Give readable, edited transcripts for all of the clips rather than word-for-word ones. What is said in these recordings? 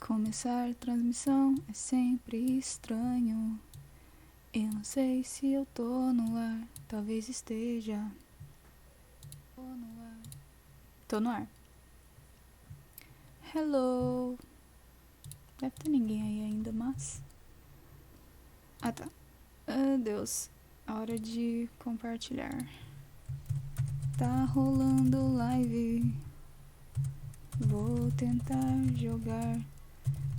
Começar transmissão é sempre estranho. Eu não sei se eu tô no ar. Talvez esteja. Tô no ar. Tô no ar. Hello. Deve ter ninguém aí ainda, mas... Ah, tá. Ah, Deus. Hora de compartilhar. Tá rolando live. Vou tentar jogar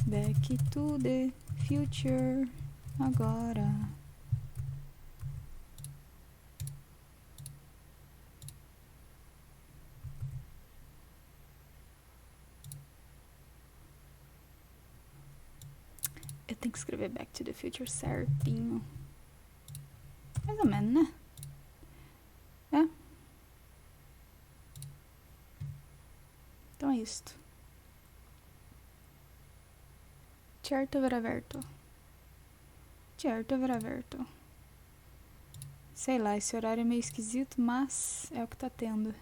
Back to the Future agora. Eu tenho que escrever Back to the Future certinho. Mais ou menos, né? É. Então é isto. Certo, veraverto. Certo, veraverto. Sei lá, esse horário é meio esquisito, mas é o que tá tendo.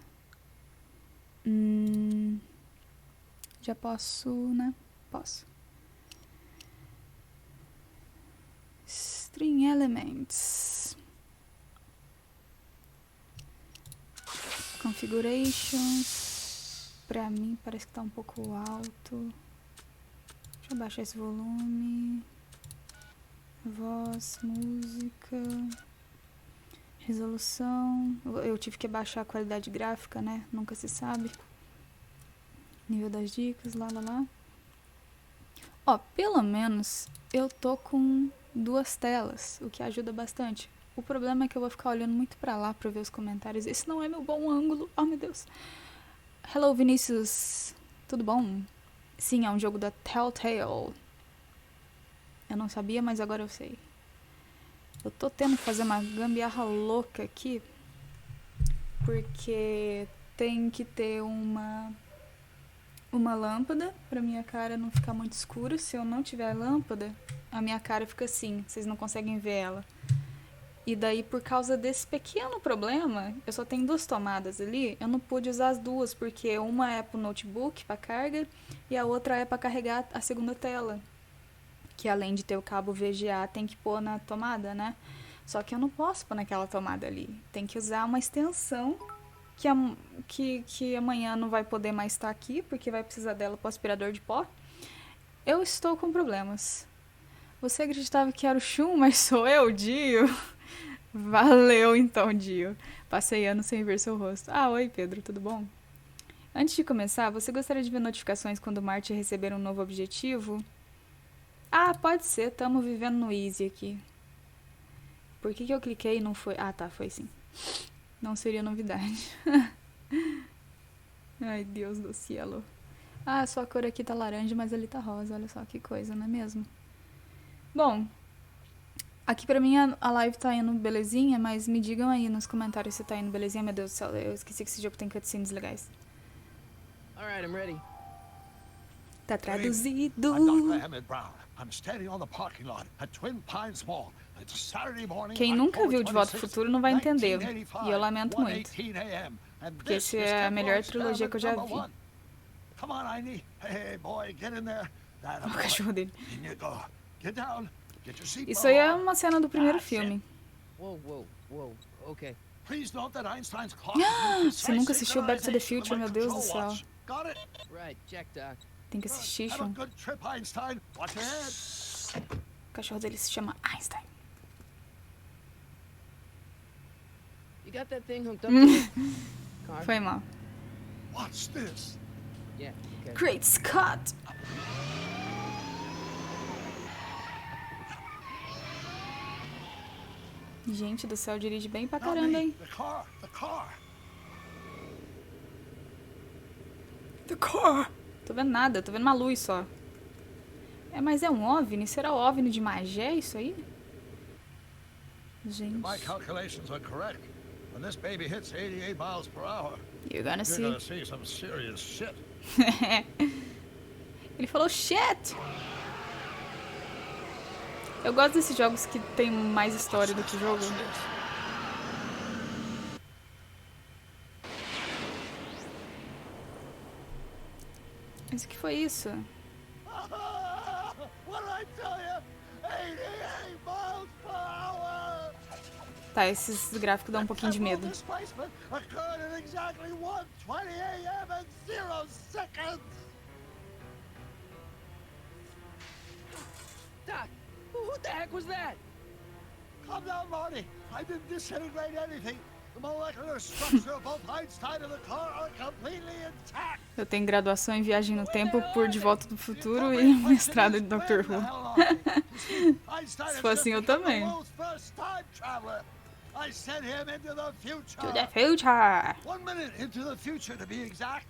Já posso, né? Posso. String Elements. Configurations. Pra mim parece que tá um pouco alto. Deixa eu baixar esse volume. Voz, música. Resolução. Eu tive que baixar a qualidade gráfica, né? Nunca se sabe. Nível das dicas, lá. Ó, pelo menos eu tô com 2 telas, o que ajuda bastante. O problema é que eu vou ficar olhando muito pra lá pra ver os comentários. Esse não é meu bom ângulo. Oh, meu Deus. Hello, Vinícius. Tudo bom? Sim, é um jogo da Telltale. Eu não sabia, mas agora eu sei. Eu tô tendo que fazer uma gambiarra louca aqui, porque tem que ter uma lâmpada pra minha cara não ficar muito escura. Se eu não tiver lâmpada, a minha cara fica assim, vocês não conseguem ver ela. E daí, por causa desse pequeno problema, eu só tenho 2 tomadas ali, eu não pude usar as duas, porque uma é pro notebook, pra carga, e a outra é pra carregar a segunda tela. Que além de ter o cabo VGA, tem que pôr na tomada, né? Só que eu não posso pôr naquela tomada ali. Tem que usar uma extensão que amanhã não vai poder mais estar aqui, porque vai precisar dela pro aspirador de pó. Eu estou com problemas. Você acreditava que era o Shun, mas sou eu, Dio? Valeu então, Dio. Passei anos sem ver seu rosto. Ah, oi Pedro, tudo bom? Antes de começar, você gostaria de ver notificações quando Marte receber um novo objetivo? Ah, pode ser, tamo vivendo no easy aqui. Por que eu cliquei e não foi? Ah, tá, foi sim. Não seria novidade. Ai, Deus do céu. Ah, sua cor aqui tá laranja, mas ali tá rosa. Olha só que coisa, não é mesmo? Bom, aqui pra mim a live tá indo belezinha, mas me digam aí nos comentários se tá indo belezinha. Meu Deus do céu, eu esqueci que esse jogo tem cutscenes legais. Alright, I'm ready. Tá traduzido. Quem nunca viu De Volta ao Futuro não vai entender. E eu lamento muito. Porque essa é a melhor trilogia que eu já vi. O cachorro dele. Isso aí é uma cena do primeiro filme. Whoa, okay. Você nunca assistiu Back to the Future, meu Deus do céu. Right, check, Doc. Tem que assistir, Sean. O cachorro dele se chama Einstein. You got that thing hooked up to the car? Foi mal. What's this? Yeah, okay. Great Scott! Gente do céu, dirige bem pra caramba, hein? The car. The car! Tô vendo nada, tô vendo uma luz só. É, mas é um OVNI? Será o OVNI de Magé isso aí? Gente. My calculations are correct. When this baby hits 88 miles per hour, You're gonna see some serious shit. Ele falou shit! Eu gosto desses jogos que tem mais história do que o jogo. Mas o que foi isso? What did I tell you? 88 miles per hour! Tá, esses gráficos dão um pouquinho de medo. Displacement occurred at exactly 1:20 a.m. and 0 seconds! Doc, who the heck was that? Calm down, Marty. I didn't disintegrate anything. The molecular structure of both Einstein and the car are completely intact. Eu tenho graduação em viagem no tempo por De Volta do Futuro e mestrado em Doctor Who. Se for assim, eu também. I sent him into the future. To the future. 1 minute into the future, to be exact.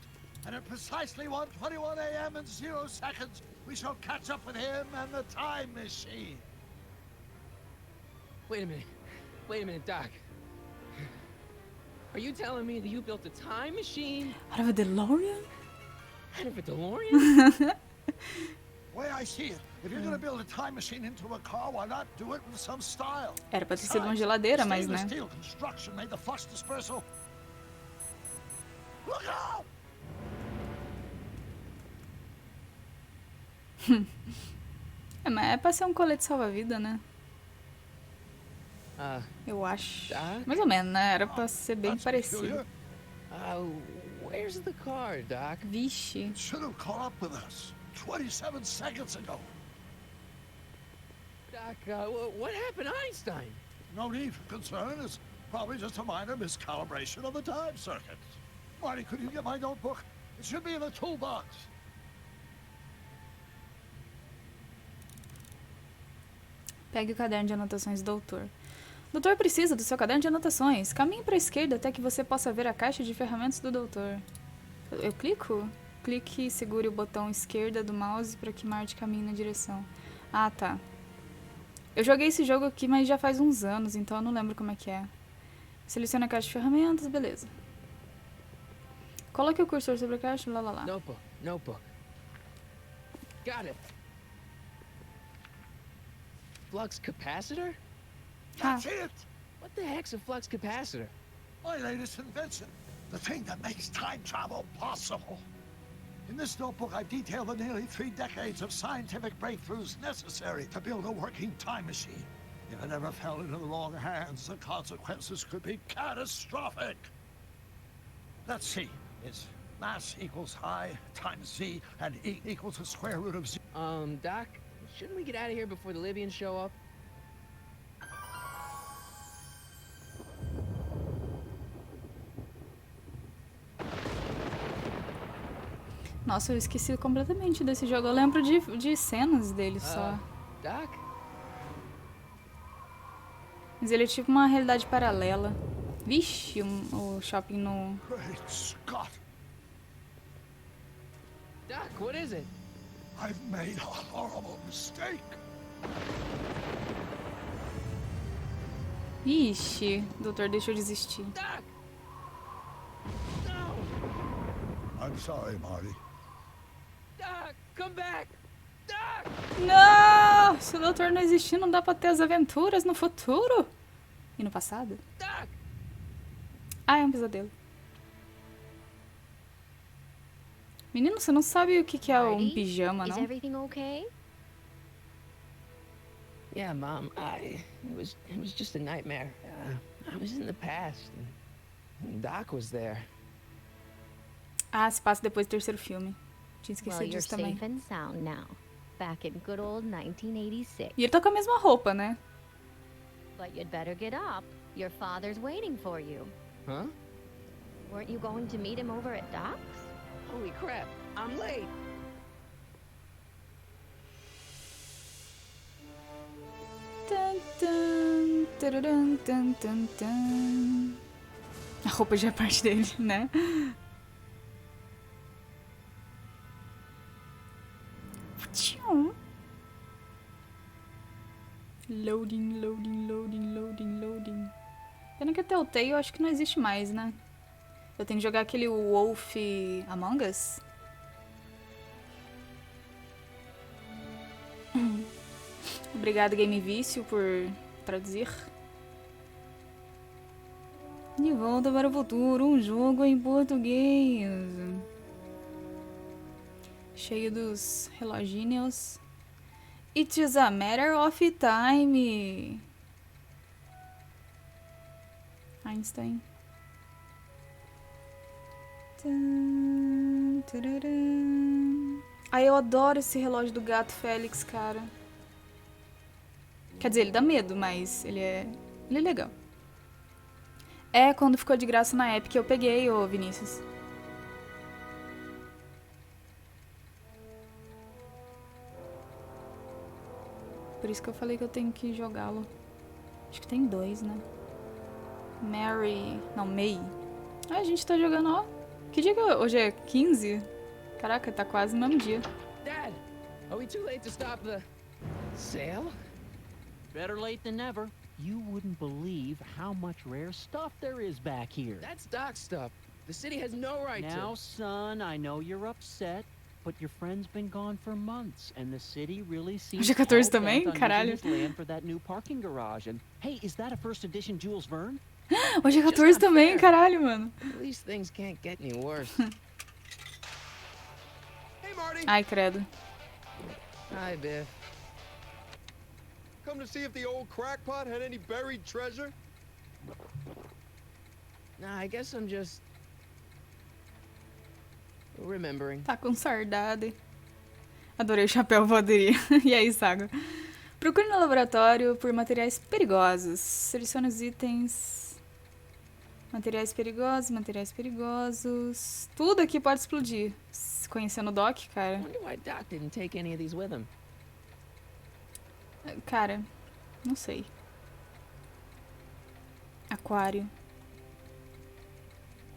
And at precisely 1:21 a.m. and 0 seconds, we shall catch up with him and the time machine. Wait a minute, Doc. Are you telling me that you built a time machine Out of a DeLorean? out of a DeLorean? The way I see it, if you're gonna build a time machine into a car, why not do it with some style? Era pra ter sido uma geladeira, mas né? Stainless steel construction made the flux dispersal. Look out! É, mas é pra ser um colete salva-vida, né? Uh, Eu acho. Doc? Mais ou menos, né? Era pra ser bem That's parecido. peculiar. Where's the car, Doc? Vixe. Should have caught up with us 27 seconds ago. Doc, what happened to Einstein? No need for concern. It's probably just a minor miscalibration of the time circuit. Marty, could you get my notebook? It should be in the toolbox. Pegue o caderno de anotações do doutor. Doutor precisa do seu caderno de anotações. Caminhe para a esquerda até que você possa ver a caixa de ferramentas do doutor. Eu clico? Clique e segure o botão esquerda do mouse para que Marty caminhe na direção. Ah, tá. Eu joguei esse jogo aqui, mas já faz uns anos, então eu não lembro como é que é. Selecione a caixa de ferramentas, beleza. Coloque o cursor sobre a caixa, lá. Notebook. Got it. Flux capacitor? That's it! What the heck's a flux capacitor? My latest invention. The thing that makes time travel possible. In this notebook, I've detailed the nearly 3 decades of scientific breakthroughs necessary to build a working time machine. If it ever fell into the wrong hands, the consequences could be catastrophic. Let's see. It's mass equals I times Z, and E equals the square root of Z. Doc, shouldn't we get out of here before the Libyans show up? Nossa, eu esqueci completamente desse jogo. Eu lembro de cenas dele só. Doc? Mas ele é tipo uma realidade paralela. Vixe, o shopping no... Great Scott! Doc, what is it? I've made a horrible mistake. Ixi, o doutor deixou de existir. Doc! No! I'm sorry, Marty. Doc, come back! Doc! Não! Se o doutor não existir, não dá pra ter as aventuras no futuro. E no passado? Doc! Ah, é um pesadelo. Menino, você não sabe o que é um pijama, Is não? everything okay? Yeah, Mom, it was just a nightmare. I was in the past, and Doc was there. Ah, se passa depois do terceiro filme. Tinha Well, esquecido you're disso também. safe and sound now. Back in good old 1986. E ele tá com a mesma roupa, né? But you'd better get up. Your father's waiting for you. Huh? Weren't you going to meet him over at Doc's? Holy crap, I'm late! Tan, tan, tararam, tan, tan, tan. A roupa já é parte dele, né? Tchum. Loading, loading, loading, loading, loading. Pena que até o Telltale eu acho que não existe mais, né? Eu tenho que jogar aquele Wolf Among Us. Obrigado, Game Vício, por traduzir. De volta para o futuro, um jogo em português. Cheio dos reloginhos. It's just a matter of time. Einstein. Ai, eu adoro esse relógio do gato Félix, cara. Quer dizer, ele dá medo, mas ele é legal. É, quando ficou de graça na Epic eu peguei, ô Vinícius. Por isso que eu falei que eu tenho que jogá-lo. Acho que tem 2, né? Mary... Não, May. Ah, a gente tá jogando, ó. Que dia que hoje é 15? Caraca, tá quase no mesmo dia. Dad, are we too late to stop the sale? Better late than never. You wouldn't believe how much rare stuff there is back here. That's Doc stuff. The city has no right Now, to... son, I know you're upset, but your friend's been gone for months, and the city really seems Hoje é 14 hell-bent também? on using Caralho. his land for that new parking garage. And hey, is that a first edition Jules Verne? Hoje é 14 também, caralho, mano. At least things can't get any worse. Hey, Marty. Ai, credo. Hi, Biff. Come to see if the old crackpot had any buried treasure? Nah, I guess I'm just... remembering. Tá com saudade. Adorei o chapéu voaderia. E aí, Saga? Procure no laboratório por materiais perigosos. Selecione os itens. Materiais perigosos, materiais perigosos. Tudo aqui pode explodir. Conhecendo o Doc, cara. I wonder why Doc didn't take any of these with him. Cara, não sei. Aquário.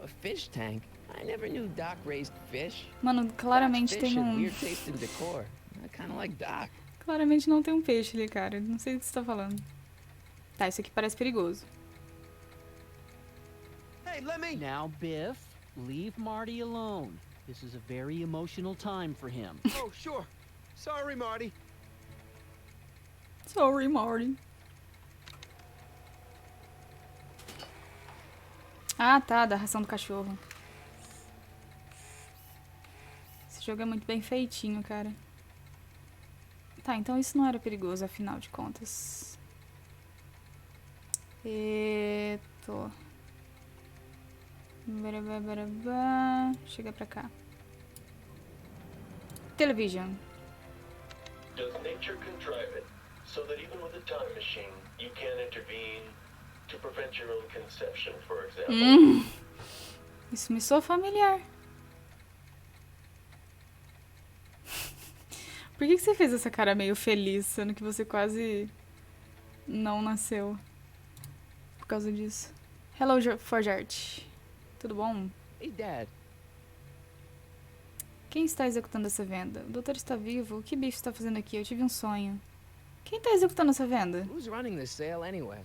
A fish tank? I never knew Doc raised fish. Mano, claramente Doc's fish tem had um... weird taste in decor. I kinda like Doc. Claramente não tem um peixe ali, cara. Não sei o que você tá falando. Tá, isso aqui parece perigoso. Hey, let me... Now, Biff, leave Marty alone. This is a very emotional time for him. Oh, sure. Sorry, Marty. Sorry, Marty. Ah, tá, da ração do cachorro. Esse jogo é muito bem feitinho, cara. Tá, então isso não era perigoso, afinal de contas. Eto. Chega pra cá. Television. Does nature contrive it so that even with a time machine, you can intervene to prevent your own conception, for example? Isso me soa familiar. Por que você fez essa cara meio feliz, sendo que você quase não nasceu por causa disso? Hello, Forjart. Tudo bom? Hey, Dad. Quem está executando essa venda? O doutor está vivo? O que bicho está fazendo aqui? Eu tive um sonho. Quem está executando essa venda? Who's running this sale anyway?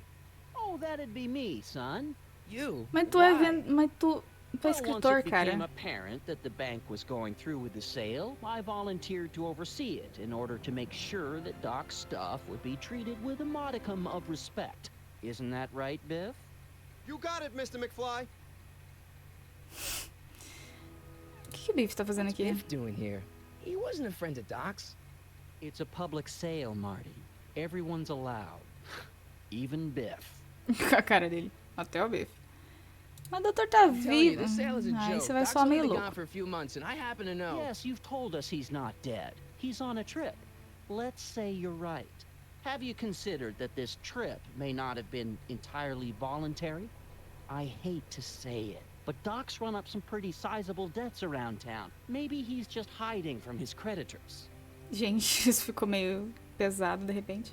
Oh, that'd be me, son. You? Mas tu é Why? Mas tu é Well, once escritor, it became cara. apparent that the bank was going through with the sale, I volunteered to oversee it in order to make sure that Doc's stuff would be treated with a modicum of respect. Isn't that right, Biff? You got it, Mr. McFly. O que o Biff está fazendo What's aqui? Biff doing here? He wasn't a friend of Doc's. It's a public sale, Marty. Everyone's allowed. Even Biff. Com a cara dele. Até o Biff. Mas o doutor tá I'm telling you, vivo. this sale is a Aí joke. você vai Doc's soar only meio been gone louco. for a few months, and I happen to know. Yes, you've told us he's not dead. He's on a trip. Let's say you're right. Have you considered that this trip may not have been entirely voluntary? I hate to say it, but Doc's run up some pretty sizable debts around town. Maybe he's just hiding from his creditors. Gente, isso ficou meio pesado de repente.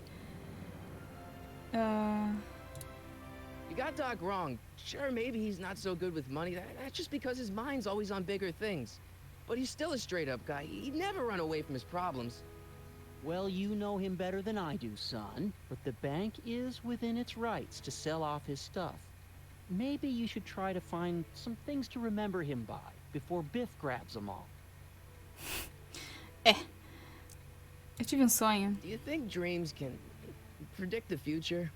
You got Doc wrong. Sure, maybe he's not so good with money. That's just because his mind's always on bigger things. But he's still a straight-up guy. He'd never run away from his problems. Well, you know him better than I do, son, but the bank is within its rights to sell off his stuff. Maybe you should try to find some things to remember him by before Biff grabs them all. Eu tive um sonho. Do you think dreams can predict the future?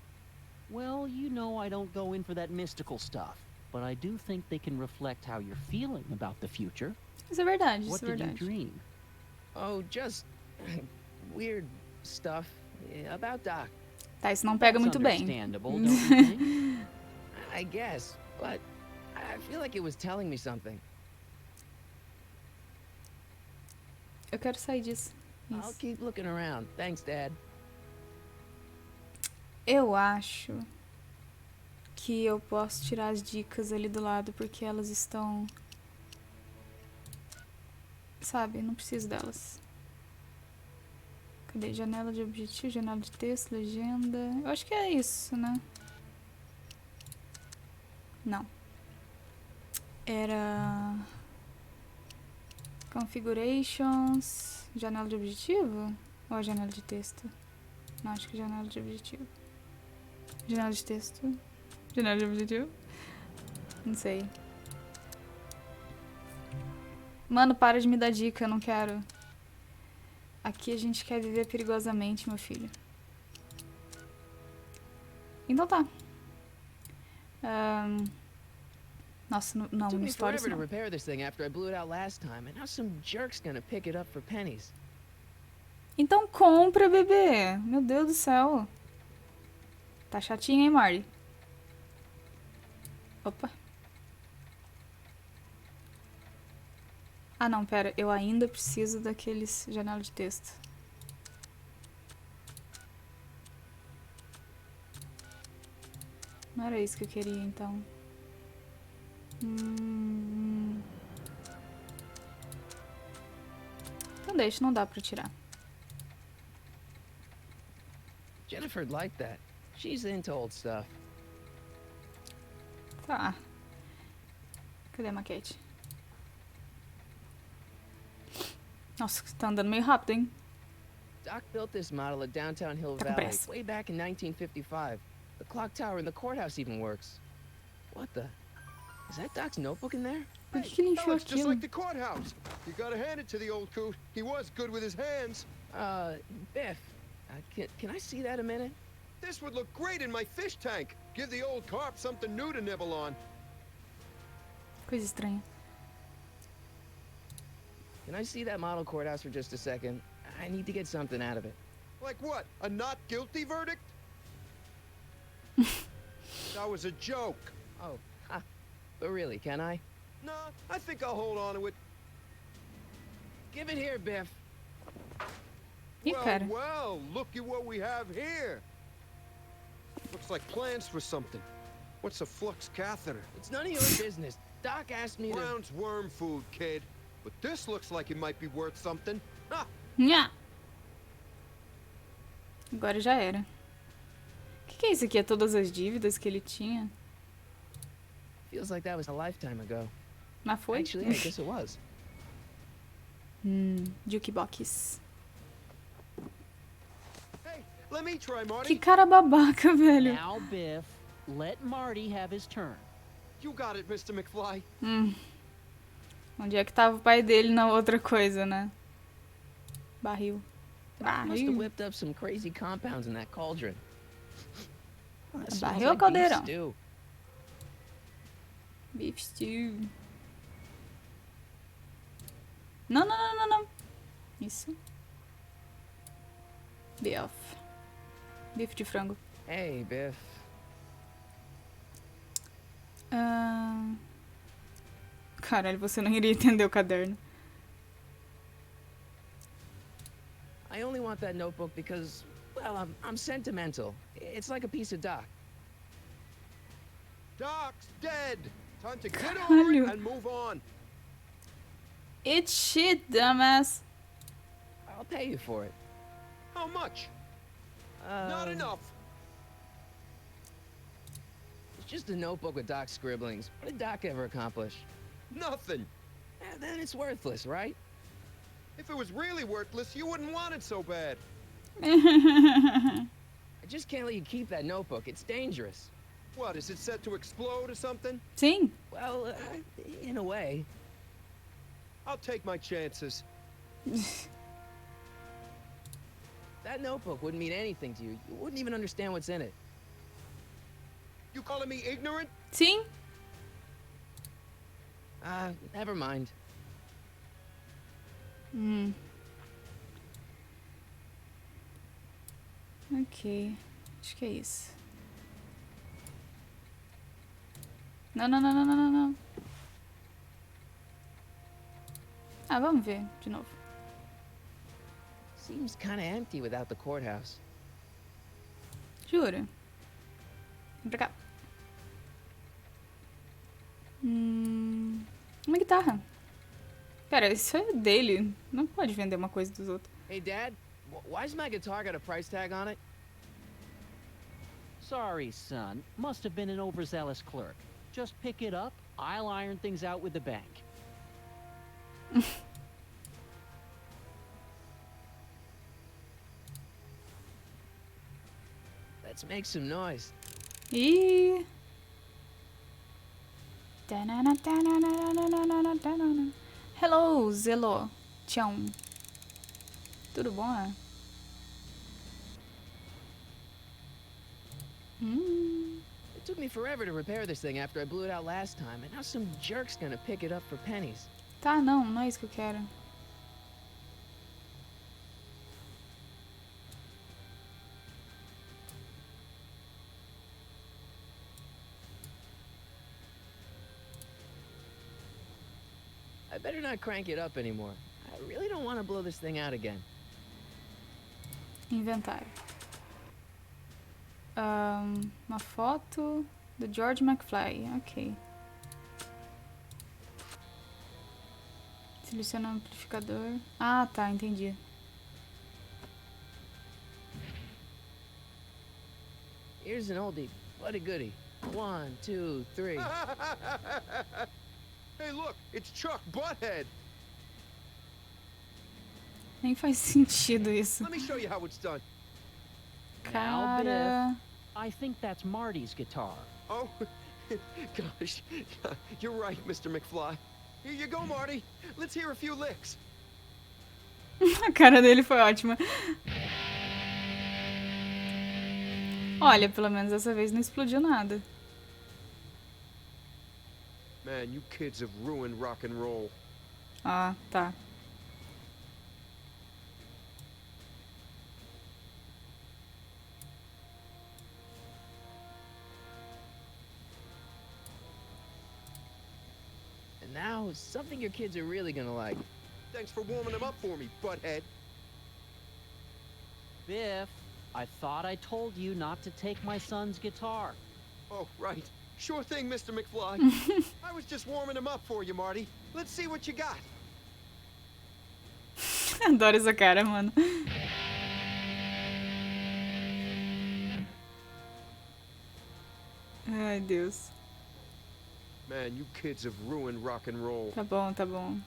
Well, you know I don't go in for that mystical stuff, but I do think they can reflect how you're feeling about the future. Isso é verdade, What isso é did you verdade. dream? Oh, just weird stuff about Doc. Tá, isso não pega That's muito bem. understandable, don't you think? I guess, but I feel like it was telling me something. Eu quero sair disso. I'll Isso. keep looking around. Thanks, Dad. Eu acho que eu posso tirar as dicas ali do lado, porque elas estão... Sabe, não preciso delas. Cadê? Janela de objetivo, janela de texto, legenda... Eu acho que é isso, né? Não. Era... Configurations... Janela de objetivo? Ou a janela de texto? Não, acho que janela de objetivo. Janela de texto. Janela de objetivo? Não sei. Mano, para de me dar dica, eu não quero. Aqui a gente quer viver perigosamente, meu filho. Então tá. Nossa, não, Took não me história forever to não. repair this thing after I blew it out last time, and now some jerk's gonna pick it up for pennies. Então compra, bebê. Meu Deus do céu. Tá chatinho, hein, Marty? Opa. Ah, não, pera. Eu ainda preciso daqueles janela de texto. Não era isso que eu queria, então. Então deixa, não dá pra tirar. Jennifer'd like that. She's into old stuff. Tá. Cadê a maquete? Nossa, tá andando meio rápido, hein? Doc built this model at downtown Hill Tá com Valley pressa. way back in 1955. The clock tower in the courthouse even works. What the? Is that Doc's notebook in there? Por que ele That enfiou looks just aquilo? like the courthouse. You gotta hand it to the old coot. He was good with his hands. Biff, can I see that a minute? This would look great in my fish tank. Give the old carp something new to nibble on. Coisa estranha. Can I see that model courthouse for just a second? I need to get something out of it. Like what? A not guilty verdict? That was a joke. Oh, ha. But really, can I? Nah, I think I'll hold on to it. Give it here, Biff. Ih, cara. Well, look at what we have here. Looks like plans for something. What's a flux catheter? It's none of your business. Doc asked me to... Brown's worm food, kid. But this looks like it might be worth something. Ah, Nha. Agora já era. O que é isso aqui? É todas as dívidas que ele tinha? Feels like that was a lifetime ago. Mas foi? Actually, I guess it was. Jukebox. hey, let me try, Que Marty. cara babaca, velho. Now, Biff, let Marty have his turn. You got it, Mr. McFly. Onde é que tava o pai dele na outra coisa, né? Barril. Doc must have Barril. whipped up some crazy compounds in that cauldron. That smells Barril ou like beef caldeirão? stew. Beef stew. Não, não, não, não, não. Isso. Beef. Bife de frango. Hey, Biff. Caralho, você não iria entender o caderno. I only want that notebook because, well, I'm sentimental. It's like a piece of Doc. Doc's dead. Time to get over Caralho. it and move on. It's shit, dumbass. I'll pay you for it. How much? Not enough. It's just a notebook with Doc's scribblings. What did Doc ever accomplish? Nothing. Then it's worthless, right? If it was really worthless, you wouldn't want it so bad. I just can't let you keep that notebook. It's dangerous. What, is it set to explode or something? Sim. Well, in a way. I'll take my chances. That notebook wouldn't mean anything to you. You wouldn't even understand what's in it. You calling me ignorant? Sim. Never mind. Ok. Acho que é isso. Não, não, não, não, não, não, não. Ah, vamos ver de novo. Seems kind of empty without the courthouse. Jura? Vem pra cá. Uma guitarra. Pera, isso é dele. Não pode vender uma coisa dos outros. Hey, Dad, why's my guitar got a price tag on it? Sorry, son. Must have been an overzealous clerk. Just pick it up. I'll iron things out with the bank. Let's make some noise. Ih! Hello, Zelo. Tchau. Tudo bom, é? It took me forever to repair this thing after I blew it out last time, and now some jerk's gonna pick it up for pennies. Tá, não é isso que eu quero. I better not crank it up anymore. I really don't want to blow this thing out again. Inventário. Uma foto do George McFly. Ok. Seleciona o amplificador. Ah, tá, entendi. Here's an oldie, but a goodie. 1, 2, 3. Hey, look, it's Chuck Butthead. Nem faz sentido isso. Let me show you how it's done. Now, Cara. Biff, I think that's Marty's guitar. Oh, gosh, you're right, Mr. McFly. Here you go, Marty. Let's hear a few licks. A cara dele foi ótima. Olha, pelo menos dessa vez não explodiu nada. Man, you kids have ruined rock and roll. Ah, tá. And now, something your kids are really gonna like. Thanks for warming them up for me, Butthead. Biff, I thought I told you not to take my son's guitar. Oh, right. Sure thing, Mr. McFly. I was just warming him up for you, Marty. Let's see what you got. Adoro essa cara, mano. Ai, Deus. Man, you kids have ruined rock and roll. Tá bom, tá bom.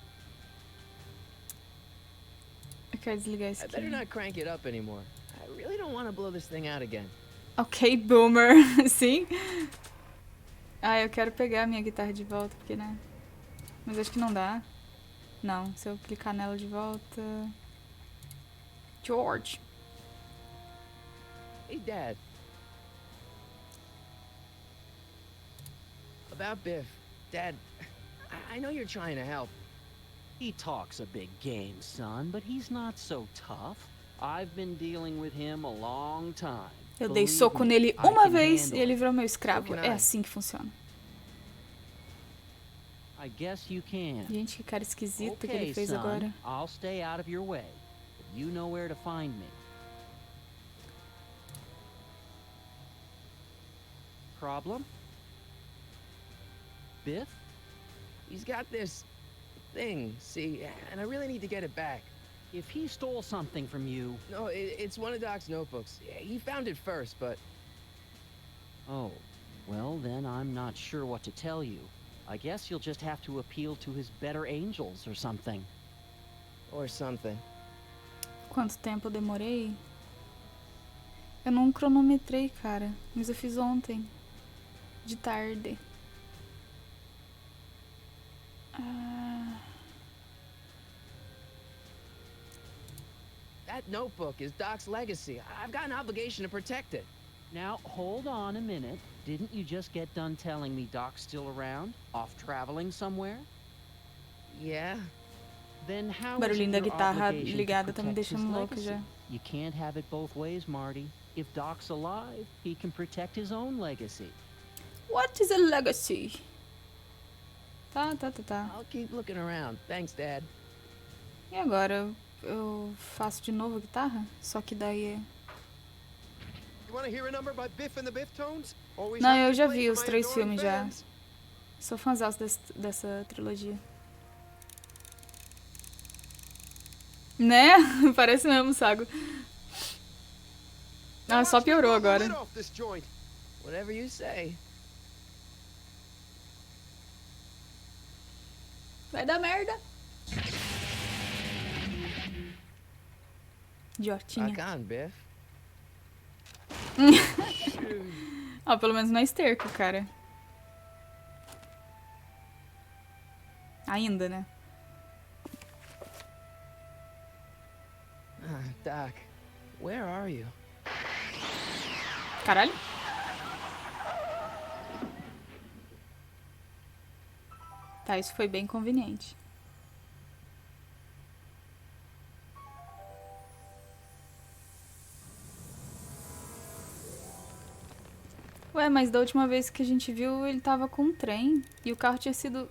Eu quero desligar isso I better aqui. not crank it up anymore. I really don't want to blow this thing out again. Ok, boomer. Sim? Ah, eu quero pegar a minha guitarra de volta, porque, né? Mas acho que não dá. Não, se eu clicar nela de volta... George. Hey, Dad. About Biff. Dad, I know you're trying to help. He talks a big game, son, but he's not so tough. I've been dealing with him a long time. Eu dei Believe soco me, nele I uma can vez handle e ele it. virou meu escravo. can É I. assim que funciona. I guess you can. Gente, que cara esquisito que Okay, ele fez son, agora. I'll stay out of your way. But you know where to find me. Problem? Biff? He's got this thing, see, and I really need to get it back. If he stole something from you... No, it's one of Doc's notebooks. Yeah, he found it first, but... Oh, well then I'm not sure what to tell you. I guess you'll just have to appeal to his better angels or something. Or something. Quanto tempo eu demorei? Eu não cronometrei, cara. Mas eu fiz ontem. De tarde. That notebook is Doc's legacy. I've got an obligation to protect it. Now, hold on a minute. Didn't you just get done telling me Doc's still around? Off traveling somewhere? Yeah? Then how O barulhinho is da it your guitarra obligation to ligada tá me protect his deixando louca legacy? já. You can't have it both ways, Marty. If Doc's alive, he can protect his own legacy. What is a legacy? Tá. I'll keep looking around. Thanks, Dad. E agora? Eu faço de novo a guitarra? Só que daí é... You want to hear a number by Biff and the Biff-Tones? Always Não, happy eu to já play vi for os my 3 adoring filmes já. fans. Sou fãzaço dessa trilogia. Né? Parece mesmo, Sago. Ah, só piorou agora. Lid off this joint. Whatever you say. Vai dar merda. Idiotinha. Rock on, Biff. Ó, pelo menos não é esterco, cara. Ainda, né? Doc, where are you? Caralho. Tá, isso foi bem conveniente. Ué, mas da última vez que a gente viu, ele tava com um trem. E o carro tinha sido...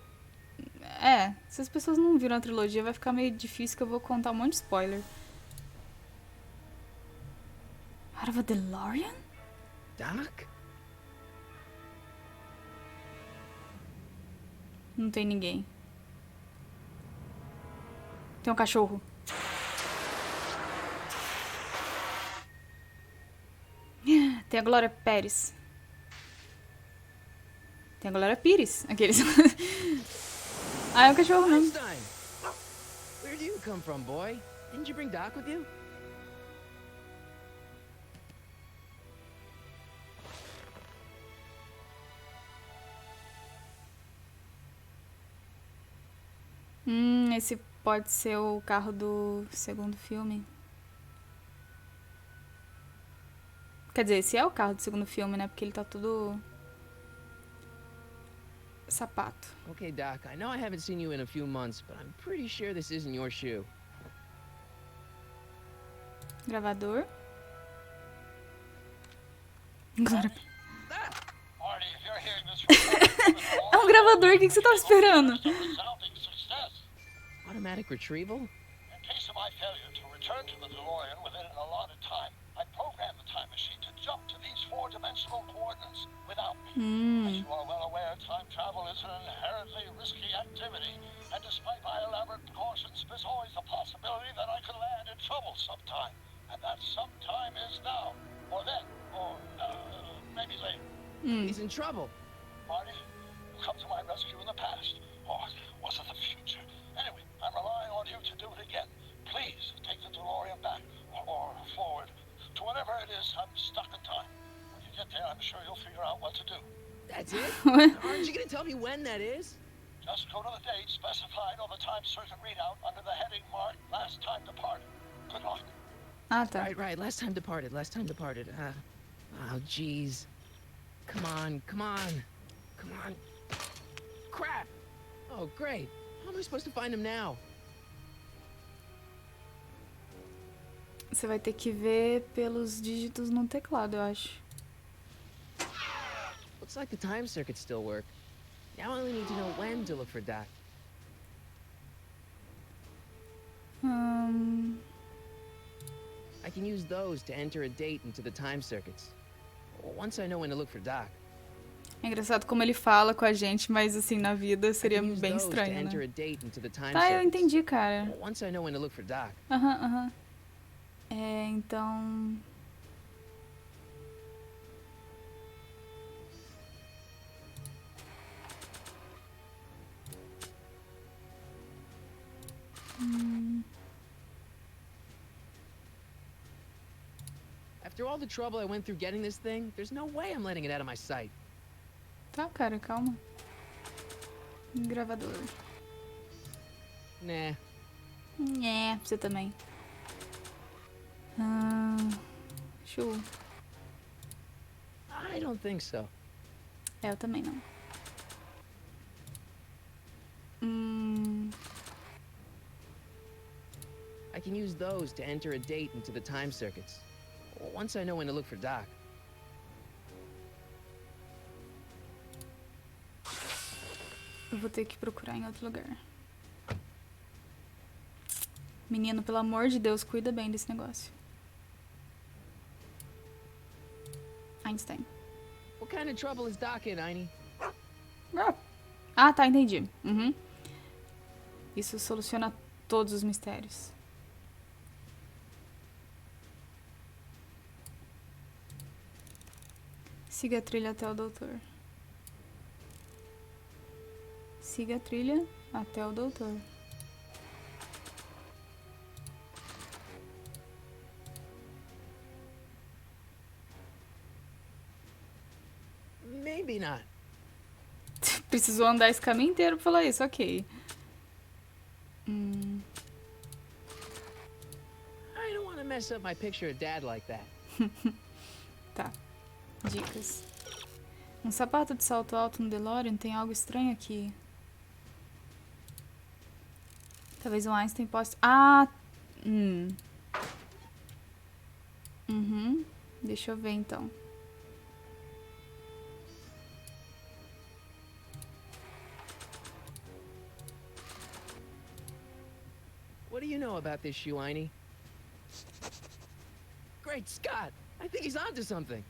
É, se as pessoas não viram a trilogia, vai ficar meio difícil que eu vou contar um monte de spoiler. Out of a DeLorean? Doc? Não tem ninguém. Tem um cachorro. Tem a Glória Pérez. Tem a Glória Pires. Aqueles. Ah, é o cachorro mesmo. Einstein! Where do you come from, boy? Didn't you bring Doc with you? Esse pode ser o carro do segundo filme. Quer dizer, esse é o carro do segundo filme, né? Porque ele tá tudo... sapato. Okay, Doc, I know I haven't seen you in a few months, but I'm pretty sure this isn't your shoe. Gravador. Glória... Marty, if you're hearing this from É um gravador, o que você tava esperando? resounding success. Automatic retrieval? In case of my failure to return to the DeLorean within an allotted time, I programmed the time machine to jump to these four-dimensional coordinates without me. As you are well aware, time travel is an inherently risky activity, and despite my elaborate precautions, there's always the possibility that I could land in trouble sometime. And that sometime is now, or then, or maybe later. He's in trouble. Marty, you come to my rescue in the past, or was it the future? Anyway, I'm relying on you to do it again. Please take the DeLorean back, or forward, to whenever it is I'm stuck in time. When you get there, I'm sure you'll figure out what to do. That's it? What? Aren't you gonna tell me when that is? Just go to the date specified on the time circuit readout under the heading marked Last Time Departed. Good luck. Ah, tá. Right. Last time departed. Oh, jeez. Come on. Crap! Oh, great. How am I supposed to find him now? Você vai ter que ver pelos dígitos no teclado, eu acho. Looks like the time circuits still work. Now I only need to know when to look for Doc. I can use those to enter a date into the time circuits. Once I know when to look for Doc. É engraçado como ele fala com a gente, mas assim, na vida seria I can use bem those to estranho, enter né? a date into the time Tá, eu circuits. entendi, cara. Once I know when to look for Doc. Aham. É, então... After all the trouble I went through getting this thing, there's no way I'm letting it out of my sight. Tá, cara, calma. Gravador. Nah. É, você também. Show. I don't think so. É, eu também não. I can use those to enter a date into the time circuits. Once I know when to look for Doc. Eu vou ter que procurar em outro lugar. Menino, pelo amor de Deus, cuida bem desse negócio. Einstein. What kind of trouble is Doc in, Einie? Ah, tá, entendi. Uhum. Isso soluciona todos os mistérios. Siga a trilha até o doutor. Siga a trilha até o doutor. Maybe not. Precisou andar esse caminho inteiro pra falar isso, ok. I don't want to mess up my picture of Dad like that. Tá. Dicas. Um sapato de salto alto no DeLorean tem algo estranho aqui. Talvez o Einstein possa... Ah! Uhum. Deixa eu ver, então. What do you know about this shoe, Einie? Great Scott! I think he's onto something.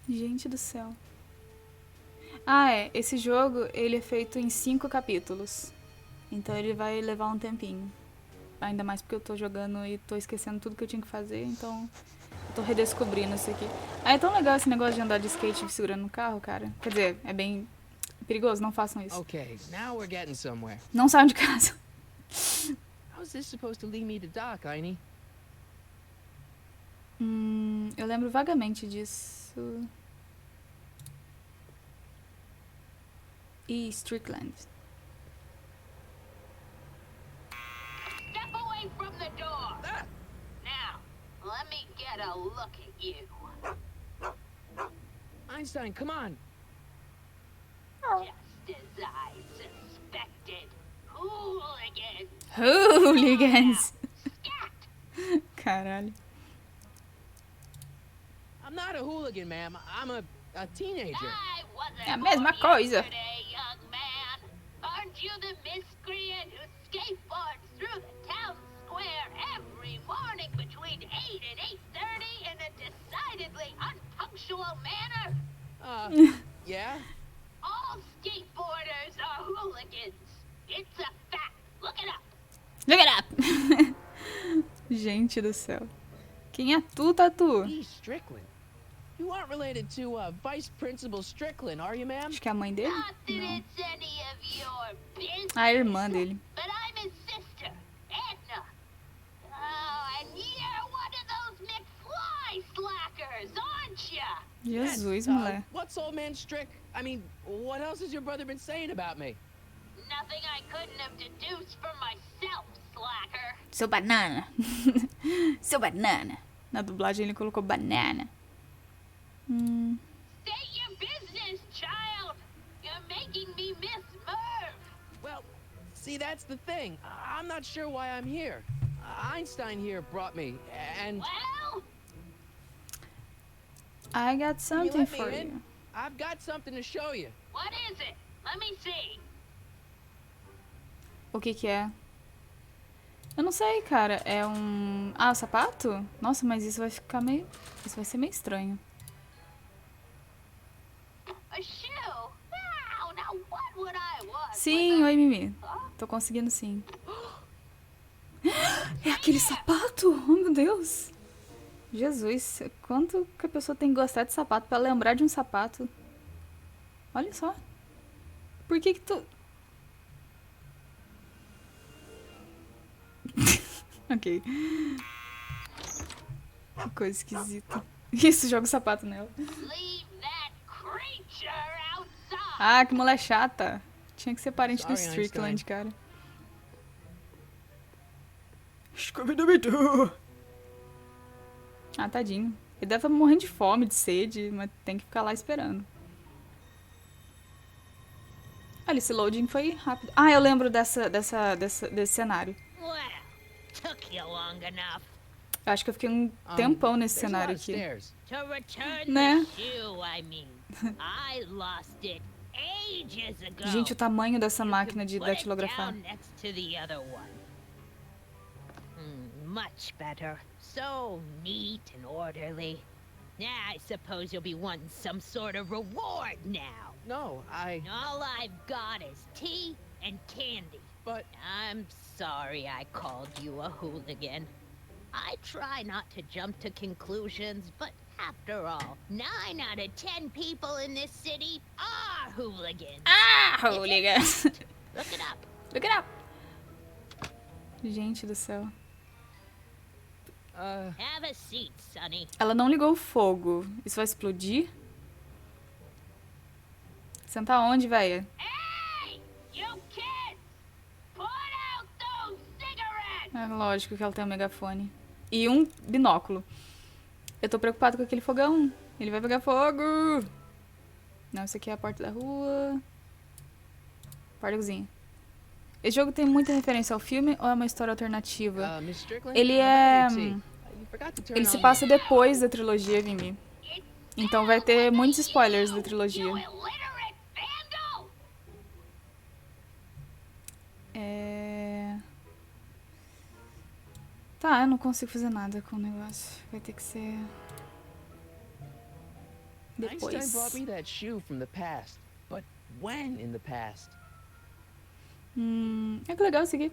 Gente do céu. Ah, é. Esse jogo, ele é feito em 5 capítulos. Então ele vai levar um tempinho. Ainda mais porque eu tô jogando e tô esquecendo tudo que eu tinha que fazer, então... Eu tô redescobrindo isso aqui. Ah, é tão legal esse negócio de andar de skate segurando no carro, cara. Quer dizer, é bem perigoso, não façam isso. Okay, now we're getting somewhere. Não saiam de casa. How's this supposed to lead me to Doc, Einie? Eu lembro vagamente disso. E Strickland. Step away from the door. Now, let me get a look at you. Einstein, come on! Just as I suspected. Hooligans. Hooligans! Scat. Caralho. I'm not a hooligan, ma'am. I'm a teenager. I wasn't É a mesma born coisa. yesterday, young man. Aren't you the miscreant who skateboards through the town square every morning between 8 and 8:30 in a decidedly unpunctual manner? Yeah? All skateboarders are hooligans. It's a fact. Look it up. Look it up! Gente do céu. Quem é tu, Tatu? E. Strickland. You aren't related to Vice Principal Strickland, are you, ma'am? Acho que é a mãe dele? Not that Não. it's any of your business. A irmã dele. But I'm his sister, Edna. Oh, and you're one of those McFly slackers, aren't ya? Jesus, mulher. What's old man Strick? I mean, what else has your brother been saying about me? Nothing I couldn't have deduced for myself, slacker. Seu banana. Seu banana. Na dublagem ele colocou banana. State your business, child. You're making me miss Merv. Well, see, that's the thing. I'm not sure why I'm here. Einstein here brought me, and... Well, I got you something let me for in? you. I've got something to show you. what is it? Let me see. O que que é? Eu não sei, cara. É um... Ah, sapato? Nossa, mas isso vai ficar meio... Isso vai ser meio estranho. A shoe? Now what would I want? Sim, oi, Mimi. Tô conseguindo sim. É aquele sapato? Oh, meu Deus. Jesus, quanto que a pessoa tem que gostar de sapato pra lembrar de um sapato? Olha só. Por que que tu... Ok. Que coisa esquisita. Isso, joga o sapato nela. Leave that creature outside. Ah, que mulher chata. Tinha que ser parente do Sorry, Strickland, Einstein. cara. Scooby-Dooby-Doo. Ah, tadinho. Ele deve estar morrendo de fome, de sede, mas tem que ficar lá esperando. Olha, esse loading foi rápido. Ah, eu lembro desse cenário. Well, took you long enough. Eu acho que eu fiquei um tempão nesse There's a lot cenário of aqui. stairs. To return Né? the shoe, I mean. I lost it ages ago. Gente, o tamanho dessa You máquina can de put it datilografar. down next to the other one. Much better. So neat and orderly. I suppose you'll be wanting some sort of reward now. No, All I've got is tea and candy. But I'm sorry I called you a hooligan. I try not to jump to conclusions, but after all, 9 out of 10 people in this city are hooligans. Ah, hooligan. Look it up. Look it up. Gente do céu. Have a seat, Sonny. Ela não ligou o fogo. Isso vai explodir? Sentar onde, véia? Hey, you kids! Put out those cigarettes! É lógico que ela tem um megafone. E um binóculo. Eu tô preocupado com aquele fogão. Ele vai pegar fogo. Não, isso aqui é a porta da rua. Porta da cozinha. Esse jogo tem muita referência ao filme ou é uma história alternativa? Miss Strickland, Ele how é... about your tea? You forgot to turn Ele se on passa depois da trilogia, Vimi. Então vai ter muitos spoilers da trilogia. You illiterate vandal! Tá, eu não consigo fazer nada com o negócio. Vai ter que ser... Einstein depois. brought me that shoe from the past. But when in the past? É que legal isso aqui.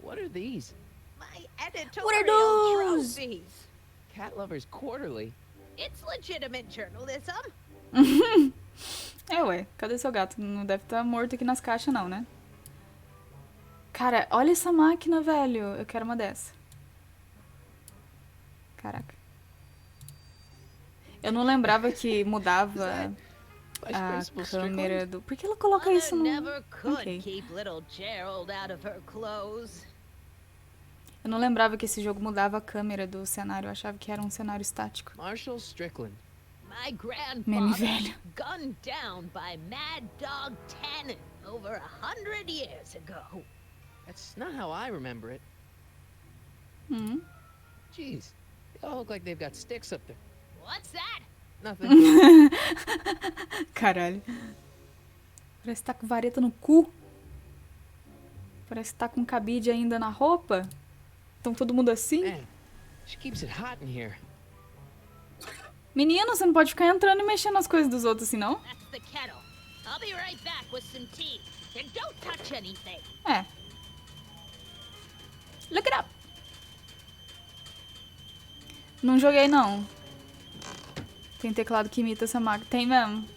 What are these? My editorial What are those? trophies. Cat Lovers Quarterly? It's legitimate journalism. É, ué. Cadê seu gato? Não deve estar morto aqui nas caixas, não, né? Cara, olha essa máquina, velho. Eu quero uma dessa. Caraca. Eu não lembrava que mudava Vice a Principal câmera Strickland? do... Por que ela coloca isso Mother no... never could Ok. keep little Gerald out of her clothes. Eu não lembrava que esse jogo mudava a câmera do cenário. Eu achava que era um cenário estático. Marshall Strickland. My Meme grandfather velho. gunned down by Mad Dog Tannen over 100 years ago. That's not how I remember it. Hum. Jeez, they all look like they've got sticks up there. What's that? Nothing. Caralho. Parece que tá com vareta no cu. Parece que tá com cabide ainda na roupa. Então todo mundo assim. Man, she keeps it hot in here. Menino, você não pode ficar entrando e mexendo nas coisas dos outros assim, não? That's the kettle. I'll be right back with some tea. And don't touch anything. É. Look it up. Não joguei, não. Tem teclado que imita essa máquina. Tem mesmo.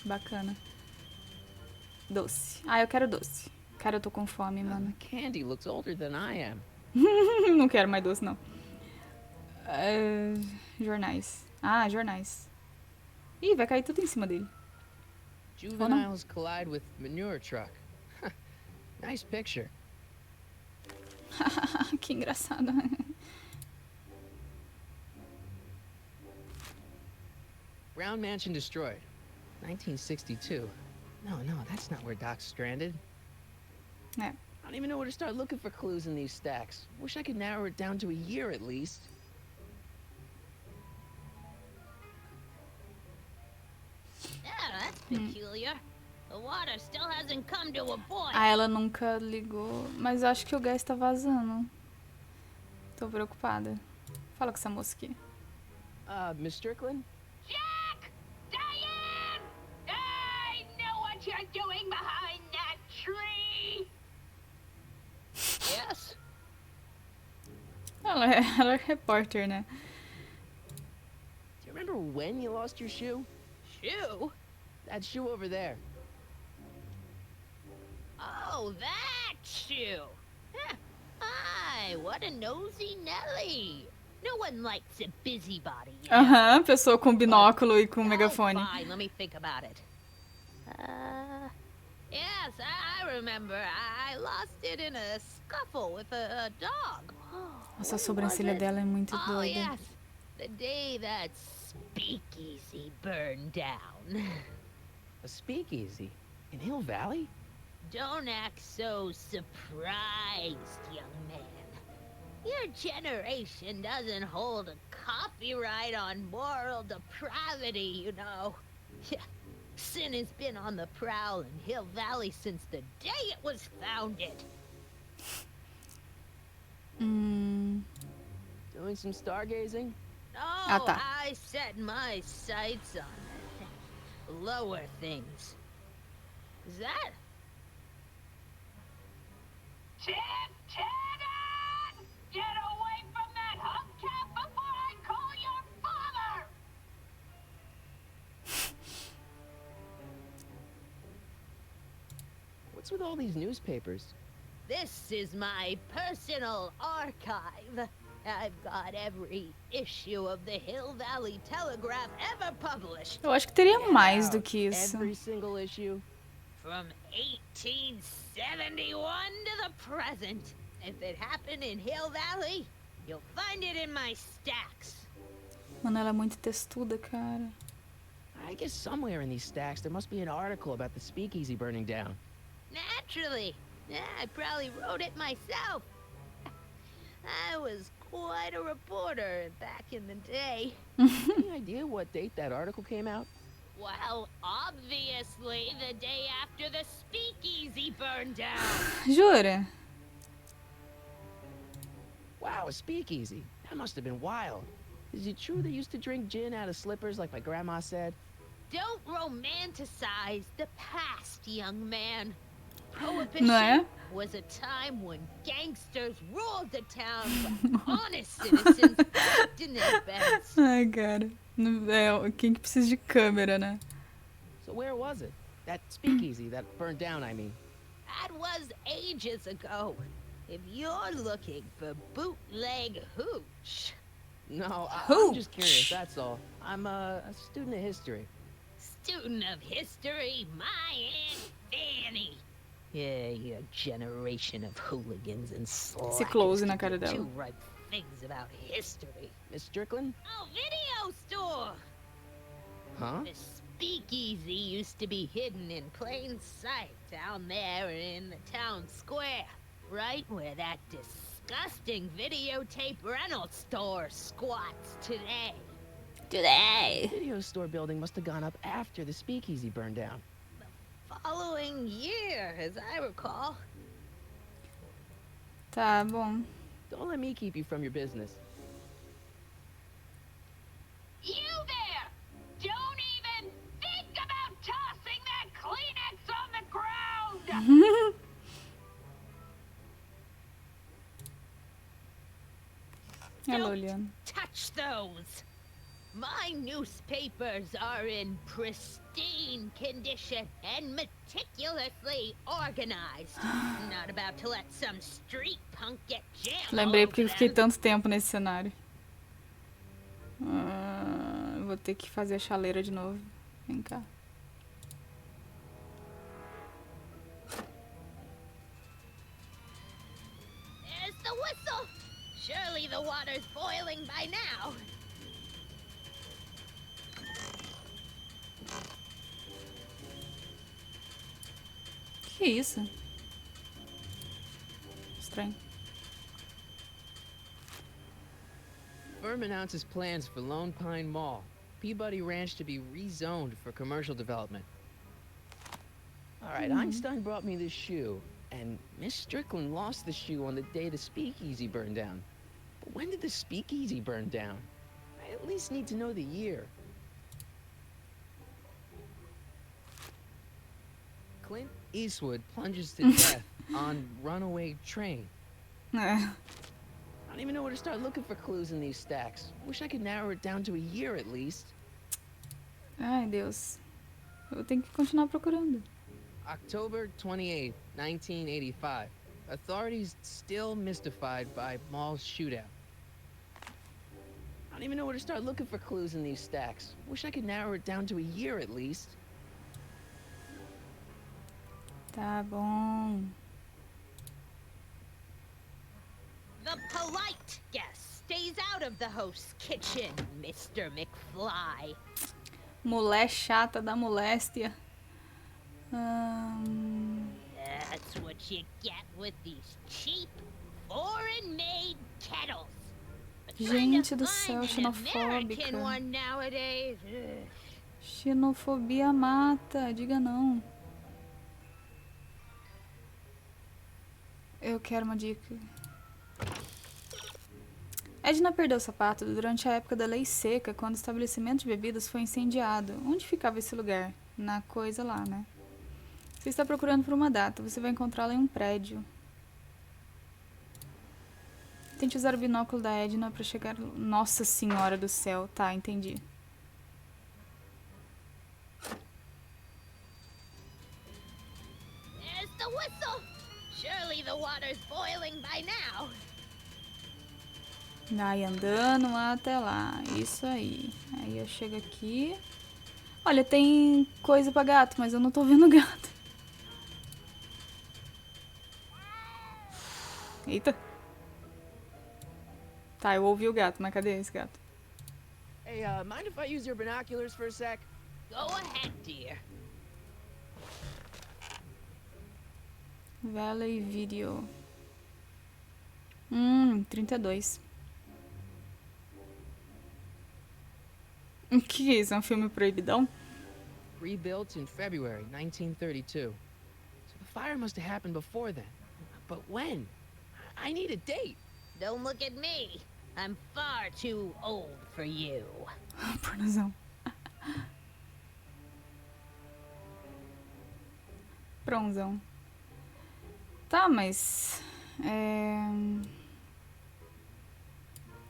Bacana. Doce. Ah, eu quero doce. Cara, eu tô com fome, mano. Candy looks older than I am. Não quero mais doce, não. Jornais. Ah, jornais. Ih, vai cair tudo em cima dele. Juveniles collide with manure truck. Nice picture. Que engraçado. Brown Mansion destroyed. 1962. No, that's not where Doc's stranded. É. I don't even know where to start looking for clues in these stacks. Wish I could narrow it down to a year at least. Yeah, that's peculiar. The water still hasn't come to a boil. Ah, ela nunca ligou. Mas eu acho que o gás tá vazando. Tô preocupada. Fala com essa moça aqui. Miss Strickland? Jack! Diane! I know what you're doing behind that tree! Yes? Ela é repórter, né? Do you remember when you lost your shoe? Shoe? That shoe over there. Oh, that shoe! Huh. Hi, what a nosy Nelly! No one likes a busybody. You know? Aham, pessoa com binóculo e com megafone. Oh, fine, let me think about it. Yes, I remember. I lost it in a scuffle with a dog. Nossa, a sobrancelha dela é muito Oh, doida. yes. The day that speakeasy burned down. A speakeasy. In Hill Valley? Don't act so surprised, young man. Your generation doesn't hold a copyright on moral depravity, you know. Sin has been on the prowl in Hill Valley since the day it was founded. Doing some stargazing? No, I set my sights on lower things. Is that? Tannen! Get away from that hubcap before I call your father! What's with all these newspapers? This is my personal archive. I've got every issue of the Hill Valley Telegraph ever published. Eu acho que teria mais do que isso. Every single issue? From 1871 to the present. If it happened in Hill Valley, you'll find it in my stacks. Mano, ela é muito textuda, cara. I guess somewhere in these stacks there must be an article about the speakeasy burning down. Naturally. Yeah, I probably wrote it myself. I was quite a reporter back in the day. Any idea what date that article came out? Well, obviously the day after the speakeasy burned down. Jura? Wow, a speakeasy. That must have been wild. Is it true they used to drink gin out of slippers like my grandma said? Don't romanticize the past, young man. Prohibition Não é? was a time when gangsters ruled the town, but honest citizens worked in their beds. Ai, cara. É, quem que precisa de câmera, né? So where was it? That speakeasy that burned down, I mean. That was ages ago. If you're looking for bootleg hooch. No, I'm Hooch. just curious, that's all. I'm a student of history. Student of history, my Aunt Fanny. Yeah, your generation of hooligans and Esse close na cara slackers dela. do right things about history. Miss Strickland? Oh, video store! Huh? The speakeasy used to be hidden in plain sight down there in the town square. Right where that disgusting videotape rental store squats today. Today. The video store building must have gone up after the speakeasy burned down. Following year, as I recall. Tá bom. Don't let me keep you from your business. You there! Don't even think about tossing that Kleenex on the ground! Ela olhando. Touch those! My newspapers are in pristine condition and meticulously organized. Not about to let some street punk get jammed. Lembrei porque eu fiquei tanto tempo nesse cenário. Vou ter que fazer a chaleira de novo. Vem cá. There's the whistle. Surely the water's boiling by now. Que isso? Estranho. Firm announces plans for Lone Pine Mall. Peabody Ranch to be rezoned for commercial development. All right, Einstein brought me this shoe, and Miss Strickland lost the shoe on the day the speakeasy burned down. But when did the speakeasy burn down? I at least need to know the year. Clint Eastwood plunges to death on runaway train. É. I don't even know where to start looking for clues in these stacks. Wish I could narrow it down to a year at least. Ai, Deus. Eu tenho que continuar procurando. October 28th, 1985. Authorities still mystified by mall shootout. I don't even know where to start looking for clues in these stacks. Wish I could narrow it down to a year at least. Tá bom. The polite guest stays out of the host's kitchen, Mr. McFly. Mulher chata da moléstia. That's what you get with these cheap, foreign-made kettles. But trying Gente to do find céu, an American xenofóbica. one nowadays. Xenofobia mata, diga não. Eu quero uma dica. Edna perdeu o sapato durante a época da lei seca, quando o estabelecimento de bebidas foi incendiado. Onde ficava esse lugar? Na coisa lá, né? Você está procurando por uma data. Você vai encontrá-la em um prédio. Tente usar o binóculo da Edna para chegar... Nossa Senhora do céu. Tá, entendi. There's the whistle. Surely the water's boiling by now. Vai andando até lá. Isso aí. Aí eu chego aqui. Olha, tem coisa pra gato, mas eu não tô vendo gato. Eita. Tá, eu ouvi o gato, mas cadê esse gato? Hey, mind if I use your binoculars for a sec? Go ahead, dear. Valley Video. 32. O que é isso? É um filme proibidão? Rebuilt in February 1932. So the fire must have happened before then. But when? I need a date. Don't look at me. I'm far too old for you. Pornozão. Pronzão. Tá, mas...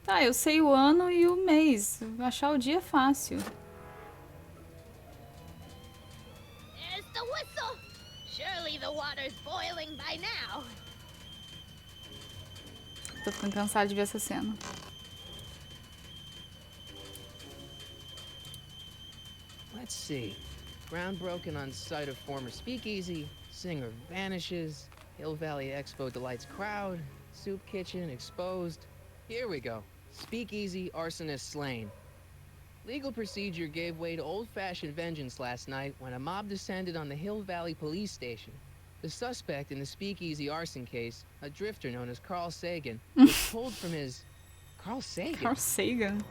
Tá, eu sei o ano e o mês. Achar o dia é fácil. There's the whistle. Surely the water's boiling by now. Tô ficando cansada de ver essa cena. Let's see. Ground broken on site of former speakeasy. Singer vanishes. Hill Valley Expo delights crowd. Soup kitchen exposed. Here we go. Speakeasy arsonist slain. Legal procedure gave way to old-fashioned vengeance last night when a mob descended on the Hill Valley police station. The suspect in the speakeasy arson case, a drifter known as Carl Sagan, was told from his... Carl Sagan? Carl Sagan.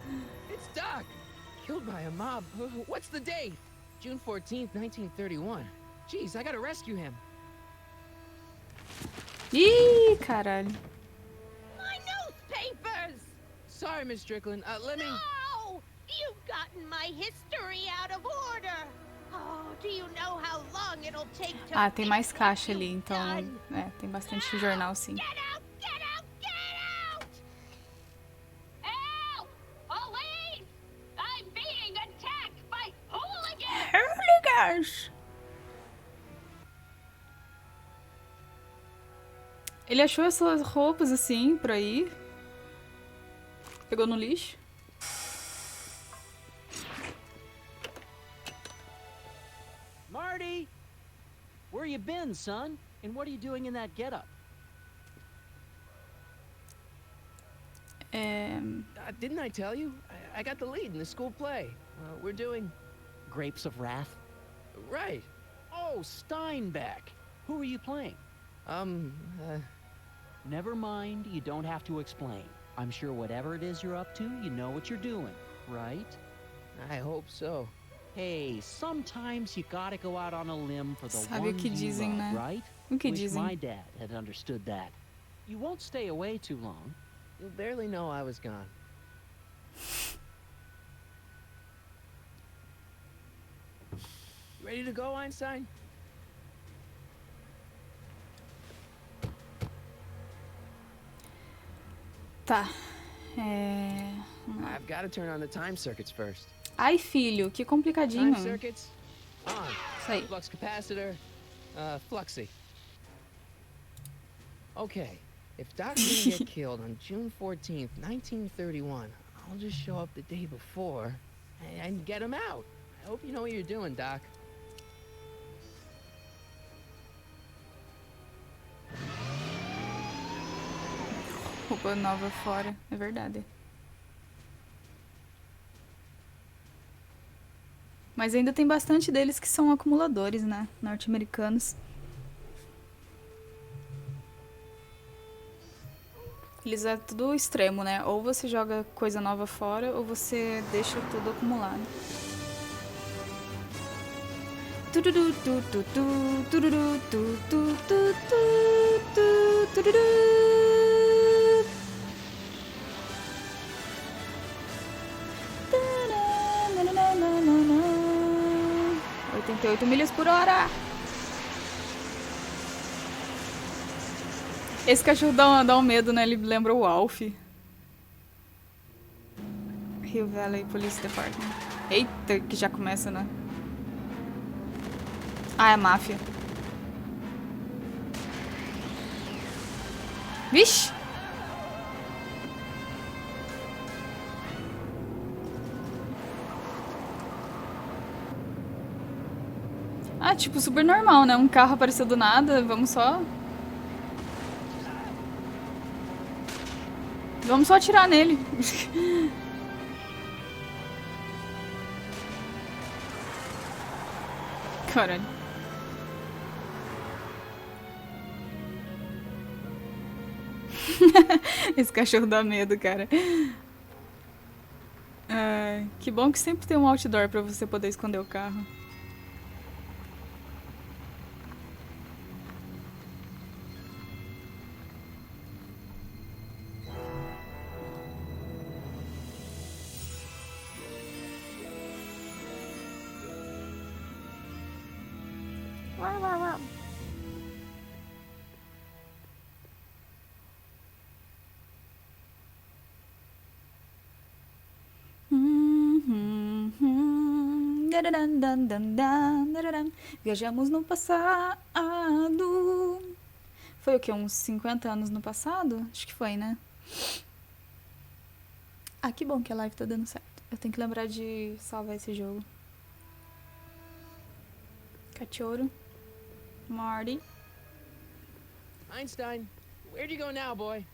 It's Doc! Killed by a mob. What's the date? June 14th, 1931. Jeez, I gotta rescue him. Ih, caralho. My newspapers! Sorry, Miss Strickland. Let me... No! You've gotten my history out of order. Oh, do you know how long it'll take to Ah, tem mais fix what caixa ali, you've então... done? tem bastante jornal, sim. Get out! Get out! Get out! Help! Police! I'm being attacked by hooligans! Hooligans! Ele achou essas roupas assim, por aí. Pegou no lixo. Marty! Where you been, son? And what are you doing in that getup? Didn't I tell you? I got the lead in the school play. We're doing... Grapes of Wrath? Right. Oh, Steinbeck! Who are you playing? Never mind, you don't have to explain. I'm sure whatever it is you're up to, you know what you're doing, right? I hope so. Hey, sometimes you gotta go out on a limb for the Sabe o ones que you dizem, love, né? right? O que Wish dizem? my dad had understood that. You won't stay away too long. You'll barely know I was gone. You ready to go, Einstein? Tá. I've got to turn on the time circuits first. Ai, filho, que complicadinho. Time circuits on. Isso aí. Flux capacitor, fluxy. Okay, if Doc's gonna get killed on June 14th, 1931, I'll just show up the day before and get him out. I hope you know what you're doing, Doc. Roupa nova fora, é verdade. Mas ainda tem bastante deles que são acumuladores, né? Norte-americanos. Eles é tudo extremo, né? Ou você joga coisa nova fora, ou você deixa tudo acumulado. Tururu, tu, tu, tu, tururu, tu, tu, tu, tu, tururu. 88 milhas por hora. Esse cachorro dá um medo, né? Ele lembra o Alf. Hill Valley Police Department. Eita, que já começa, né? Ah, é a máfia. Vixe! Ah, tipo, super normal, né? Um carro apareceu do nada, vamos só... Vamos só atirar nele. Caralho. Esse cachorro dá medo, cara. Que bom que sempre tem um outdoor pra você poder esconder o carro. Viajamos no passado. Foi o quê? Uns 50 anos no passado? Acho que foi, né? Ah, que bom que a live tá dando certo. Eu tenho que lembrar de salvar esse jogo. Cachorro. Marty. Einstein, where'd you go now, boy?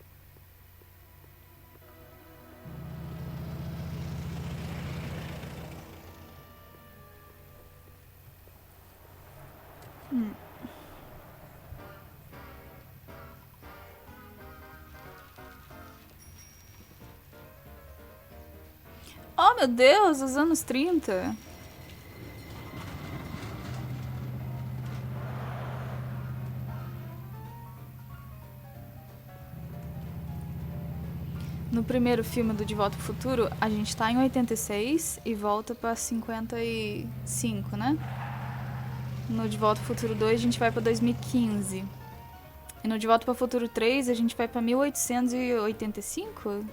Oh, meu Deus, os anos 30. No primeiro filme do De Volta pro Futuro, a gente tá em 86 e volta pra 55, né? No De Volta pro Futuro 2, a gente vai pra 2015. E no De Volta pro Futuro 3, a gente vai pra 1885?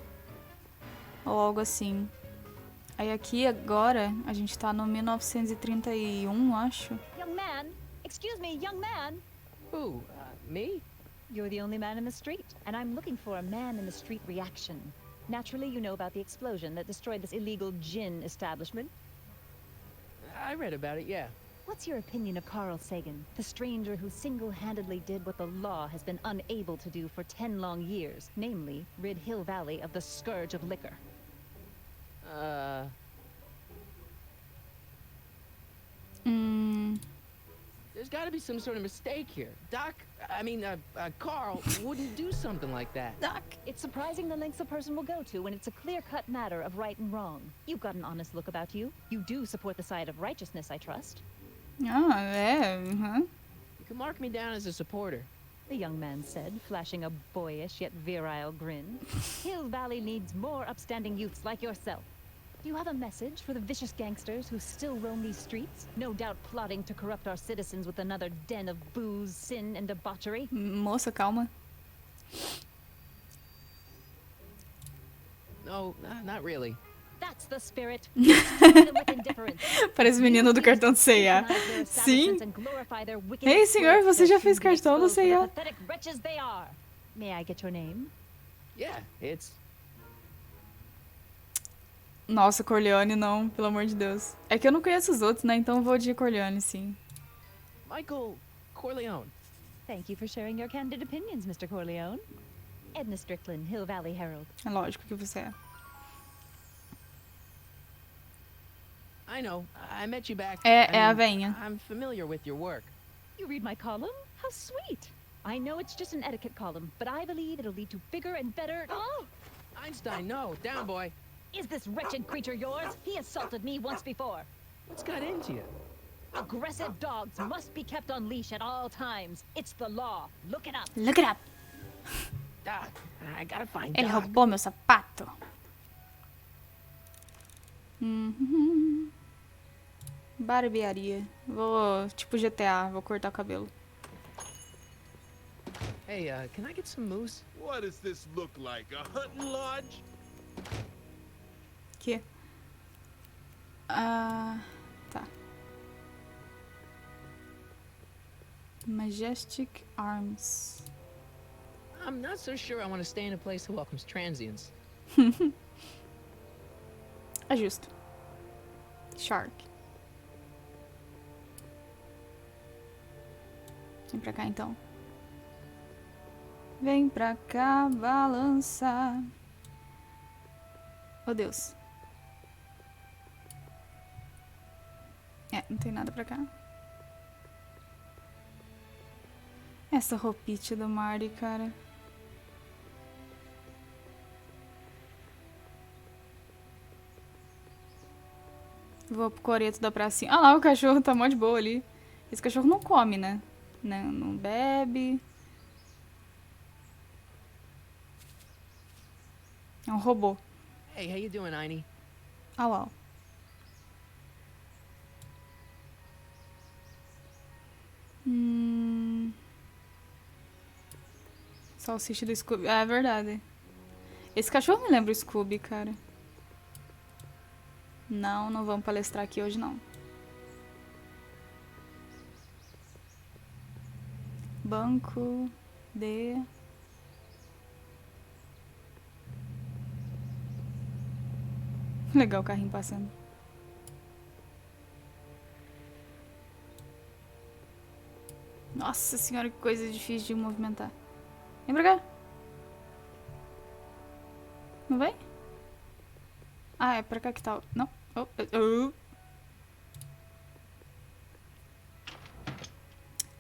Ou algo assim. Aí aqui, agora, a gente tá no 1931, acho. Young man, excuse me, young man. Who? Me? You're the only man in the street, and I'm looking for a man in the street reaction. Naturally, you know about the explosion that destroyed this illegal gin establishment. I read about it, yeah. What's your opinion of Carl Sagan, the stranger who single-handedly did what the law has been unable to do for 10 long years, namely, rid Hill Valley of the scourge of liquor? There's gotta be some sort of mistake here. Carl wouldn't do something like that. Doc. It's surprising the lengths a person will go to when it's a clear-cut matter of right and wrong. You've got an honest look about you. You do support the side of righteousness, I trust. Ah, é. You can mark me down as a supporter. The young man said, flashing a boyish yet virile grin. Hill Valley needs more upstanding youths like yourself. Do you have a message for the vicious gangsters who still roam these streets? No doubt plotting to corrupt our citizens with another den of booze, sin, and debauchery? Moça, calma. No, not really. That's the spirit. Destroy them with indifference. Parece o menino do cartão do C&A. Sim. Ei, senhor, você já fez cartão do C&A? Pathetic wretches they are. May I get your name? Yeah, it's... Nossa, Corleone não, pelo amor de Deus. É que eu não conheço os outros, né? Então eu vou de Corleone, sim. Michael Corleone. Thank you for sharing your candid opinions, Mr. Corleone. Edna Strickland, Hill Valley Herald. É lógico que você é. I know. I met you back. É a veinha. I'm familiar with your work. You read my column? How sweet. I know it's just an etiquette column, but I believe it'll lead to bigger and better... Oh! Einstein, no. Down, boy. Is this wretched creature yours? He assaulted me once before. What's got into you? Aggressive dogs must be kept on leash at all times. It's the law. Look it up. Look it up. Doc, I gotta find Ele Doc. roubou meu sapato. Barbearia. Vou, tipo GTA, vou cortar o cabelo. Hey, can I get some moose? What does this look like? A hunting lodge? Aqui. Tá. Majestic Arms. I'm not so sure I want to stay in a place that welcomes transients. É justo. Shark. Vem pra cá então. Vem pra cá, balança. Oh, Deus. Não tem nada pra cá. Essa roupite do Marty, cara. Vou pro coreto da pracinha. Ah lá, o cachorro tá mó de boa ali. Esse cachorro não come, né? Não bebe. É um robô. Hey, how you doing, Einie? Au, au. Salsicha do Scooby. É verdade. Esse cachorro me lembra o Scooby, cara. Não vamos palestrar aqui hoje, não. Banco de... Legal o carrinho passando. Nossa senhora, que coisa difícil de movimentar. Vem pra cá. Não vem? Ah, é pra cá que tá. Não.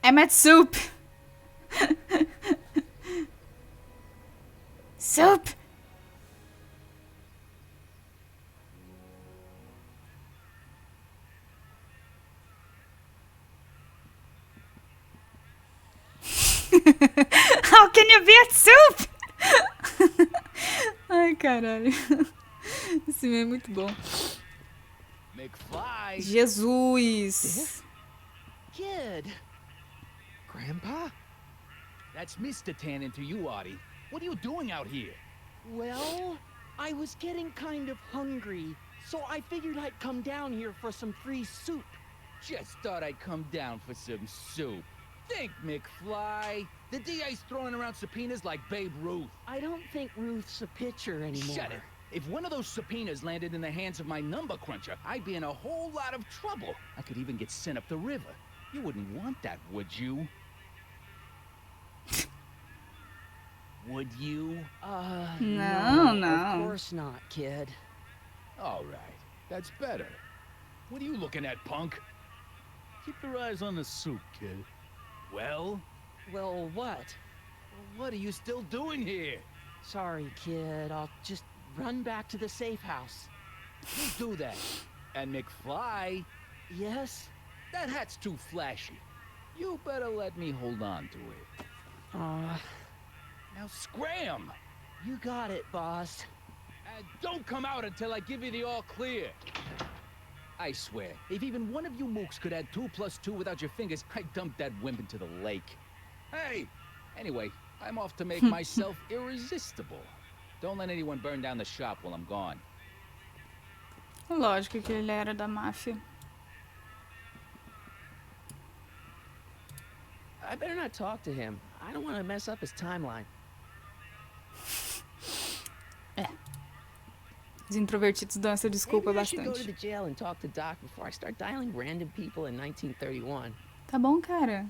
I'm at soup. Soup. How can you be at soup? Ai, caralho. Esse meme é muito bom. McFly. Jesus. Kid. Grandpa? That's Mr. Tannen to you, Artie. What are you doing out here? Well, I was getting kind of hungry, so I figured I'd come down here for some free soup. Just thought I'd come down for some soup. Think, McFly. The DA's throwing around subpoenas like Babe Ruth. I don't think Ruth's a pitcher anymore. Shut it. If one of those subpoenas landed in the hands of my number cruncher, I'd be in a whole lot of trouble. I could even get sent up the river. You wouldn't want that, would you? Would you? No. Of course not, kid. All right. That's better. What are you looking at, punk? Keep your eyes on the soup, kid. Well, Well, what? what are you still doing here? Sorry, kid. I'll just run back to the safe house. You do that. And McFly, Yes? that hat's too flashy. You better let me hold on to it. Now scram! You got it, boss. And don't come out until I give you the all clear. I swear, if even one of you mooks could add 2 plus 2 without your fingers, I'd dump that wimp into the lake. Hey! Anyway, I'm off to make myself irresistible. Don't let anyone burn down the shop while I'm gone. Lógico que ele era da máfia. I better not talk to him. I don't want to mess up his timeline. Os introvertidos dão essa desculpa Maybe I should go to bastante. the jail and talk to Doc before I start dialing random people in 1931. Tá bom, cara.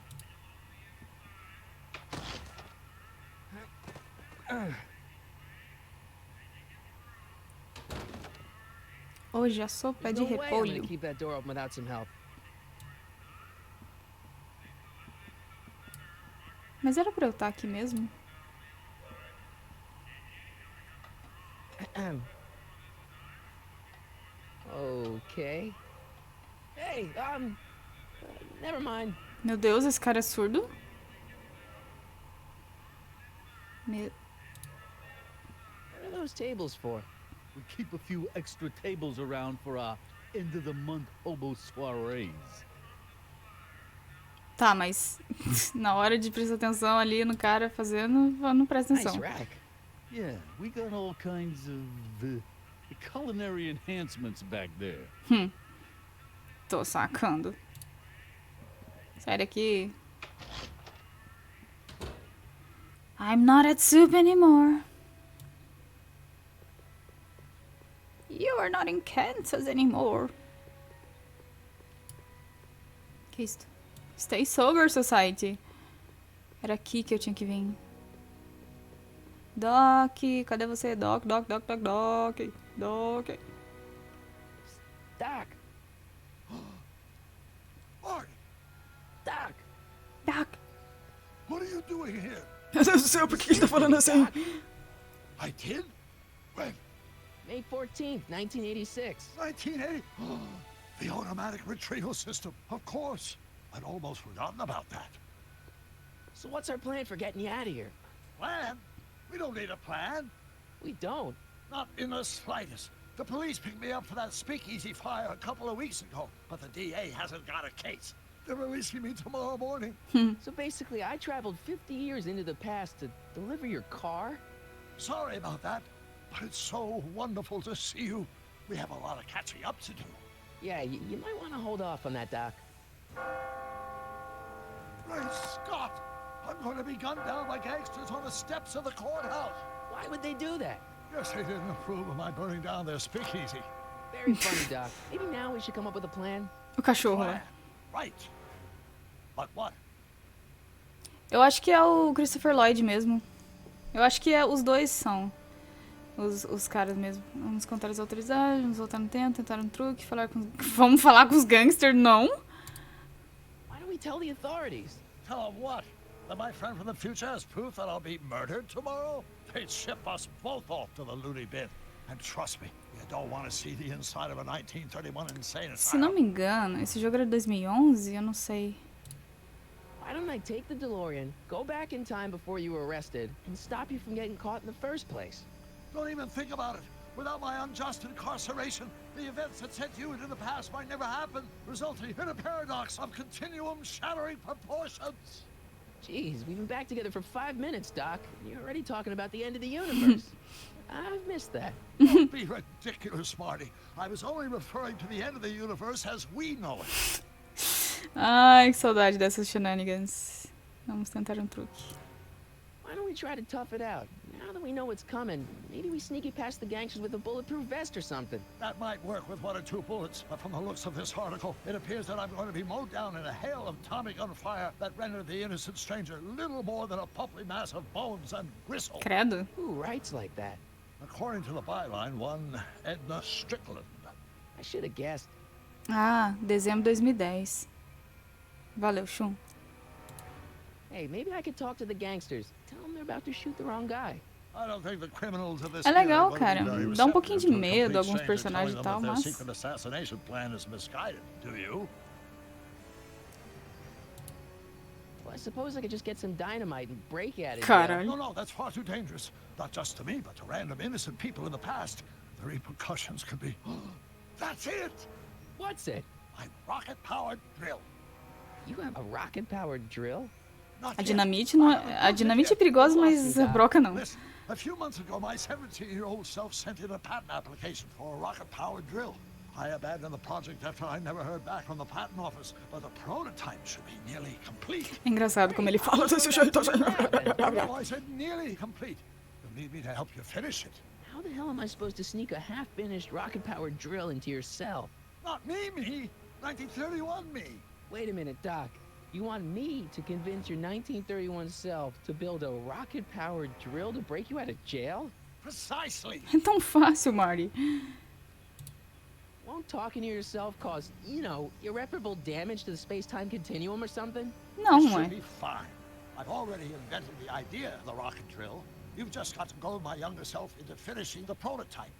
Hoje a sopa é There's de no way I'm gonna repolho. keep that door open without some help. Mas era pra eu estar aqui mesmo? Okay. Hey, never mind. Meu Deus, esse cara é surdo? What are those tables for? We keep a few extra tables around for our end of the month hobo soirees. Tá, mas na hora de prestar atenção ali no cara fazendo, não presta Nice atenção. rack. Yeah, we got all kinds of culinary enhancements back there. Tô sacando. Sai daqui. I'm not at soup anymore. You are not in Kansas anymore. Que isto? Stay sober, society. Era aqui que eu tinha que vir. Doc, cadê você? Doc. Doc. Marty, Doc. Doc. what are you doing here? Meu Deus do céu, por que ele tá falando assim? I did? When? May 14th, 1986. 1980? The automatic retrieval system, of course. I'd almost forgotten about that. So what's our plan for getting you out of here? Plan? We don't need a plan. We don't. Not in the slightest. The police picked me up for that speakeasy fire a couple of weeks ago, but the DA hasn't got a case. They're releasing me tomorrow morning. So basically, I traveled 50 years into the past to deliver your car? Sorry about that, but it's so wonderful to see you. We have a lot of catching up to do. Yeah, you might want to hold off on that, Doc. Great Scott! I'm going to be gunned down by gangsters on the steps of the courthouse. Why would they do that? Guess they didn't approve of my burning down their speakeasy. Very funny, Doc. Maybe now we should come up with a plan. O cachorro lá. Plan. Right. But what? Eu acho que é o Christopher Lloyd mesmo. Eu acho que os dois são os caras mesmo. Vamos contar as autoridades, vamos voltar no tempo, tentar um truque, falar com... Vamos falar com os gangsters, não? Why don't we tell the authorities? Tell them what? That my friend from the future has proof that I'll be murdered tomorrow? They'd ship us both off to the loony bin. And trust me, you don't want to see the inside of a 1931 insane Se não asylum. me engano, esse jogo era de 2011, eu não sei. Why don't I take the DeLorean, go back in time before you were arrested, and stop you from getting caught in the first place? Don't even think about it. Without my unjust incarceration, the events that sent you into the past might never happen, resulting in a paradox of continuum-shattering proportions. Jeez, we've been back together for 5 minutes, Doc. You're already talking about the end of the universe. I've missed that. Don't be ridiculous, Marty. I was only referring to the end of the universe as we know it. Ai, que saudade dessas shenanigans. Vamos tentar um truque. Why don't we try to tough it out? Now that we know what's coming, maybe we sneak it past the gangsters with a bulletproof vest or something. That might work with 1 or 2 bullets, but from the looks of this article, it appears that I'm going to be mowed down in a hail of Tommy gun fire that rendered the innocent stranger little more than a puffly mass of bones and gristle. Credo. Who writes like that? According to the byline, one Edna Strickland. I should have guessed. Ah, dezembro de 2010. Valeu, Shun. Hey, maybe I could talk to the gangsters. Tell them they're about to shoot the wrong guy. I don't think the criminals of this É legal, era cara. gonna be very Dá um pouquinho de receptive to a medo, complete alguns stranger personagens e telling tal, them that mas... their secret assassination plan is misguided. Do you? Well, I suppose I could just get some dynamite and break at it. Caralho. No, that's far too dangerous. Not just to me, but to random innocent people in the past. The repercussions could be... That's it! What's it? My rocket-powered drill. You have a rocket-powered drill? Not A yet. dinamite, não é... a dinamite é perigosa, mas a broca não. Listen, a few months ago, my 17-year-old self sent in a patent application for a rocket-powered drill. I abandoned the project after I never heard back from the patent office, but the prototype should be nearly complete. É engraçado como ele fala desse jeito. No, I said nearly complete. You'll need me to help you finish it. How the hell am I supposed to sneak a half-finished rocket-powered drill into your cell? Not me. 1931 me. Wait a minute, Doc. You want me to convince your 1931 self to build a rocket-powered drill to break you out of jail? Precisely. É tão fácil, Marty. Won't talking to yourself cause, you know, irreparable damage to the space-time continuum or something? Não, This should ué. be fine. I've already invented the idea of the rocket drill. You've just got to goad my younger self into finishing the prototype.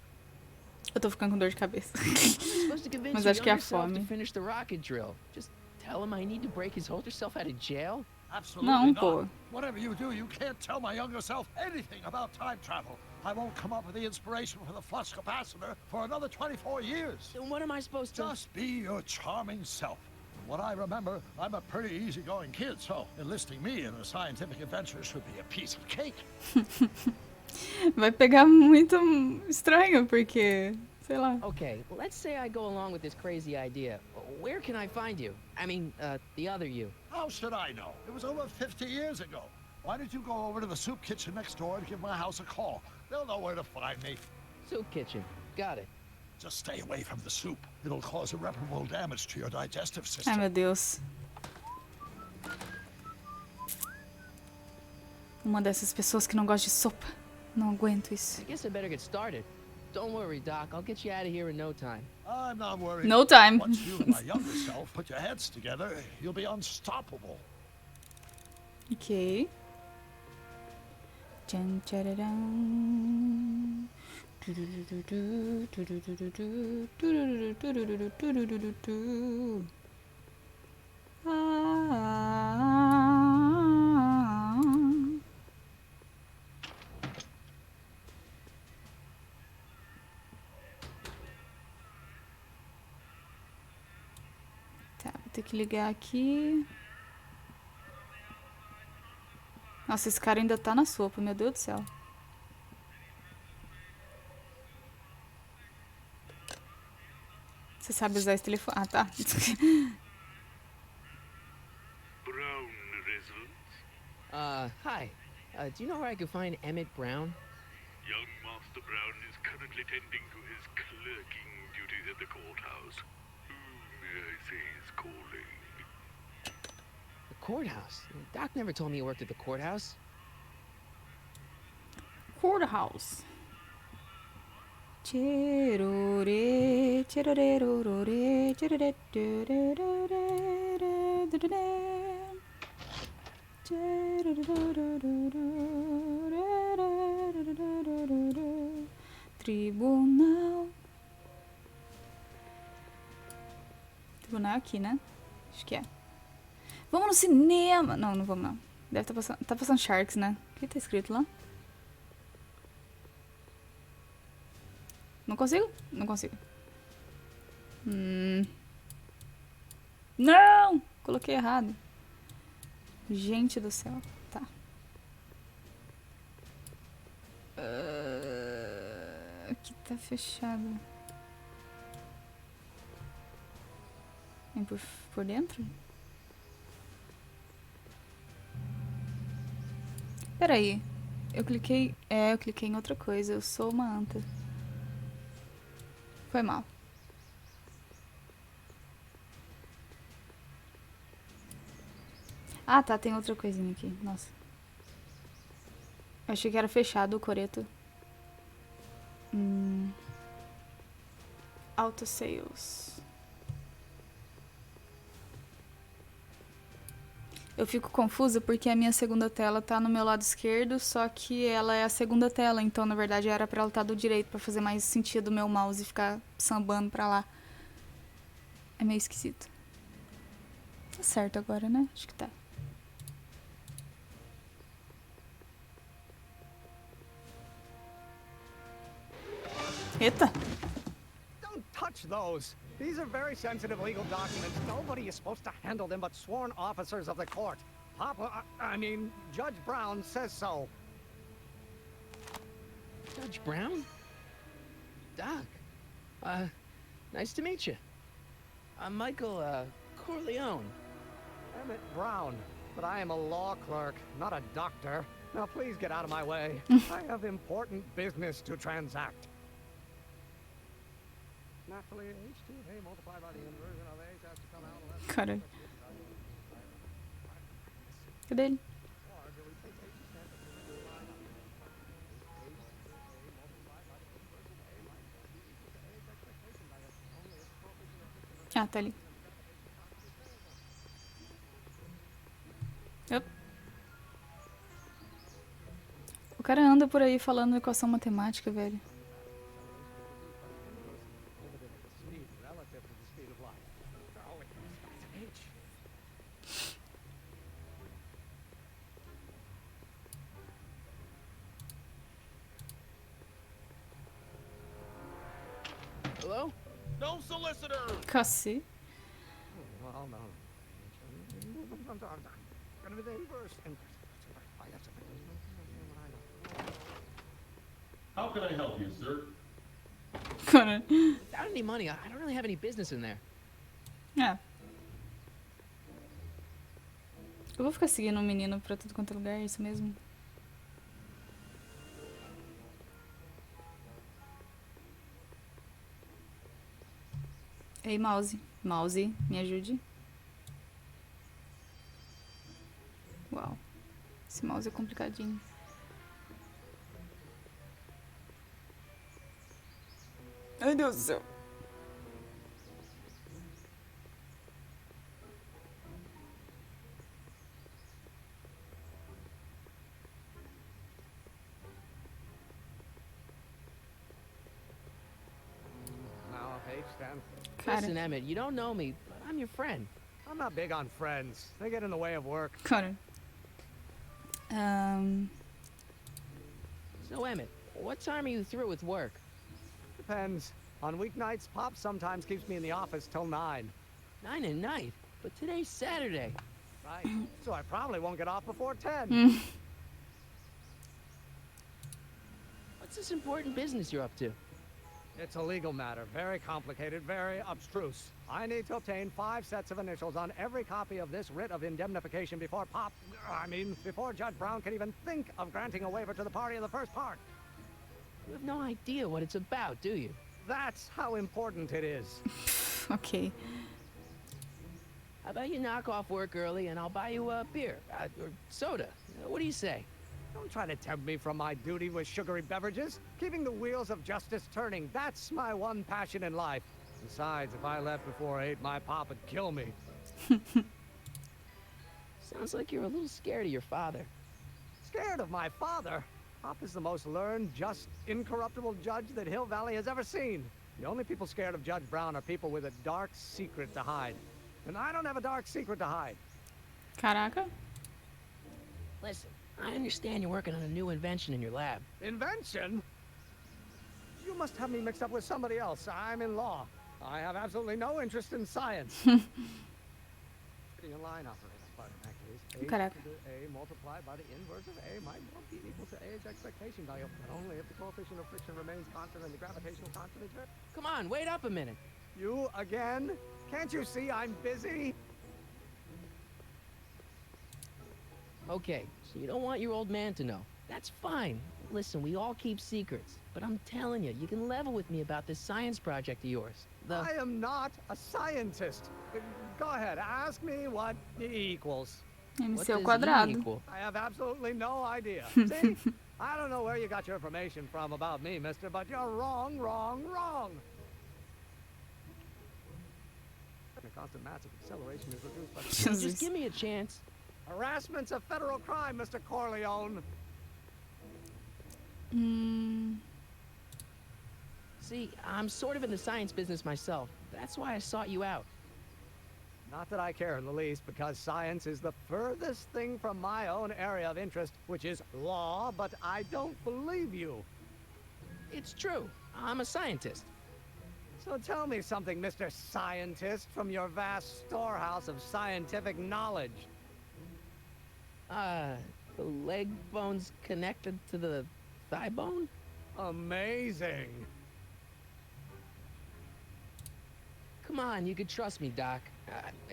Eu tô ficando com dor de cabeça. Supposed to convince Mas your acho que é a younger self to fome. finish the rocket drill. Just tell him I need to break his older self out of jail? Absolutely Não, not. pô. Whatever you do, you can't tell my younger self anything about time travel. I won't come up with the inspiration for the flux capacitor for another 24 years. Then what am I supposed to... Just be your charming self. From what I remember, I'm a pretty easygoing kid, so enlisting me in a scientific adventure should be a piece of cake. Vai pegar muito estranho, porque... Sei lá. Okay, let's say I go along with this crazy idea. Where can I find you? I mean, the other you. How should I know? It was over 50 years ago. Why don't you go over to the soup kitchen next door and give my house a call? They'll know where to find me. Soup kitchen. Got it. Just stay away from the soup. It'll cause irreparable damage to your digestive Ai, system. meu Deus. Uma dessas pessoas que não gosta de sopa. Não aguento isso. I guess I better get started. Don't worry, Doc. I'll get you out of here in no time. I'm not worried. No time. Once you and my younger self put your heads together, you'll be unstoppable. Ok. Tchan, tchararam. Tudududu, tudududu, tudududu, tudududu, tudududu. Tá, vou ter que ligar aqui. Nossa, esse cara ainda tá na sopa, meu Deus do céu. Você sabe usar esse telefone? Ah, tá. Hi. Do you know where I could find Emmett Brown? Young Master Brown is currently tending to his clerking duties at the courthouse. Who may I say is calling? The courthouse? Doc never told me he worked at the courthouse. Courthouse. Tirore, tirorerorore, tirore, Tribunal. Tribunal aqui, né? Acho que é. Vamos no cinema! Não, não vamos não. Deve estar passando. Tá passando Sharks, né? O que tá escrito lá? Não consigo? Não consigo. Não! Coloquei errado. Gente do céu. Tá. Aqui tá fechado. Vem por dentro? Peraí. Eu cliquei em outra coisa. Eu sou uma anta. Foi mal. Ah, tá. Tem outra coisinha aqui. Nossa. Eu achei que era fechado o coreto. Auto sales. Eu fico confusa porque a minha segunda tela tá no meu lado esquerdo, só que ela é a segunda tela, então na verdade era pra ela estar do direito, pra fazer mais sentido o meu mouse ficar sambando pra lá. É meio esquisito. Tá certo agora, né? Acho que tá. Eita! Don't touch those. These are very sensitive legal documents. Nobody is supposed to handle them but sworn officers of the court. Judge Brown says so. Judge Brown? Doc. Nice to meet you. I'm Michael, Corleone. Emmett Brown. But I am a law clerk, not a doctor. Now please get out of my way. I have important business to transact. Naturally, H2A multiplied by the inversion of H has to come out less. Caralho. Cadê ele? Ah, tá ali. Op. O cara anda por aí falando equação matemática, velho. Hello? No solicitor! Cacete. Well, no. Gonna be the inverse. How can I help you, sir? Cara. Without any money, I don't really have any business in there. É. Eu vou ficar seguindo o menino pra tudo quanto é lugar, é isso mesmo? Ei, mouse. Mouse, me ajude. Uau. Esse mouse é complicadinho. Ai, Deus do céu. Now, hey, Stan. Cara. Listen, Emmett, you don't know me, but I'm your friend. I'm not big on friends. They get in the way of work. Cara. So, Emmett, what time are you through with work? Depends. On weeknights, Pop sometimes keeps me in the office till 9. 9 at night? But today's Saturday. Right. So I probably won't get off before 10. What's this important business you're up to? It's a legal matter. Very complicated, very abstruse. I need to obtain 5 sets of initials on every copy of this writ of indemnification before before Judge Brown can even think of granting a waiver to the party in the first part. You have no idea what it's about, do you? That's how important it is. Ok. How about you knock off work early and I'll buy you a beer or soda? What do you say? Don't try to tempt me from my duty with sugary beverages. Keeping the wheels of justice turning, that's my one passion in life. Besides, if I left before 8, my pop would kill me. Sounds like you're a little scared of your father. Scared of my father? Pop is the most learned, just, incorruptible judge that Hill Valley has ever seen. The only people scared of Judge Brown are people with a dark secret to hide. And I don't have a dark secret to hide. Caraca. Listen, I understand you're working on a new invention in your lab. Invention? You must have me mixed up with somebody else. I'm in law. I have absolutely no interest in science. Putting a line operator, but in that case, A Caraca. to the A multiplied by the inverse of A might well be equal to A's expectation value, but only if the coefficient of friction remains constant and the gravitational constant is very... Come on, wait up a minute. You again? Can't you see I'm busy? Okay, so you don't want your old man to know. That's fine. Listen, we all keep secrets. But I'm telling you, you can level with me about this science project of yours. I am not a scientist. Go ahead, ask me what E equals. MC ao quadrado. Equal? I have absolutely no idea. See? I don't know where you got your information from about me, mister, but you're wrong, wrong, wrong. The constant mass of acceleration is reduced by the... Just give me a chance. Harassment's a federal crime, Mr. Corleone. See, I'm sort of in the science business myself. That's why I sought you out. Not that I care in the least, because science is the furthest thing from my own area of interest, which is law, but I don't believe you. It's true. I'm a scientist. So tell me something, Mr. Scientist, from your vast storehouse of scientific knowledge. The leg bone's connected to the thigh bone? Amazing. Come on, you could trust me, Doc.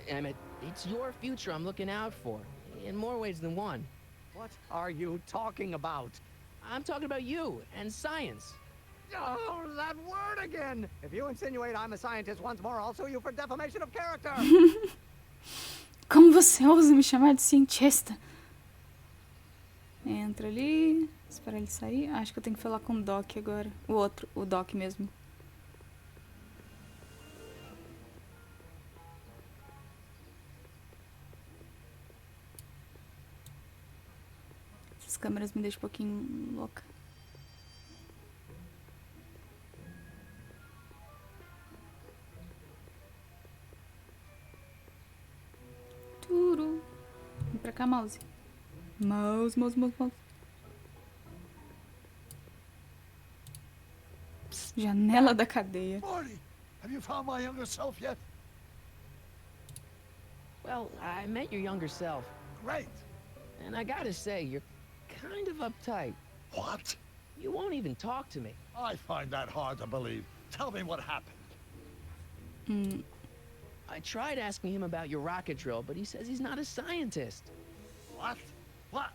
Emmett, it's your future I'm looking out for, in more ways than one. What are you talking about? I'm talking about you and science. Oh, that word again! If you insinuate I'm a scientist once more, I'll sue you for defamation of character! Como você ousa me chamar de cientista? Entra ali. Espera ele sair. Acho que eu tenho que falar com o Doc agora. O outro, o Doc mesmo. câmeras me deixam um pouquinho louca. Turu. Vem pra cá, mouse. Mouse. Janela da cadeia. Marty, have you found my younger self yet? Well, I met your younger self, Great. and I gotta say, you're kind of uptight. What? You won't even talk to me. I find that hard to believe. Tell me what happened. I tried asking him about your rocket drill, but he says he's not a scientist. What? What?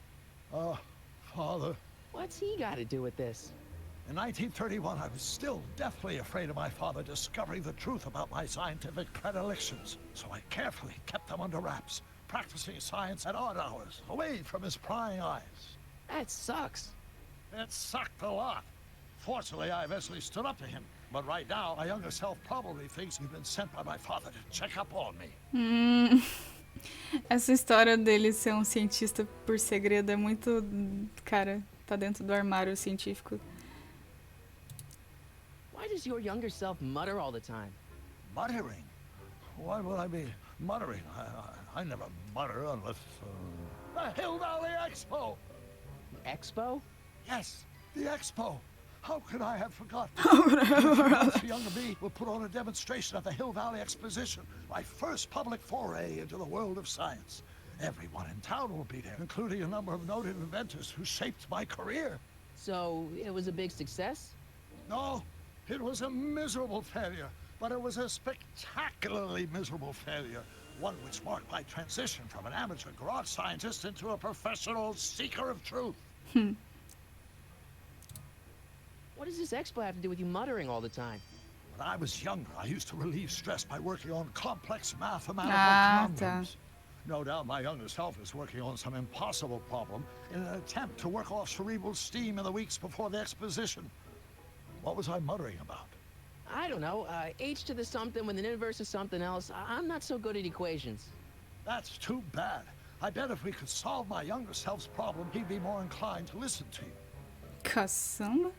Oh, Father. What's he got to do with this? In 1931, I was still deathly afraid of my father discovering the truth about my scientific predilections. So I carefully kept them under wraps, practicing science at odd hours, away from his prying eyes. That sucks. It sucked a lot. Fortunately, I eventually stood up to him. But right now, my younger self probably thinks he's been sent by my father to check up on me. Essa história dele ser um cientista por segredo é muito... Cara, tá dentro do armário científico. Why does your younger self mutter all the time? Muttering? Why would I be muttering? I never mutter unless... The Hill Valley Expo! The Expo? Yes, the Expo. How could I have forgotten? Younger me will put on a demonstration at the Hill Valley Exposition, my first public foray into the world of science. Everyone in town will be there, including a number of noted inventors who shaped my career. So, it was a big success? No, it was a miserable failure, but it was a spectacularly miserable failure. One which marked my transition from an amateur garage scientist into a professional seeker of truth. What does this expo have to do with you muttering all the time? When I was younger, I used to relieve stress by working on complex mathematical conundrums. No doubt my younger self is working on some impossible problem in an attempt to work off cerebral steam in the weeks before the exposition. What was I muttering about? I don't know. H to the something with an inverse of something else. I'm not so good at equations. That's too bad. I bet if we could solve my younger self's problem, he'd be more inclined to listen to you. Caçamba?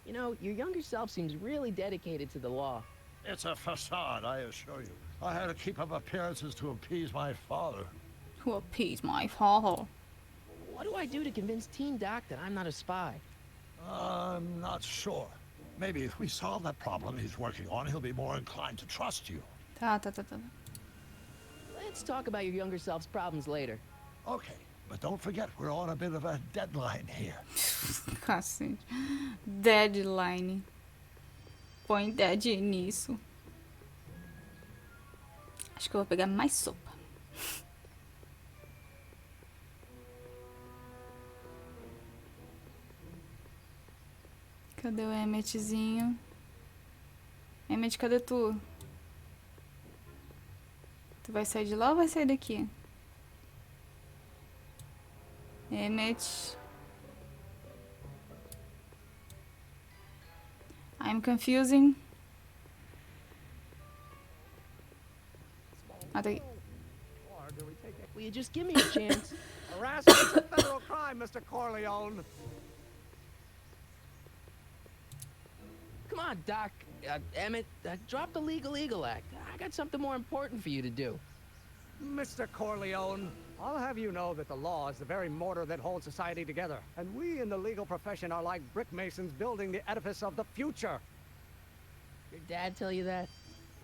You know, your younger self seems really dedicated to the law. It's a facade, I assure you. I had to keep up appearances to appease my father. To appease my father. What do I do to convince Teen Doc that I'm not a spy? I'm not sure. Maybe if we solve that problem he's working on, he'll be more inclined to trust you. Tá. Let's talk about your younger self's problems later. Okay, but don't forget we're on a bit of a deadline here. Cacete. Deadline. Põe dead nisso. Acho que eu vou pegar mais sopa. Cadê o Emmetzinho? Emmet, cadê tu? Tu vai sair de lá ou vai sair daqui? Emmet. I'm confusing. Ah, tá aqui. Will you just give me a chance? Harassment is a federal crime, Mr. Corleone. Come on, Doc. Emmett, drop the Legal Eagle Act. I got something more important for you to do. Mr. Corleone, I'll have you know that the law is the very mortar that holds society together. And we in the legal profession are like brick masons building the edifice of the future. Your dad tell you that?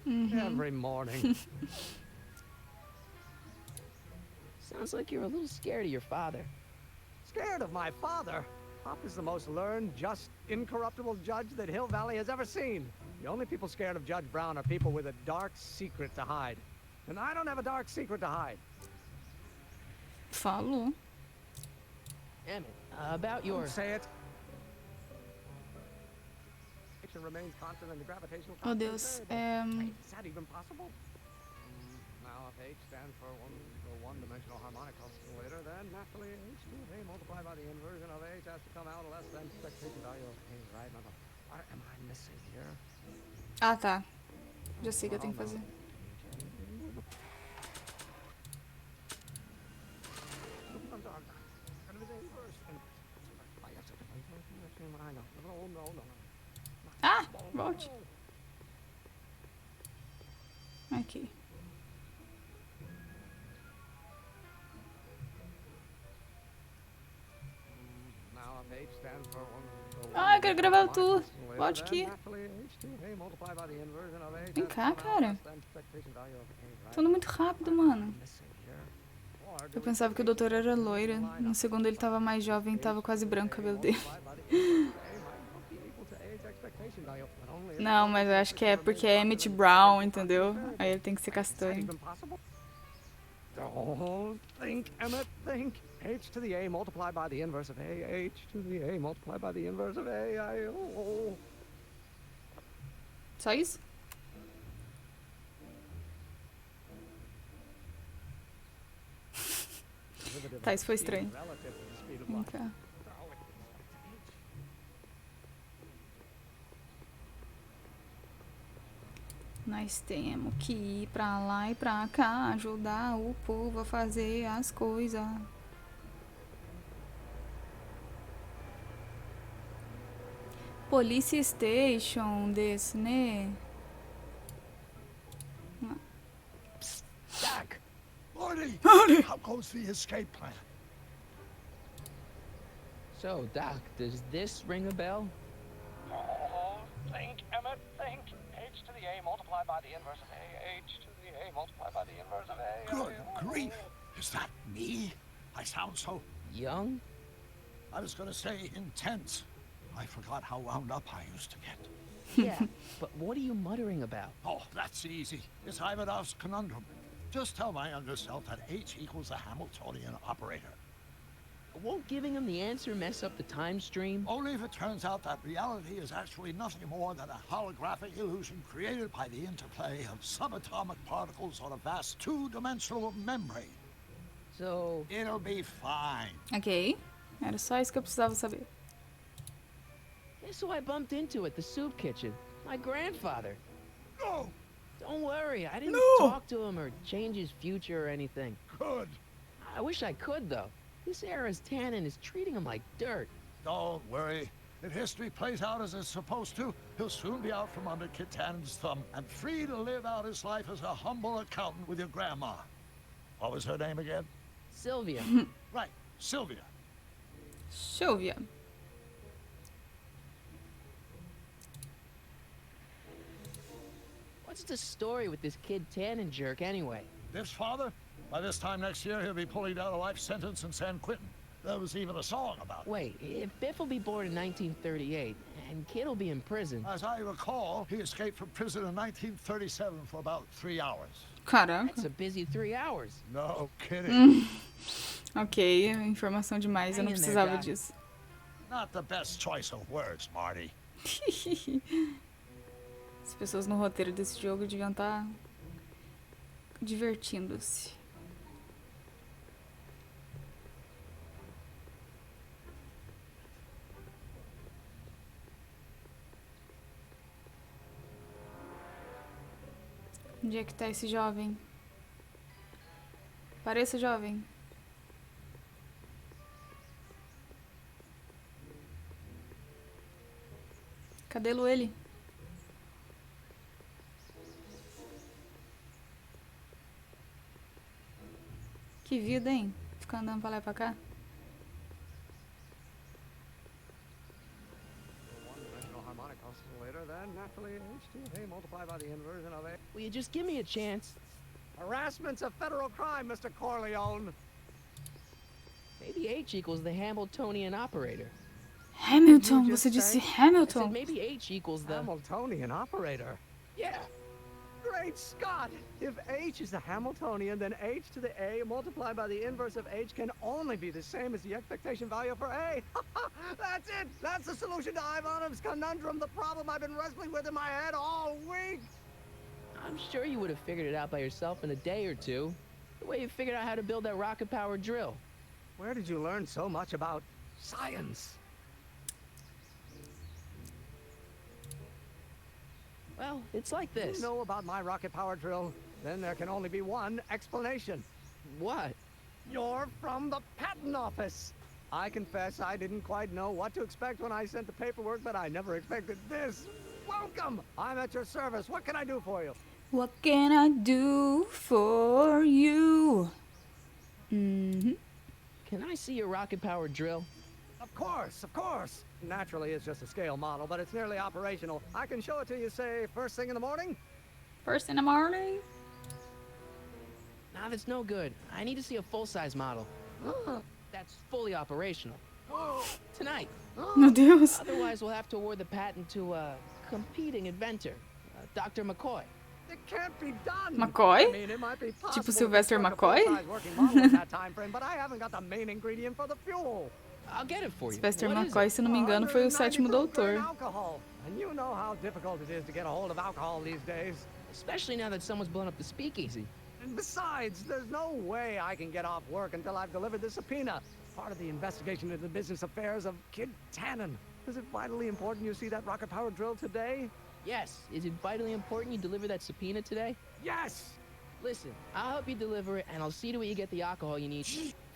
Every morning. Sounds like you're a little scared of your father. Scared of my father? Pop is the most learned, just, incorruptible judge that Hill Valley has ever seen. The only people scared of Judge Brown are people with a dark secret to hide. And I don't have a dark secret to hide. Falou. Emmett, about your... Don't say it. Remains constant and the gravitational Oh, Deus. Is that even possible? Now, if H stands for one-dimensional harmonic oscillator, then naturally H of A multiplied by the inversion of H has to come out less than expectation value of A, right? No. What am I missing here? Ah, tá. Já sei o que eu tenho que fazer. Ah, volte. Aqui. Ah, eu quero gravar o tour. Volte aqui. Vem cá, cara. Tudo muito rápido, mano. Eu pensava que o doutor era loira. No segundo ele tava mais jovem e tava quase branco o cabelo dele. Não, mas eu acho que é porque é Emmett Brown, entendeu? Aí ele tem que ser castanho. Don't think, Emmett, think. H to the A multiplied by the inverse of A. H to the A multiplied by the inverse of A. Só isso? Tá, isso foi estranho. Vem cá. Nós temos que ir pra lá e pra cá, ajudar o povo a fazer as coisas. Police Station desse, né? Psst, Doc! Marty! How goes the escape plan? So, Doc, does this ring a bell? Oh, think, Emmett, think. H to the A multiplied by the inverse of A. H to the A multiplied by the inverse of A. Good grief! Is that me? I sound so... Young? I was gonna say intense. I forgot how wound up I used to get. Yeah, but what are you muttering about? Oh, that's easy. It's Ivanov's conundrum. Just tell my younger self that H equals the Hamiltonian operator. Won't giving him the answer mess up the time stream? Only if it turns out that reality is actually nothing more than a holographic illusion created by the interplay of subatomic particles on a vast two-dimensional membrane. So... It'll be fine. Ok. Era só isso que eu precisava saber. Guess who I bumped into at the soup kitchen? My grandfather. No! Don't worry, I didn't talk to him or change his future or anything. Good. I wish I could, though. This era's tannin is treating him like dirt. Don't worry. If history plays out as it's supposed to, he'll soon be out from under Kit Tannen's thumb and free to live out his life as a humble accountant with your grandma. What was her name again? Sylvia. Right, Sylvia. Sylvia. What's the story with this kid Tannen jerk anyway? Biff's father? By this time next year, he'll be pulling down a life sentence in San Quentin. There was even a song about it. Wait, if Biff will be born in 1938, and Kid will be in prison... As I recall, he escaped from prison in 1937 for about 3 hours. Caramba. That's a busy 3 hours. No kidding. Ok, informação demais, eu não precisava disso. Not the best choice of words, Marty. As pessoas no roteiro desse jogo deviam estar divertindo-se. Onde é que tá esse jovem? Pareça jovem. Cadê ele? Que vida, hein? Ficar andando pra lá e pra cá. Will you just give me a chance? Harassment's a federal crime, Mr. Corleone. Maybe H equals the Hamiltonian operator. Hamilton, você disse Hamilton. I said maybe H equals the... Hamiltonian operator? Yeah. Great Scott! If H is the Hamiltonian, then H to the A multiplied by the inverse of H can only be the same as the expectation value for A. That's it! That's the solution to Ivanov's conundrum, the problem I've been wrestling with in my head all week! I'm sure you would have figured it out by yourself in a day or two. The way you figured out how to build that rocket-powered drill. Where did you learn so much about science? Well, it's like this. You know about my rocket-powered drill? Then there can only be one explanation. What? You're from the patent office. I confess I didn't quite know what to expect when I sent the paperwork, but I never expected this. Welcome! I'm at your service. What can I do for you? What can I do for you? Can I see your rocket-powered drill? Of course, of course. Naturally, it's just a scale model, but it's nearly operational. I can show it to you, say, first thing in the morning? First in the morning? Nah, that's no good. I need to see a full-size model. That's fully operational. Tonight. Meu Deus. Otherwise, we'll have to award the patent to a competing inventor, Dr. McCoy. It can't be done. McCoy? I mean, it might be possible Tipo Sylvester to construct a McCoy? full-size working model in that time frame, but I haven't got the main ingredient for the fuel. I'll get it for you. Sylvester What is McCoy, it? se não me engano, foi o 7º 190 doutor. grain alcohol. And you know how difficult it is to get a hold of alcohol these days. Especially now that someone's blown up the speakeasy. And besides, there's no way I can get off work until I've delivered the subpoena. Part of the investigation into the business affairs of Kid Tannen. Is it vitally important you see that rocket-powered drill today? Yes. Is it vitally important you deliver that subpoena today? Yes! Listen, I'll help you deliver it, and I'll see to it you get the alcohol you need.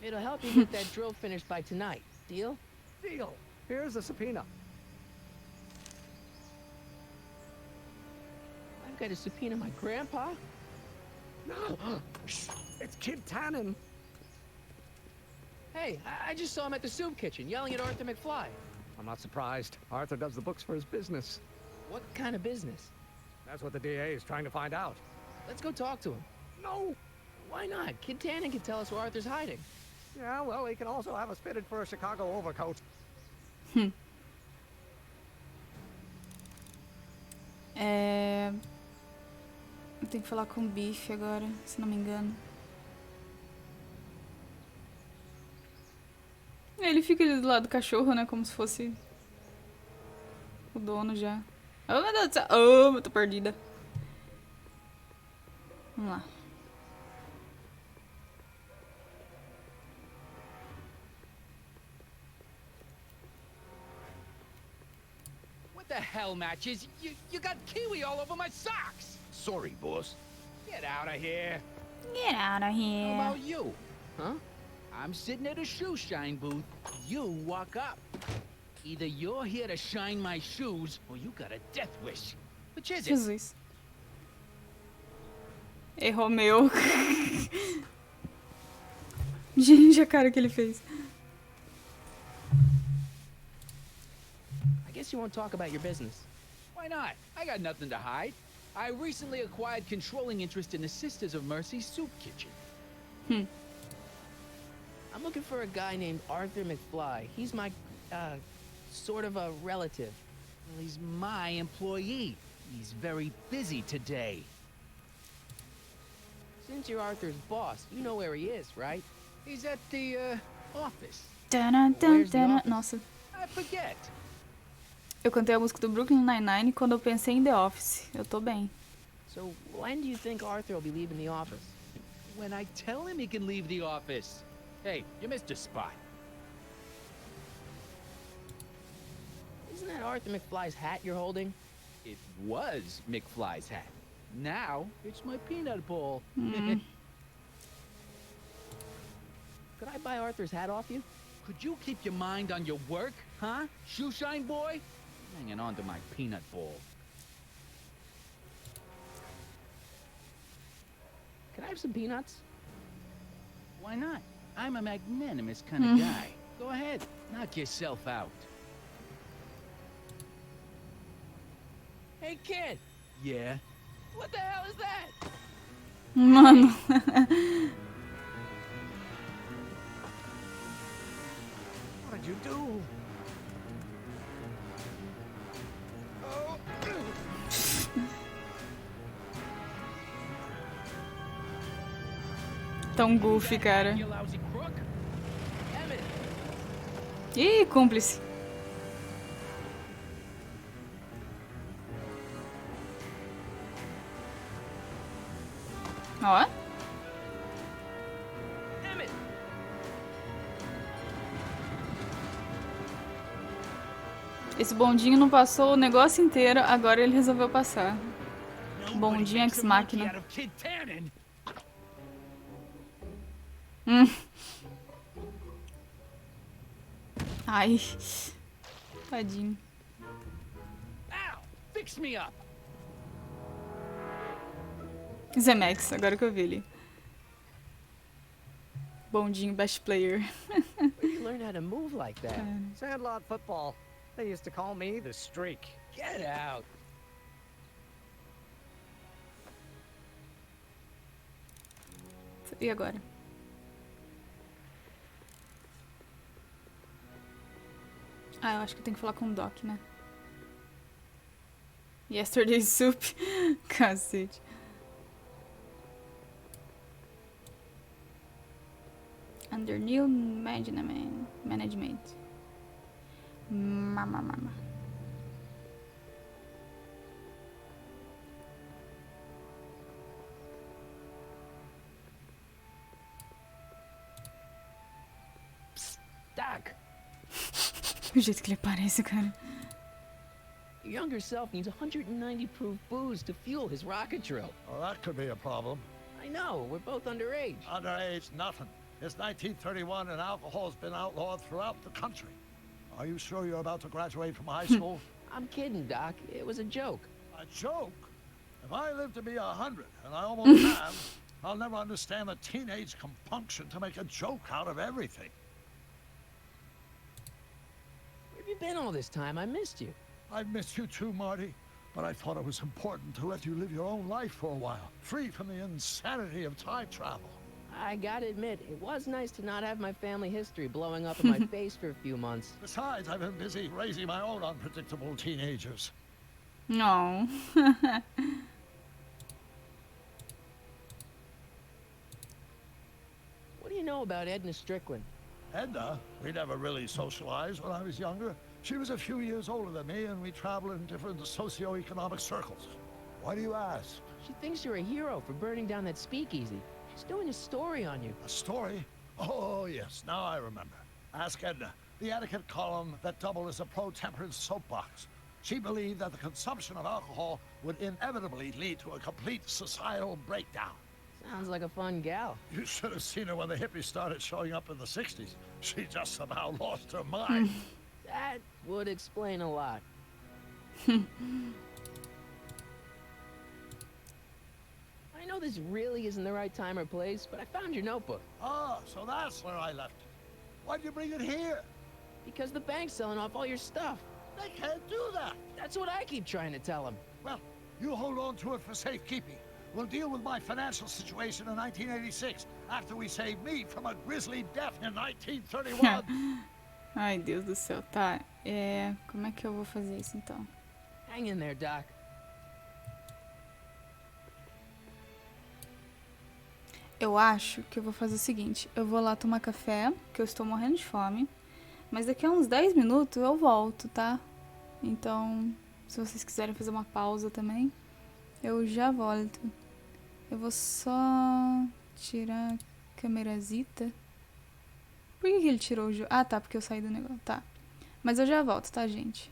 It'll help you get that drill finished by tonight. Deal? Deal. Here's the subpoena. I've got to subpoena my grandpa? No! It's Kid Tannen. Hey, I just saw him at the soup kitchen, yelling at Arthur McFly. I'm not surprised. Arthur does the books for his business. What kind of business? That's what the DA is trying to find out. Let's go talk to him. No! Why not? Kid Tannen can tell us where Arthur's hiding. Yeah, well, he can also have us fitted for a Chicago overcoat. Eu tenho que falar com o Bife agora, se não me engano. Ele fica ali do lado do cachorro, né? Como se fosse o dono já. Oh, meu Deus do céu. Oh, eu tô perdida. Vamos lá. What the hell, Matches? You got kiwi all over my socks! Sorry, boss. Get out of here. Get out of here. How about you? Huh? I'm sitting at a shoe shine booth. You walk up. Either you're here to shine my shoes, or you got a death wish. Which is it? Jesus. Errou meu. Gente, a cara que ele fez. I guess you won't talk about your business. Why not? I got nothing to hide. I recently acquired controlling interest in the Sisters of Mercy soup kitchen. I'm looking for a guy named Arthur McFly. He's my, sort of a relative. Well, he's my employee. He's very busy today. Since you're Arthur's boss, you know where he is, right? He's at the, office. Where's the office? Nossa. I forget. Eu cantei a música do Brooklyn Nine-Nine quando eu pensei em The Office. Eu tô bem. So, when do you think Arthur will be leaving the office? When I tell him he can leave the office. Hey, you missed a spot. Isn't that Arthur McFly's hat you're holding? It was McFly's hat. Now, it's my peanut bowl. Mm. Could I buy Arthur's hat off you? Could you keep your mind on your work, huh? Shoeshine boy? Hanging on to my peanut bowl. Can I have some peanuts? Why not? I'm a magnanimous kind of guy. Go ahead, knock yourself out. Hey, kid! Yeah? What the hell is that? Mano. What did you do? Tão goofy, cara. You lousy crook. Ih, cúmplice. Ó. Esse bondinho não passou o negócio inteiro, agora ele resolveu passar. Bondinho ex-máquina. Ai. Tadinho. Ow! Fix me up. Zemex, agora que eu vi ele. Bondinho best player. Where do you learn how to move like that? Sandlot football. They used to call me the Streak. Get out. E agora? Ah, eu acho que eu tenho que falar com o Doc, né? Yesterday's soup. Cacete. Under new management. Mama. Doc, O jeito que ele parece, cara. your younger self needs 190 proof booze to fuel his rocket drill. Well, that could be a problem. I know, we're both underage. Underage, nothing. It's 1931 and alcohol's been outlawed throughout the country. Are you sure you're about to graduate from high school? I'm kidding, Doc. It was a joke. A joke? If I live to be 100, and I almost have, I'll never understand the teenage compunction to make a joke out of everything. Where have you been all this time? I missed you. I've missed you too, Marty. But I thought it was important to let you live your own life for a while, free from the insanity of time travel. I gotta admit, it was nice to not have my family history blowing up in my face for a few months. Besides, I've been busy raising my own unpredictable teenagers. No. What do you know about Edna Strickland? Edna, we never really socialized when I was younger. She was a few years older than me, and we traveled in different socio-economic circles. Why do you ask? She thinks you're a hero for burning down that speakeasy. She's doing a story on you. A story? Oh, yes, now I remember. Ask Edna, the etiquette column that doubled as a pro-temperance soapbox. She believed that the consumption of alcohol would inevitably lead to a complete societal breakdown. Sounds like a fun gal. You should have seen her when the hippies started showing up in the 60s. She just somehow lost her mind. That would explain a lot. I know this really isn't the right time or place, but I found your notebook. Ah, so that's where I left it. Why'd you bring it here? Because the bank's selling off all your stuff. They can't do that. That's what I keep trying to tell them. Well, you hold on to it for safekeeping. We'll deal with my financial situation in 1986, after we save me from a grisly death in 1931. Ai, Deus do céu. Tá, como é que eu vou fazer isso, então? Hang in there, Doc. Eu acho que eu vou fazer o seguinte. Eu vou lá tomar café, que eu estou morrendo de fome. Mas daqui a uns 10 minutos eu volto, tá? Então, se vocês quiserem fazer uma pausa também, eu já volto. Eu vou só tirar a câmerazita. Por que ele tirou o jogo? Ah, tá, porque eu saí do negócio. Tá. Mas eu já volto, tá, gente?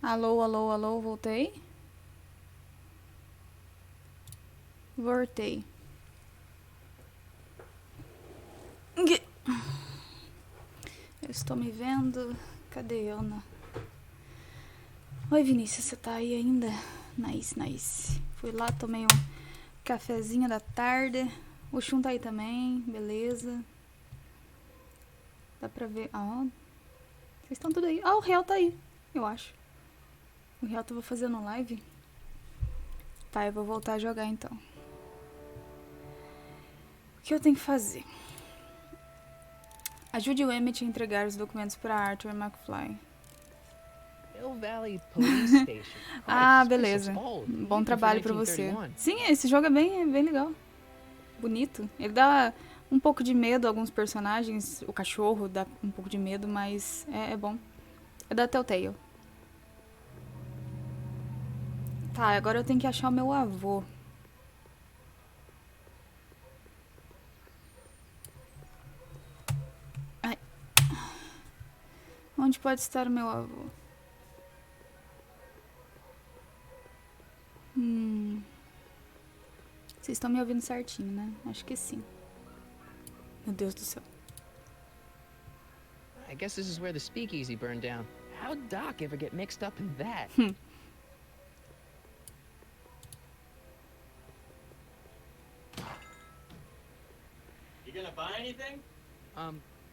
Alô, alô, alô, voltei. Voltei. Eu estou me vendo. Cadê Ana? Oi, Vinícius, você tá aí ainda? Nice, nice. Fui lá, tomei um cafezinho da tarde. O Shun tá aí também, beleza. Dá pra ver. Ah, vocês estão tudo aí. Ah, o Real tá aí, eu acho. O Real tava fazendo live. Tá, eu vou voltar a jogar então. O que eu tenho que fazer? Ajude o Emmett a entregar os documentos para Arthur McFly. Hill Valley Police Station. Ah, Christ, this beleza. looks old. Bom Even for trabalho pra você. 1931. Sim, esse jogo é bem legal. Bonito. Ele dá um pouco de medo a alguns personagens. O cachorro dá um pouco de medo, mas é bom. É da Telltale. Tá, agora eu tenho que achar o meu avô. Ai. Onde pode estar o meu avô? Vocês estão me ouvindo certinho, né? Acho que sim. Meu Deus do céu. I guess this is where the speakeasy burned down. How'd Doc ever get mixed up in that? You gonna buy anything?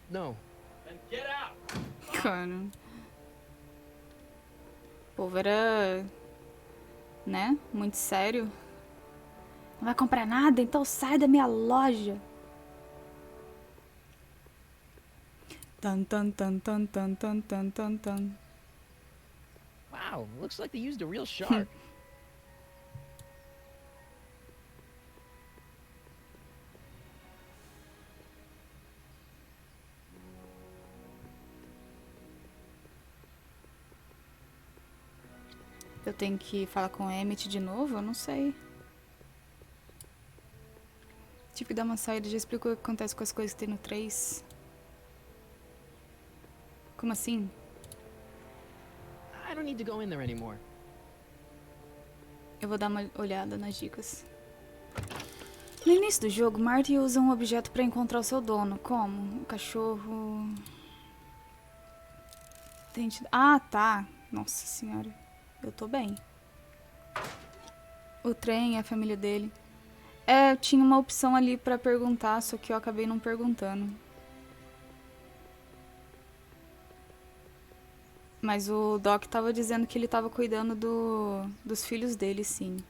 No. Then get out! Cara. O povo era, né? Muito sério. Não vai comprar nada? Então sai da minha loja. Tan tan tan tan tan tan tan tan tan. Wow, looks like they used a real shark. Eu tenho que falar com o Emmett de novo? Eu não sei. Tive que dar uma saída. Já explicou o que acontece com as coisas que tem no 3. Como assim? I don't need to go in there anymore. Eu vou dar uma olhada nas dicas. No início do jogo, Marty usa um objeto para encontrar o seu dono. Como? O cachorro... Ah, tá. Nossa senhora. Eu tô bem. O trem, a família dele. Tinha uma opção ali pra perguntar, só que eu acabei não perguntando. Mas o Doc tava dizendo que ele tava cuidando dos filhos dele, sim.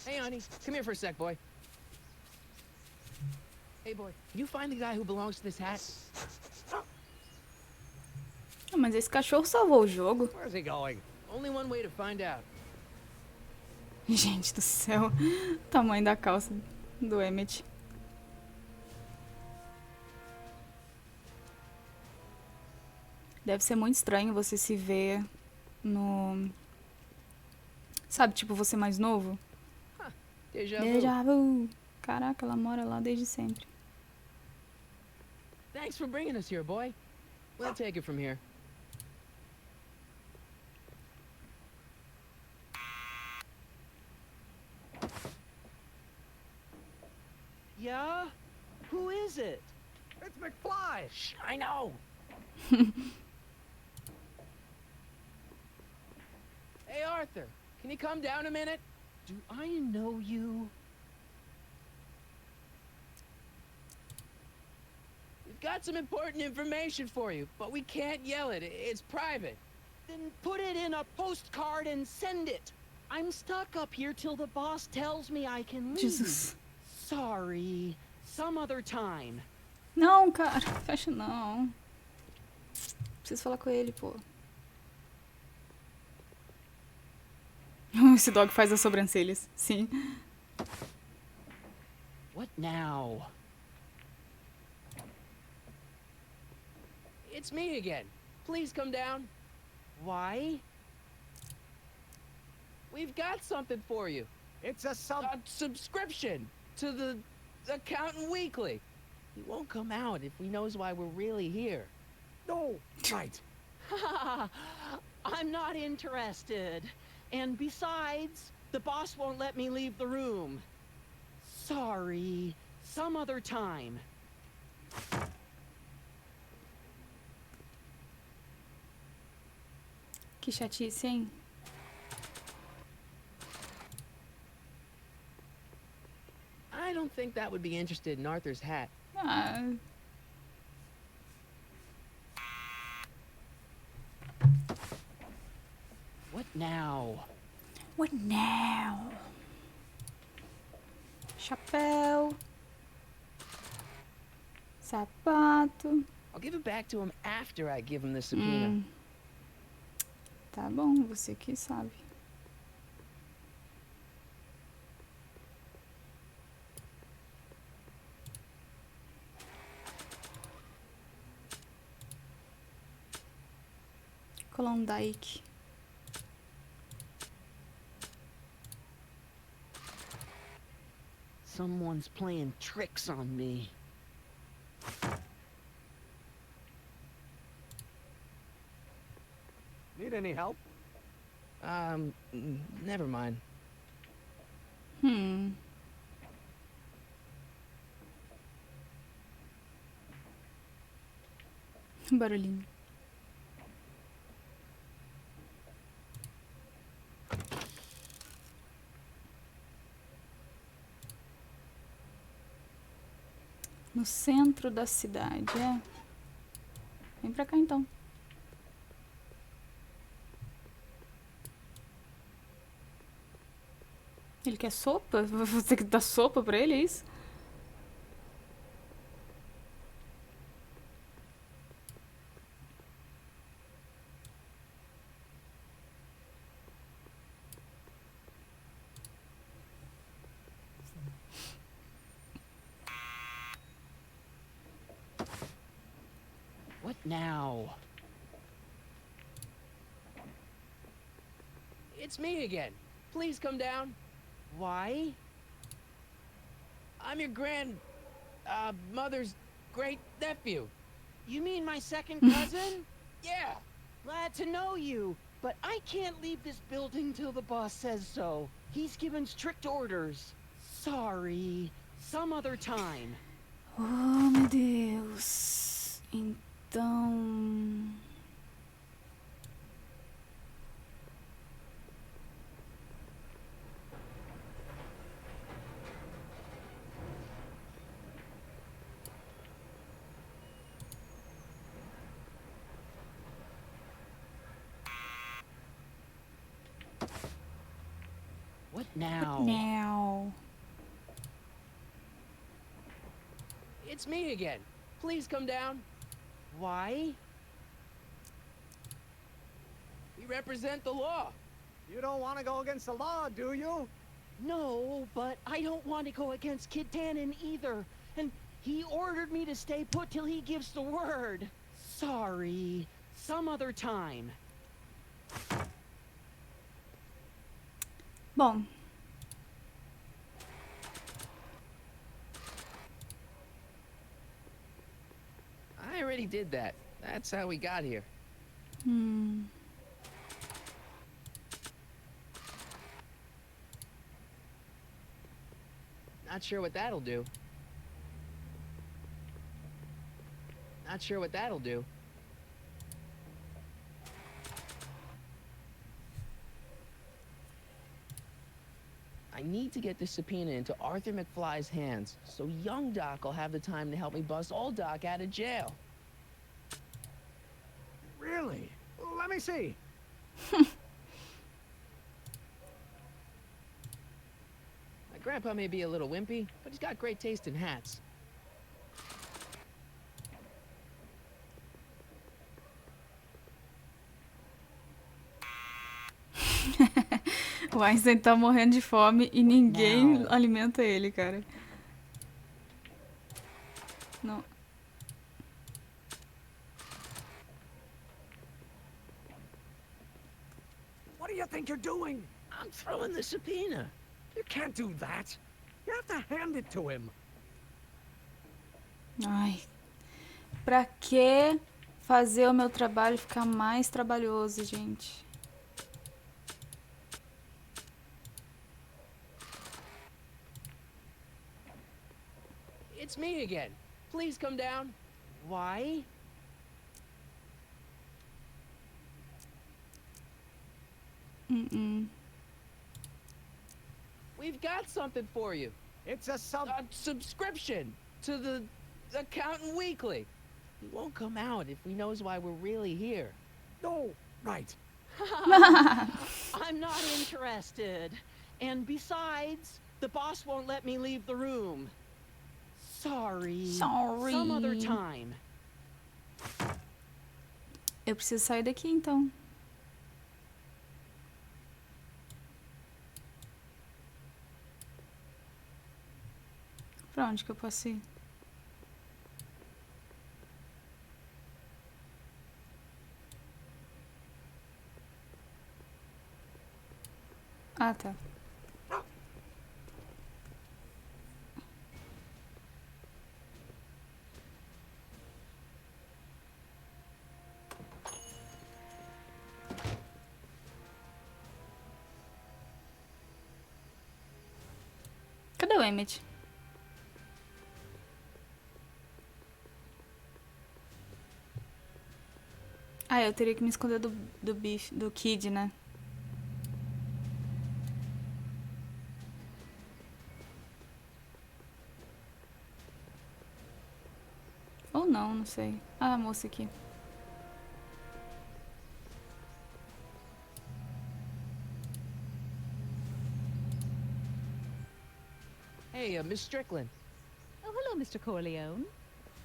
Hey, honey, come here for a sec, boy. Hey, boy, can you find the guy who belongs to this hat? Ah, mas esse cachorro salvou o jogo. Where's he going? Only one way to find out. Gente do céu. O tamanho da calça do Emmett. Deve ser muito estranho você se ver no... Sabe, tipo, você mais novo? Deja vu. Deja vu. Caraca, ela mora lá desde sempre. Thanks for bringing us here, boy. We'll take it from here. Yeah? Who is it? It's McFly! Shh, I know. Hey, Arthur, can you come down a minute? Do I know you? We've got some important information for you, but we can't yell it. It's private. Then put it in a postcard and send it. I'm stuck up here till the boss tells me I can leave. Jesus. Sorry. Some other time. Não, cara. Fecha não. Preciso falar com ele, pô. Esse dog faz as sobrancelhas. Sim. What now? It's me again. Please come down. Why? We've got something for you. It's a subscription to the Accountant Weekly. He won't come out if he knows why we're really here. No, right. I'm not interested. And besides, the boss won't let me leave the room. Sorry, some other time. Que chatice, hein? I don't think that would be interested in Arthur's hat. Ah, What now? what now? Chapéu. Sapato. I'll give it back to him after I give him the subpoena. Tá bom, você que sabe. Klondike. Someone's playing tricks on me. Need any help? Never mind. Barulhinho. No centro da cidade, é. Vem pra cá então. Ele quer sopa? Você que dá sopa pra ele, é isso? What now? It's me again. Please come down. Why? I'm your mother's great nephew. You mean my second cousin? Yeah. Glad to know you, but I can't leave this building till the boss says so. He's given strict orders. Sorry, some other time. Oh, meu Deus. Então... What now? Now. It's me again. Please come down. Why? We represent the law. You don't want to go against the law, do you? No, but I don't want to go against Kid Tannen either. And he ordered me to stay put till he gives the word. Sorry, some other time. Bom. I already did that. That's how we got here. Not sure what that'll do. Not sure what that'll do. I need to get this subpoena into Arthur McFly's hands, so young Doc will have the time to help me bust old Doc out of jail. Really? Let me see. My grandpa may be a little wimpy, but he's got great taste in hats. O Einstein tá morrendo de fome e ninguém alimenta ele, cara. Não. What do you think you're doing? I'm throwing the subpoena. You can't do that. You have to hand it to him. Ai, pra que fazer o meu trabalho ficar mais trabalhoso, gente? It's me again. Please come down. Why? We've got something for you. It's a subscription to the Accountant Weekly. He won't come out if he knows why we're really here. No, right. I'm not interested. And besides, the boss won't let me leave the room. Sorry. Sorry. Some other time. Eu preciso sair daqui, então. Pra onde que eu posso ir? Ah, tá. Cadê o Emmett? Ah, eu teria que me esconder do bicho, do Kid, né? Ou não, não sei. Ah, a moça aqui. Hey, Miss Strickland. Oh, hello, Mr. Corleone.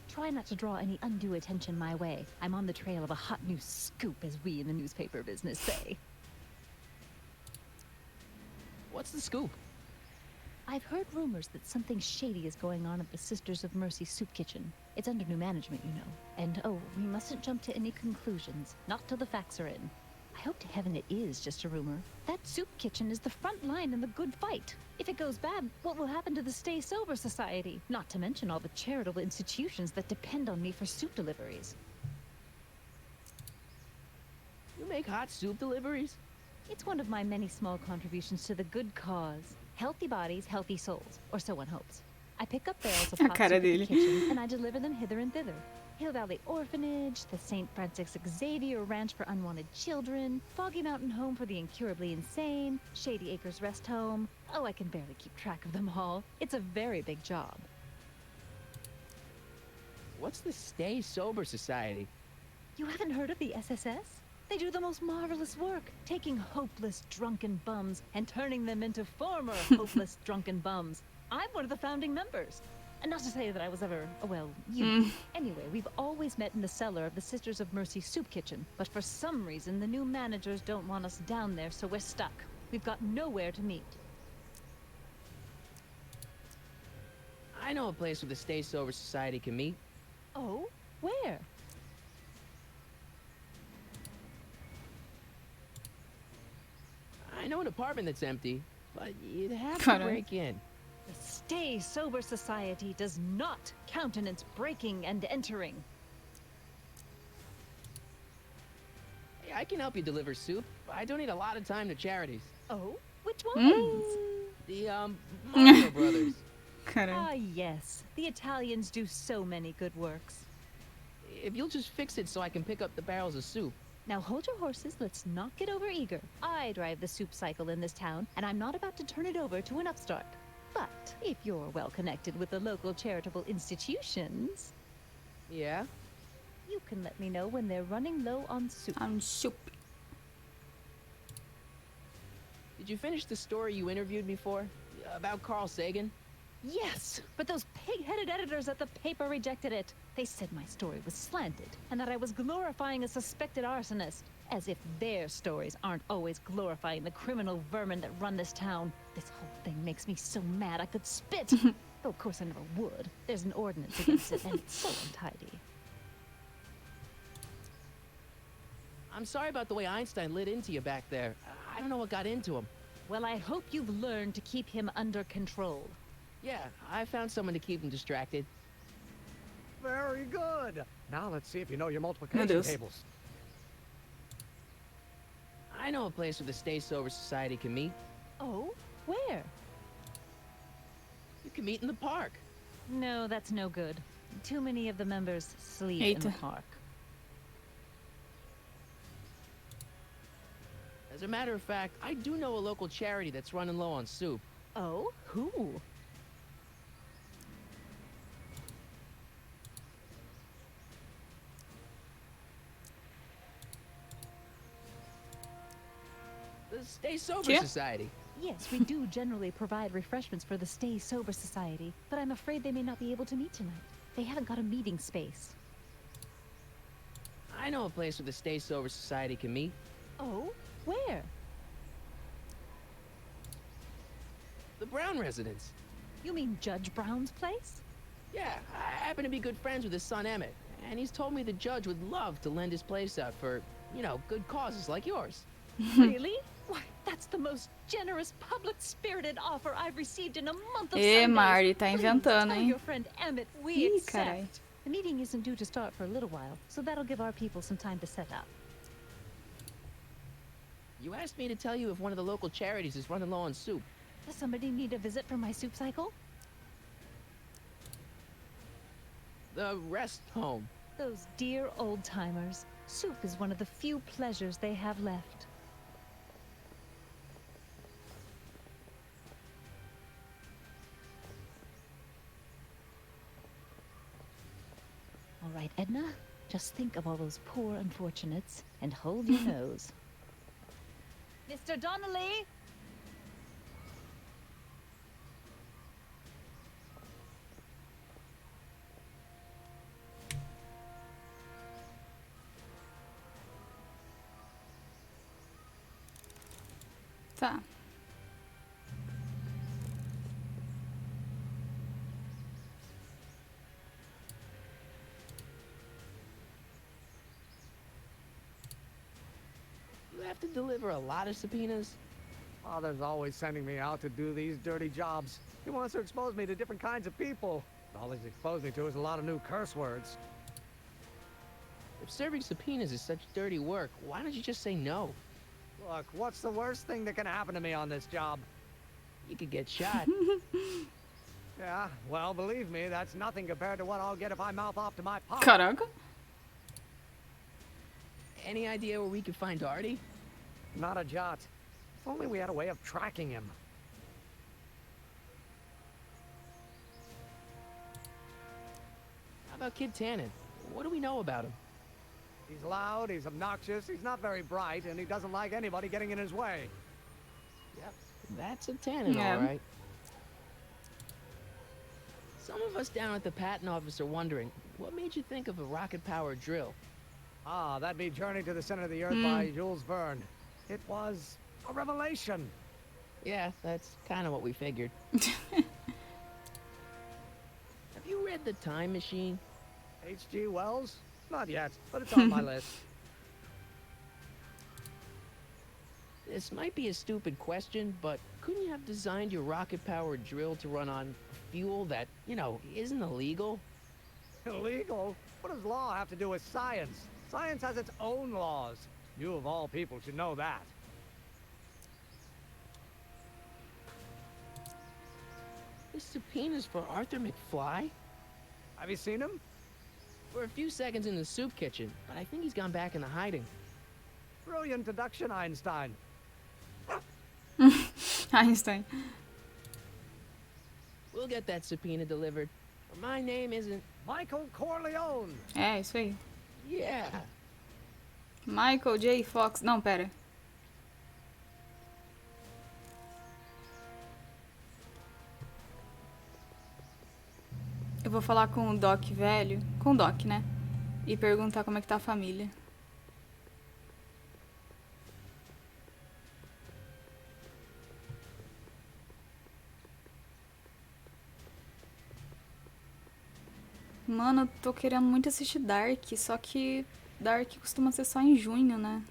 Try not to draw any undue attention my way. I'm on the trail of a hot new scoop, as we in the newspaper business say. What's the scoop? I've heard rumors that something shady is going on at the Sisters of Mercy soup kitchen. It's under new management, you know. And oh, we mustn't jump to any conclusions. Not till the facts are in. I hope to heaven it is just a rumor. That soup kitchen is the front line in the good fight. If it goes bad, what will happen to the Stay Sober Society? Not to mention all the charitable institutions that depend on me for soup deliveries. You make hot soup deliveries? It's one of my many small contributions to the good cause. Healthy bodies, healthy souls, or so one hopes. I pick up barrels of hot soup at the kitchen, and I deliver them hither and thither. Hill Valley Orphanage, the St. Francis Xavier Ranch for Unwanted Children, Foggy Mountain Home for the Incurably Insane, Shady Acres Rest Home. Oh, I can barely keep track of them all. It's a very big job. What's the Stay Sober Society? You haven't heard of the SSS? They do the most marvelous work, taking hopeless drunken bums and turning them into former hopeless drunken bums. I'm one of the founding members. And not to say that I was ever, well, you. Anyway, we've always met in the cellar of the Sisters of Mercy soup kitchen, but for some reason the new managers don't want us down there, so we're stuck. We've got nowhere to meet. I know a place where the Stay Sober Society can meet. Oh? Where? I know an apartment that's empty, but you'd have to break in. The Stay Sober Society does not countenance breaking and entering. Hey, I can help you deliver soup. I donate a lot of time to charities. Oh? Which ones? The, Mario Brothers. Ah, yes. The Italians do so many good works. If you'll just fix it so I can pick up the barrels of soup. Now hold your horses, let's not get overeager. I drive the soup cycle in this town, and I'm not about to turn it over to an upstart. But if you're well connected with the local charitable institutions... Yeah? You can let me know when they're running low on soup. On soup. Did you finish the story you interviewed me for? About Carl Sagan? Yes, but those pig-headed editors at the paper rejected it. They said my story was slanted, and that I was glorifying a suspected arsonist. As if their stories aren't always glorifying the criminal vermin that run this town. This whole thing makes me so mad I could spit. Though of course I never would. There's an ordinance against it, and it's so untidy. I'm sorry about the way Einstein lit into you back there. I don't know what got into him. Well, I hope you've learned to keep him under control. Yeah, I found someone to keep him distracted. Very good. Now let's see if you know your Meu multiplication Deus. tables. I know a place where the Stay Sober Society can meet. Oh, where? You can meet in the park. No, that's no good. Too many of the members sleep in the Eita. park. As a matter of fact, I do know a local charity that's running low on soup. Oh, who? The Stay Sober Quê? Society. Yes, we do generally provide refreshments for the Stay Sober Society, but I'm afraid they may not be able to meet tonight. They haven't got a meeting space. I know a place where the Stay Sober Society can meet. Oh, where? The Brown residence. You mean Judge Brown's place? Yeah, I happen to be good friends with his son Emmett, and he's told me the judge would love to lend his place out for, you know, good causes like yours. Really? Why, that's the most generous, public-spirited offer I've received in a month of Ê, Sundays. Marty, tá Please inventando, tell hein? your friend Emmett we Ih, accept. carai. The meeting isn't due to start for a little while, so that'll give our people some time to set up. You asked me to tell you if one of the local charities is running low on soup. Does somebody need a visit from my soup cycle? The rest home. Those dear old-timers. Soup is one of the few pleasures they have left. All right, Edna, just think of all those poor unfortunates and hold your nose. Mr. Donnelly! Tá. You have to deliver a lot of subpoenas. Father's always sending me out to do these dirty jobs. He wants to expose me to different kinds of people. All he's exposed me to is a lot of new curse words. If serving subpoenas is such dirty work, why don't you just say no? Look, what's the worst thing that can happen to me on this job? You could get shot. Yeah, well, believe me, that's nothing compared to what I'll get if I mouth off to my pop. Caraca. Any idea where we could find Artie? Not a jot. If only we had a way of tracking him. How about Kid Tannen? What do we know about him? He's loud, he's obnoxious, he's not very bright, and he doesn't like anybody getting in his way. Yep, that's a Tannen, Yeah. all right. Some of us down at the patent office are wondering, what made you think of a rocket-powered drill? Ah, that'd be Journey to the Center of the Earth by Jules Verne. It was a revelation. Yeah, that's kind of what we figured. Have you read The Time Machine? H.G. Wells? Not yet, but it's on my list. This might be a stupid question, but couldn't you have designed your rocket-powered drill to run on fuel that, you know, isn't illegal? Illegal? What does law have to do with science? Science has its own laws. You of all people should know that. This subpoena's for Arthur McFly? Have you seen him? For a few seconds in the soup kitchen, but I think he's gone back into hiding. Brilliant deduction, Einstein. Einstein. We'll get that subpoena delivered. But my name isn't... Michael Corleone! É, isso aí. Yeah. Michael J. Fox. Não, pera. Eu vou falar com o Doc velho. Com o Doc, né? E perguntar como é que tá a família. Mano, eu tô querendo muito assistir Dark, só que Dark costuma ser só em junho, né?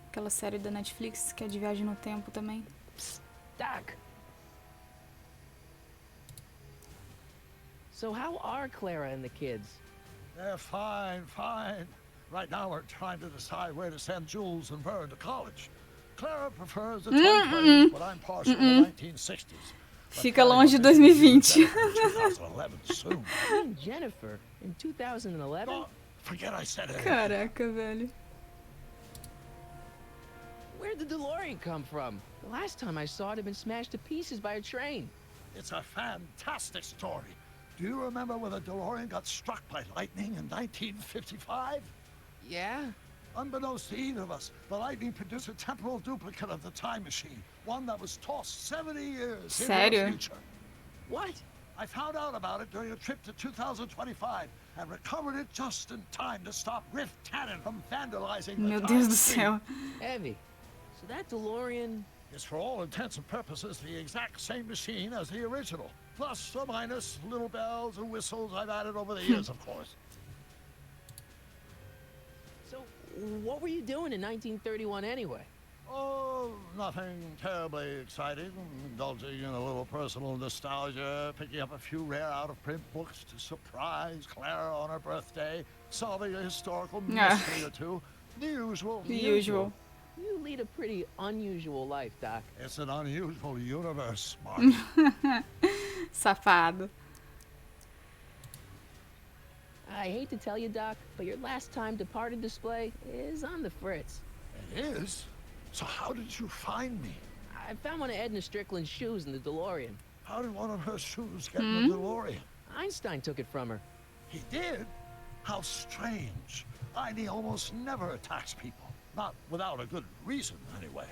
Aquela série da Netflix que é de viagem no tempo também. Doc. So how are Clara and the kids? They're fine, fine. Right now we're trying to decide where to send Jules and Vern to college. Clara prefers the 2020s, but I'm partial to the 1960s. Fica longe de 2020. 2011 soon. Me and Jennifer in 2011? Oh, forget I said it. Caraca, velho. Where'd the DeLorean come from? The last time I saw it had been smashed to pieces by a train. It's a fantastic story. Do you remember when the DeLorean got struck by lightning in 1955? Yeah? Unbeknownst to either of us, the lightning produced a temporal duplicate of the time machine, one that was tossed 70 years into the future. What? I found out about it during a trip to 2025 and recovered it just in time to stop Riff Cannon from vandalizing the Meu time Deus do machine. céu. Heavy. So that DeLorean... is for all intents and purposes the exact same machine as the original. Plus or minus little bells and whistles I've added over the years, of course. So, what were you doing in 1931 anyway? Oh, nothing terribly exciting. Indulging in a little personal nostalgia, picking up a few rare out-of-print books to surprise Clara on her birthday, solving a historical mystery or two. The usual. The usual. You lead a pretty unusual life, Doc. It's an unusual universe, Mark. Safado. I hate to tell you, Doc, but your last time departed display is on the fritz. It is? So how did you find me? I found one of Edna Strickland's shoes in the DeLorean. How did one of her shoes get in the DeLorean? Einstein took it from her. He did? How strange. Heidi almost never attacks people. Not without a good reason, anyway.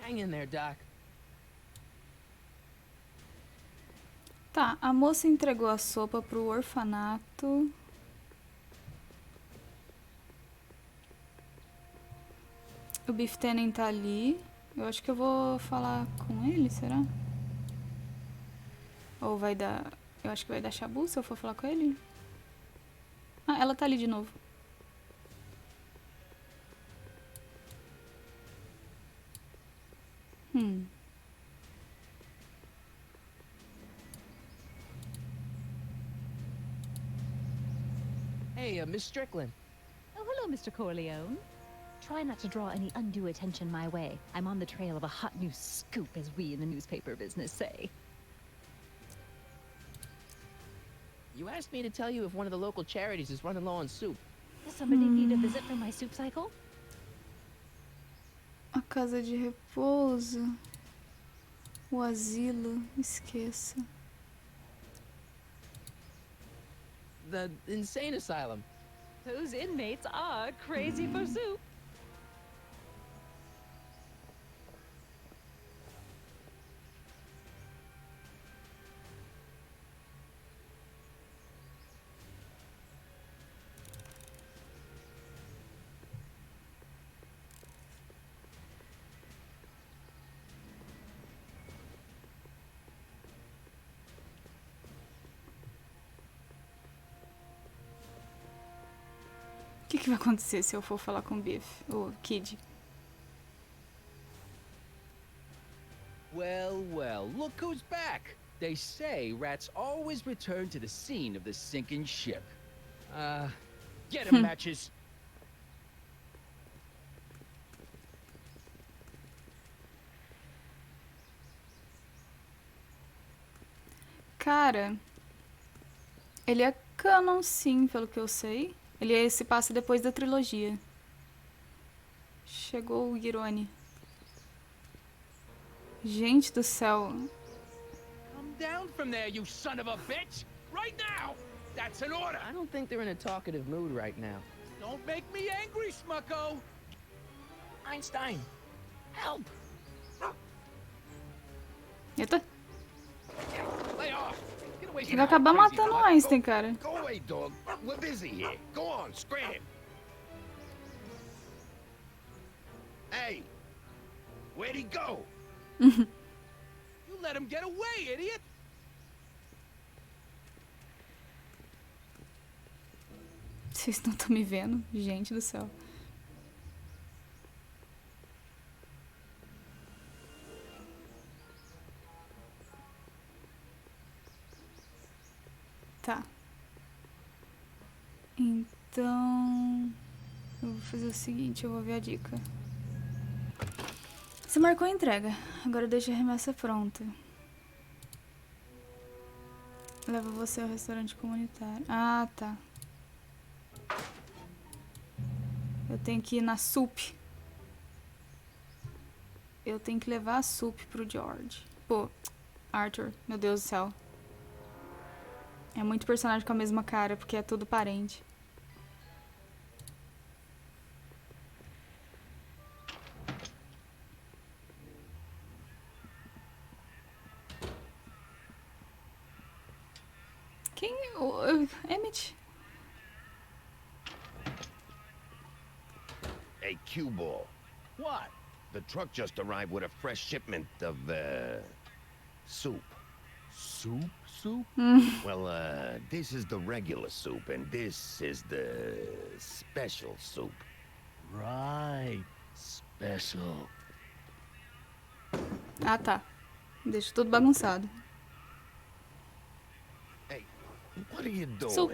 Hang in there, Doc. Tá, a moça entregou a sopa pro orfanato. O Biff Tannen tá ali. Eu acho que eu vou falar com ele, será? Ou vai dar... Eu acho que vai dar chabu se eu for falar com ele. Ah, ela tá ali de novo. Hey, Miss Strickland. Oh, hello, Mr. Corleone. Try not to draw any undue attention my way. I'm on the trail of a hot new scoop, as we in the newspaper business say. You asked me to tell you if one of the local charities is running low on soup. Does somebody need a visit from my soup cycle? A casa de repouso. O asilo. Esqueça. The insane asylum. Those inmates are crazy for soup. O que vai acontecer se eu for falar com o Biff, o Kid? Well, well, look who's back. They say rats always return to the scene of the sinking ship. Get 'em, Matches. Cara, ele é canon sim, pelo que eu sei. Ele se passa depois da trilogia. Chegou o Girone. Gente do céu. Come down from there, you son of a bitch! Right now! That's an order! I don't think they're in a talkative mood right now. Don't make me angry, Smucko! Einstein, help! Eita. Lay off! Get away Ele from vai acabar that crazy matando o dog. Einstein, cara. Go away, dog. We're busy here. Go on, scram. Hey, where'd he go? You let him get away, idiot! Vocês não estão me vendo? Gente do céu. Tá. Então... eu vou fazer o seguinte, eu vou ver a dica. Você marcou a entrega. Agora deixa a remessa pronta. Leva você ao restaurante comunitário. Ah, tá. Eu tenho que ir na sup. Eu tenho que levar a sup pro George. Pô, Arthur, meu Deus do céu. É muito personagem com a mesma cara, porque é tudo parente. Quem? O Emmett? Hey, Q-Ball. What? The truck just arrived with a fresh shipment of, soup. Soup? Soup? Well, this is the regular soup, and this is the special soup. Right. Special. Ah, tá. Deixa tudo bagunçado. Hey, what are you doing? Soup.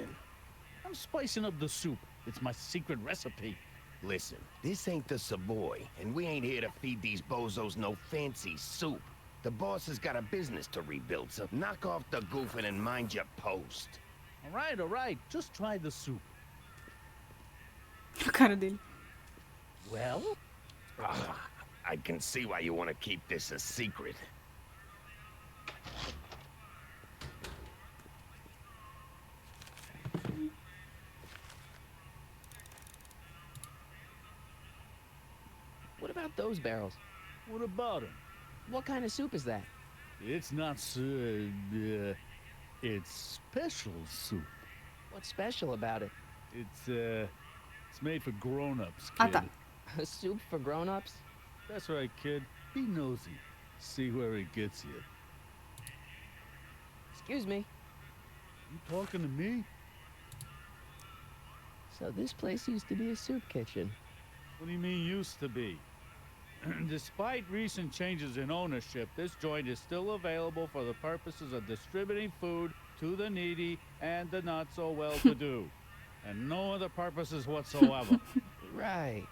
I'm spicing up the soup. It's my secret recipe. Listen, this ain't the Savoy, and we ain't here to feed these bozos no fancy soup. The boss has got a business to rebuild, so knock off the goofing and mind your post. All right. Just try the soup. A cara dele. Well? I can see why you want to keep this a secret. What about those barrels? What about him? What kind of soup is that? It's not it's special soup. What's special about it? It's made for grown-ups, kid. Ah, tá. A soup for grown-ups? That's right, kid. Be nosy. See where it gets you. Excuse me. You talking to me? So this place used to be a soup kitchen. What do you mean used to be? Despite recent changes in ownership, this joint is still available for the purposes of distributing food to the needy and the not so well-to-do. And no other purposes whatsoever. Right.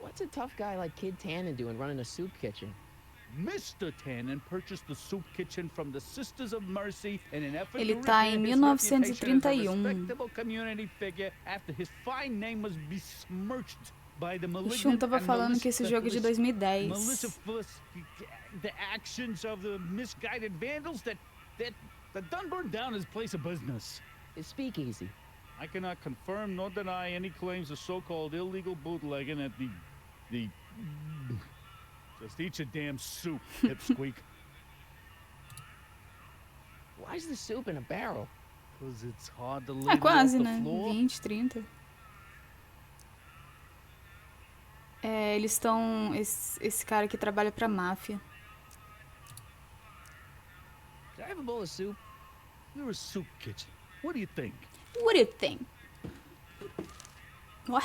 What's a tough guy like Kid Tannen doing running a soup kitchen? Mr. Tannen purchased the soup kitchen from the Sisters of Mercy in an effort Ele to tá em repair his reputation as a 1931. respectable community figure after his fine name was besmirched by the O malignant Shun tava and falando que esse jogo é de 2010. the actions of the misguided vandals that done burned down his place of business. It's speakeasy. I cannot confirm nor deny any claims of so-called illegal bootlegging at the just eat your damn soup, pipsqueak. Why's the soup in a barrel? Because it's hard to lay É it off quase, the né? floor. 20, 30. É, eles estão... Esse cara que trabalha pra máfia. Can I have a bowl of soup? You're a soup kitchen. What do you think? What do you think? Ué?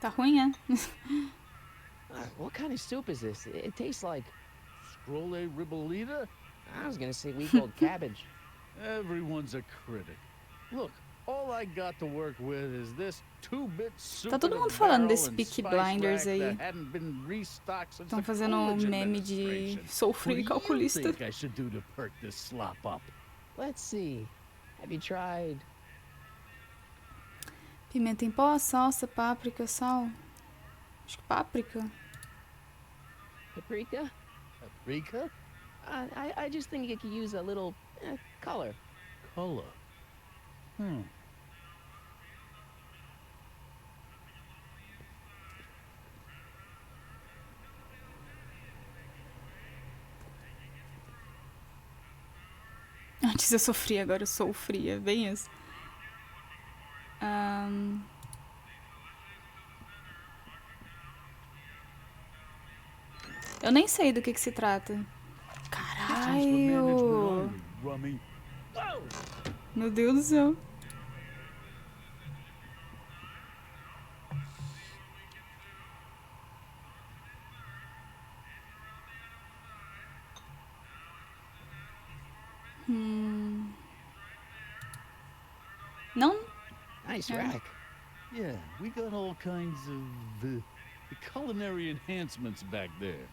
Tá ruim, é? What kind of soup is this? It tastes like... Scrolle ribolita? I was gonna say week-old cabbage. Everyone's a critic. Look, all I got to work with is this 2-bit soup. Tá todo mundo falando desse Peaky Blinders aí. Estão fazendo um meme de sou frio e calculista. What do you think I should do to perk this slop up? Let's see. Have you tried... Pimenta em pó, salsa, páprica, sal. Acho que páprica. Paprika? Paprika? I just think it could use a little color. Color? Antes eu sofria, agora eu sou fria. Bem isso. Eu nem sei do que se trata. Caralho! Meu Deus do céu. Não? Nice Yeah. rack. Yeah, we got all kinds of culinary enhancements back there.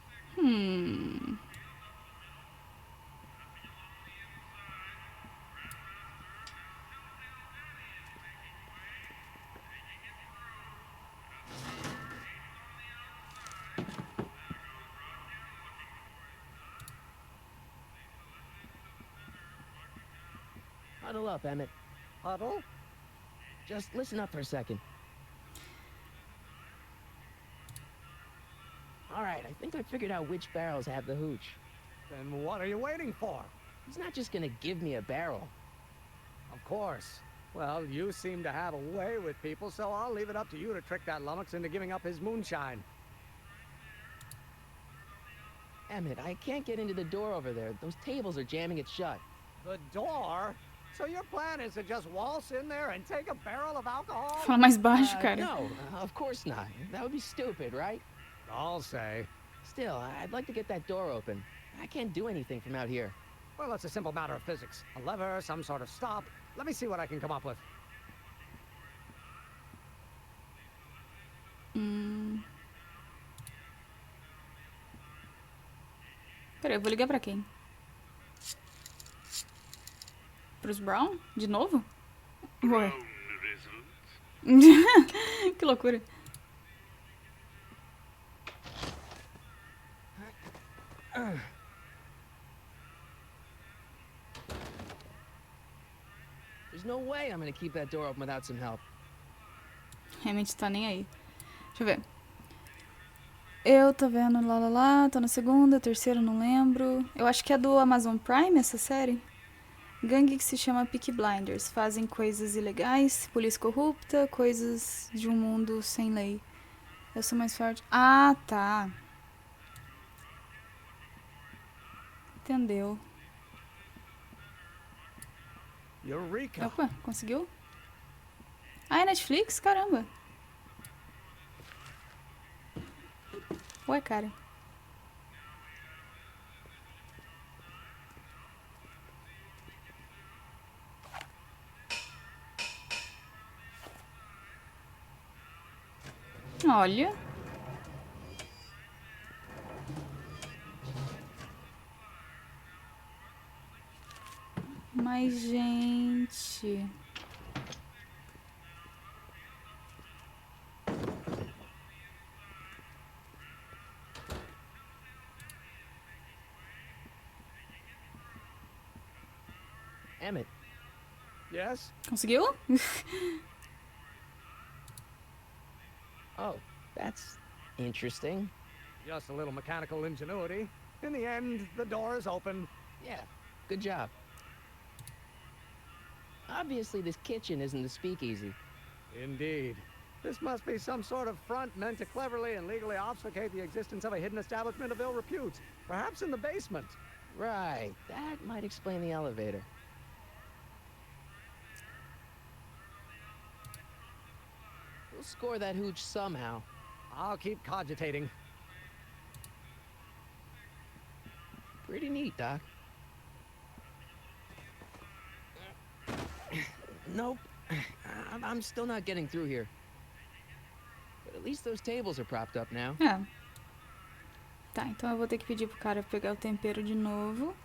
Huddle up, Emmett. Huddle? Just listen up for a second. All right, I think I figured out which barrels have the hooch. Then what are you waiting for? He's not just gonna give me a barrel. Of course. Well, you seem to have a way with people, so I'll leave it up to you to trick that lummox into giving up his moonshine. Emmett, I can't get into the door over there. Those tables are jamming it shut. The door? So your plan is to just waltz in there and take a barrel of alcohol? Fala mais baixo, cara. No, of course not. That would be stupid, right? I'll say. Still, I'd like to get that door open. I can't do anything from out here. Well, it's a simple matter of physics. A lever, some sort of stop. Let me see what I can come up with. Peraí, eu vou ligar pra quem? Pros Brown? De novo? Ué. Que loucura. There's no way I'm gonna keep that door open without some help. Realmente tá nem aí. Deixa eu ver. Eu tô vendo lá, tô na segunda, terceira, não lembro. Eu acho que é do Amazon Prime essa série. Gangue que se chama Peaky Blinders. Fazem coisas ilegais, polícia corrupta, coisas de um mundo sem lei. Eu sou mais forte. Ah, tá. Entendeu. Eureka! Opa, conseguiu? Ah, é Netflix? Caramba. Ué, cara. Olha. Mas, gente... Emmett. Yes? Conseguiu? Oh, that's interesting. Just a little mechanical ingenuity. In the end, the door is open. Yeah, good job. Obviously, this kitchen isn't the speakeasy. Indeed. This must be some sort of front meant to cleverly and legally obfuscate the existence of a hidden establishment of ill repute. Perhaps in the basement. Right, that might explain the elevator. We'll score that hooch somehow. I'll keep cogitating. Pretty neat, Doc. Nope. I'm still not getting through here. But at least those tables are propped up now. É. Tá, então eu vou ter que pedir pro cara pegar o tempero de novo.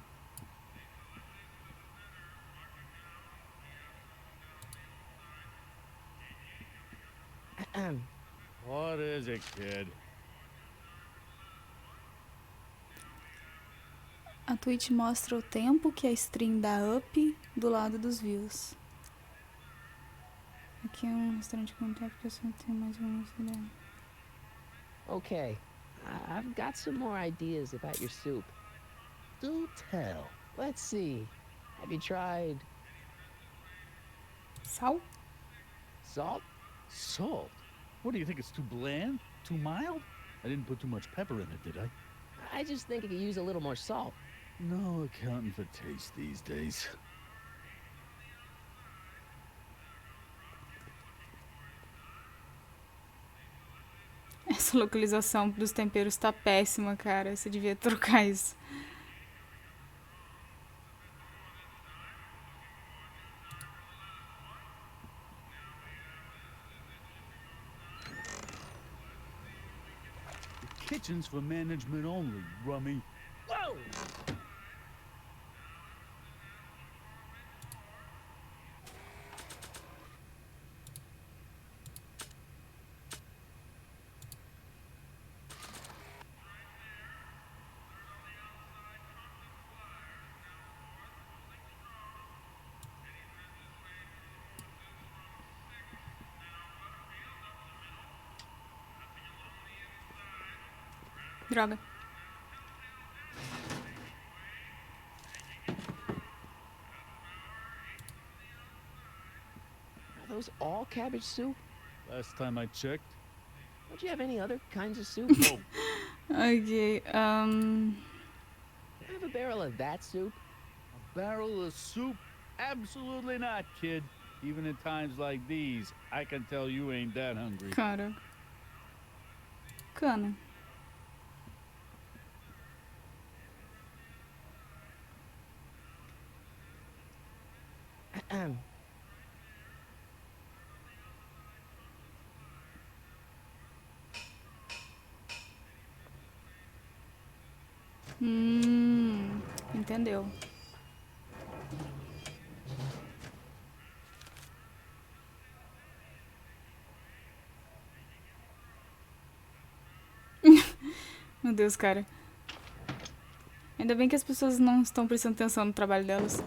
What is it, kid? A Twitch mostra o tempo que a stream dá up do lado dos views. Aqui é um restaurante com tempo que eu só tenho mais uma ideia. Okay, I've got some more ideas about your soup. Do tell. Let's see. Have you tried Sal? salt? Salt? What do you think, it's too bland? Too mild? I didn't put too much pepper in it, did I? I just think it could use a little more salt. No accounting for taste these days. Essa localização dos temperos tá péssima, cara. Você devia trocar isso. kitchen's for management only, rummy. Whoa! Droga. Are those all cabbage soup? Last time I checked. Don't you have any other kinds of soup? No. Ok, Can I have a barrel of that soup? A barrel of soup? Absolutely not, kid. Even in times like these, I can tell you ain't that hungry. Cara. Cana. Entendeu. Meu Deus, cara. Ainda bem que as pessoas não estão prestando atenção no trabalho delas.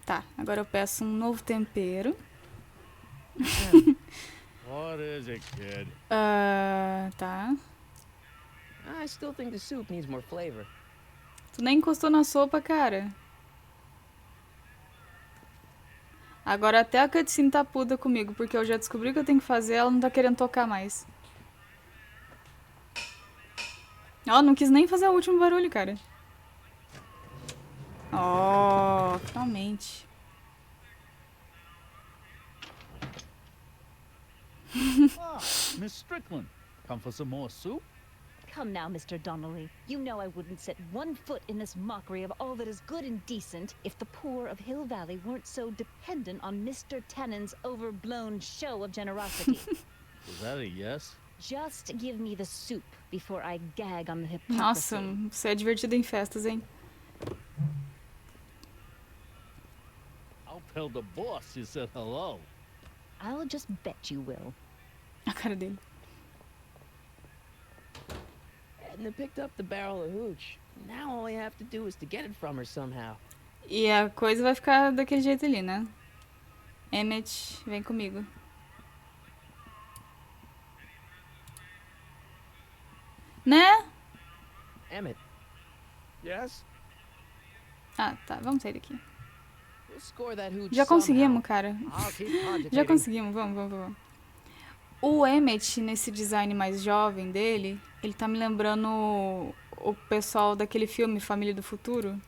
Tá, agora eu peço um novo tempero. What is it, kid? Tá. I still think the soup needs more flavor. Tu nem encostou na sopa, cara. Agora até a cutscene tá puta comigo, porque eu já descobri o que eu tenho que fazer, ela não tá querendo tocar mais. Ó, não quis nem fazer o último barulho, cara. Ó, finalmente. Miss Strickland, come for some more soup? Come now, Mr. Donnelly. You know I wouldn't set one foot in this mockery of all that is good and decent if the poor of Hill Valley weren't so dependent on Mr. Tennant's overblown show of generosity. Was that a yes? Just give me the soup before I gag on the hypocrisy. Nossa, você é divertido em festas, hein? I'll tell the boss you said hello. I'll just bet you will. A cara dele. Edna picked up the barrel of hooch. Now all I have to do is to get it from her somehow. E a coisa vai ficar daquele jeito ali, né? Emmett, vem comigo. Né? Emmett. Yes? Ah, tá. Vamos sair daqui. We'll score that hooch Já conseguimos, somehow. cara. I'll keep cogitating. Já conseguimos. Vamos. O Emmett, nesse design mais jovem dele, ele tá me lembrando o pessoal daquele filme Família do Futuro.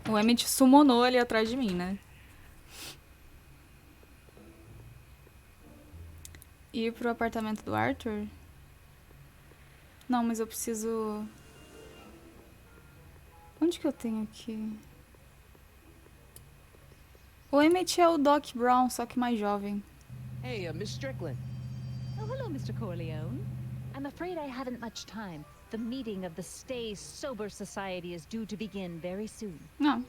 O Emmett summonou ali atrás de mim, né? Ir pro apartamento do Arthur? Não, mas eu preciso... Onde que eu tenho aqui? O Emmett é o Doc Brown, só que mais jovem. Hey, Miss Strickland. Oh, hello, Mr. Corleone. I'm afraid I haven't much time. The meeting of the Stay Sober Society is due to begin very soon. Não.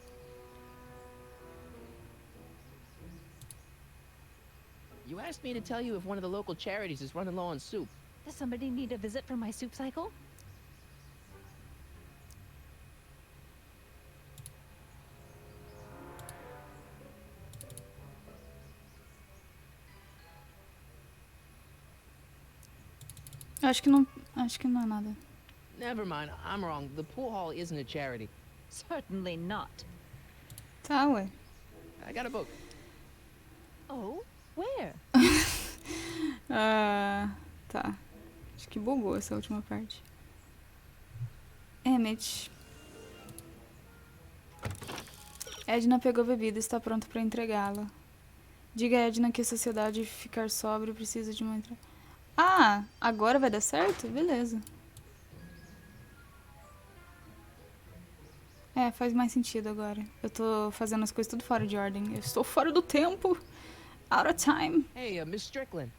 You asked me to tell you if one of the local charities is running low on soup. Does somebody need a visit from my soup cycle? Acho que não é nada. Never mind, I'm wrong. The pool hall isn't a charity. Certainly not. Tá, ué. I got a book. Oh, where? Tá. Acho que bugou essa última parte. Emmett. Edna pegou a bebida e está pronta para entregá-la. Diga a Edna que a sociedade ficar sóbrio precisa de uma entrega. Ah, agora vai dar certo? Beleza. É, faz mais sentido agora. Eu tô fazendo as coisas tudo fora de ordem. Eu estou fora do tempo. Out of time. Hey, Miss Strickland.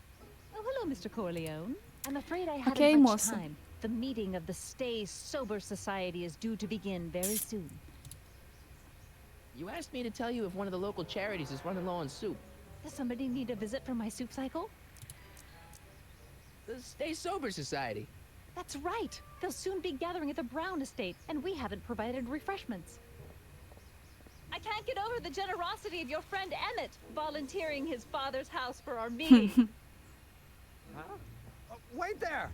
Oh, hello, Mr. Corleone. I'm afraid I haven't Okay, much moça. time. The meeting of the Stay Sober Society is due to begin very soon. You asked me to tell you if one of the local charities is running low on soup. Does somebody need a visit from my soup cycle? The Stay Sober Society. That's right. They'll soon be gathering at the Brown estate, and we haven't provided refreshments. I can't get over the generosity of your friend Emmett volunteering his father's house for our meeting. Huh? Wait there!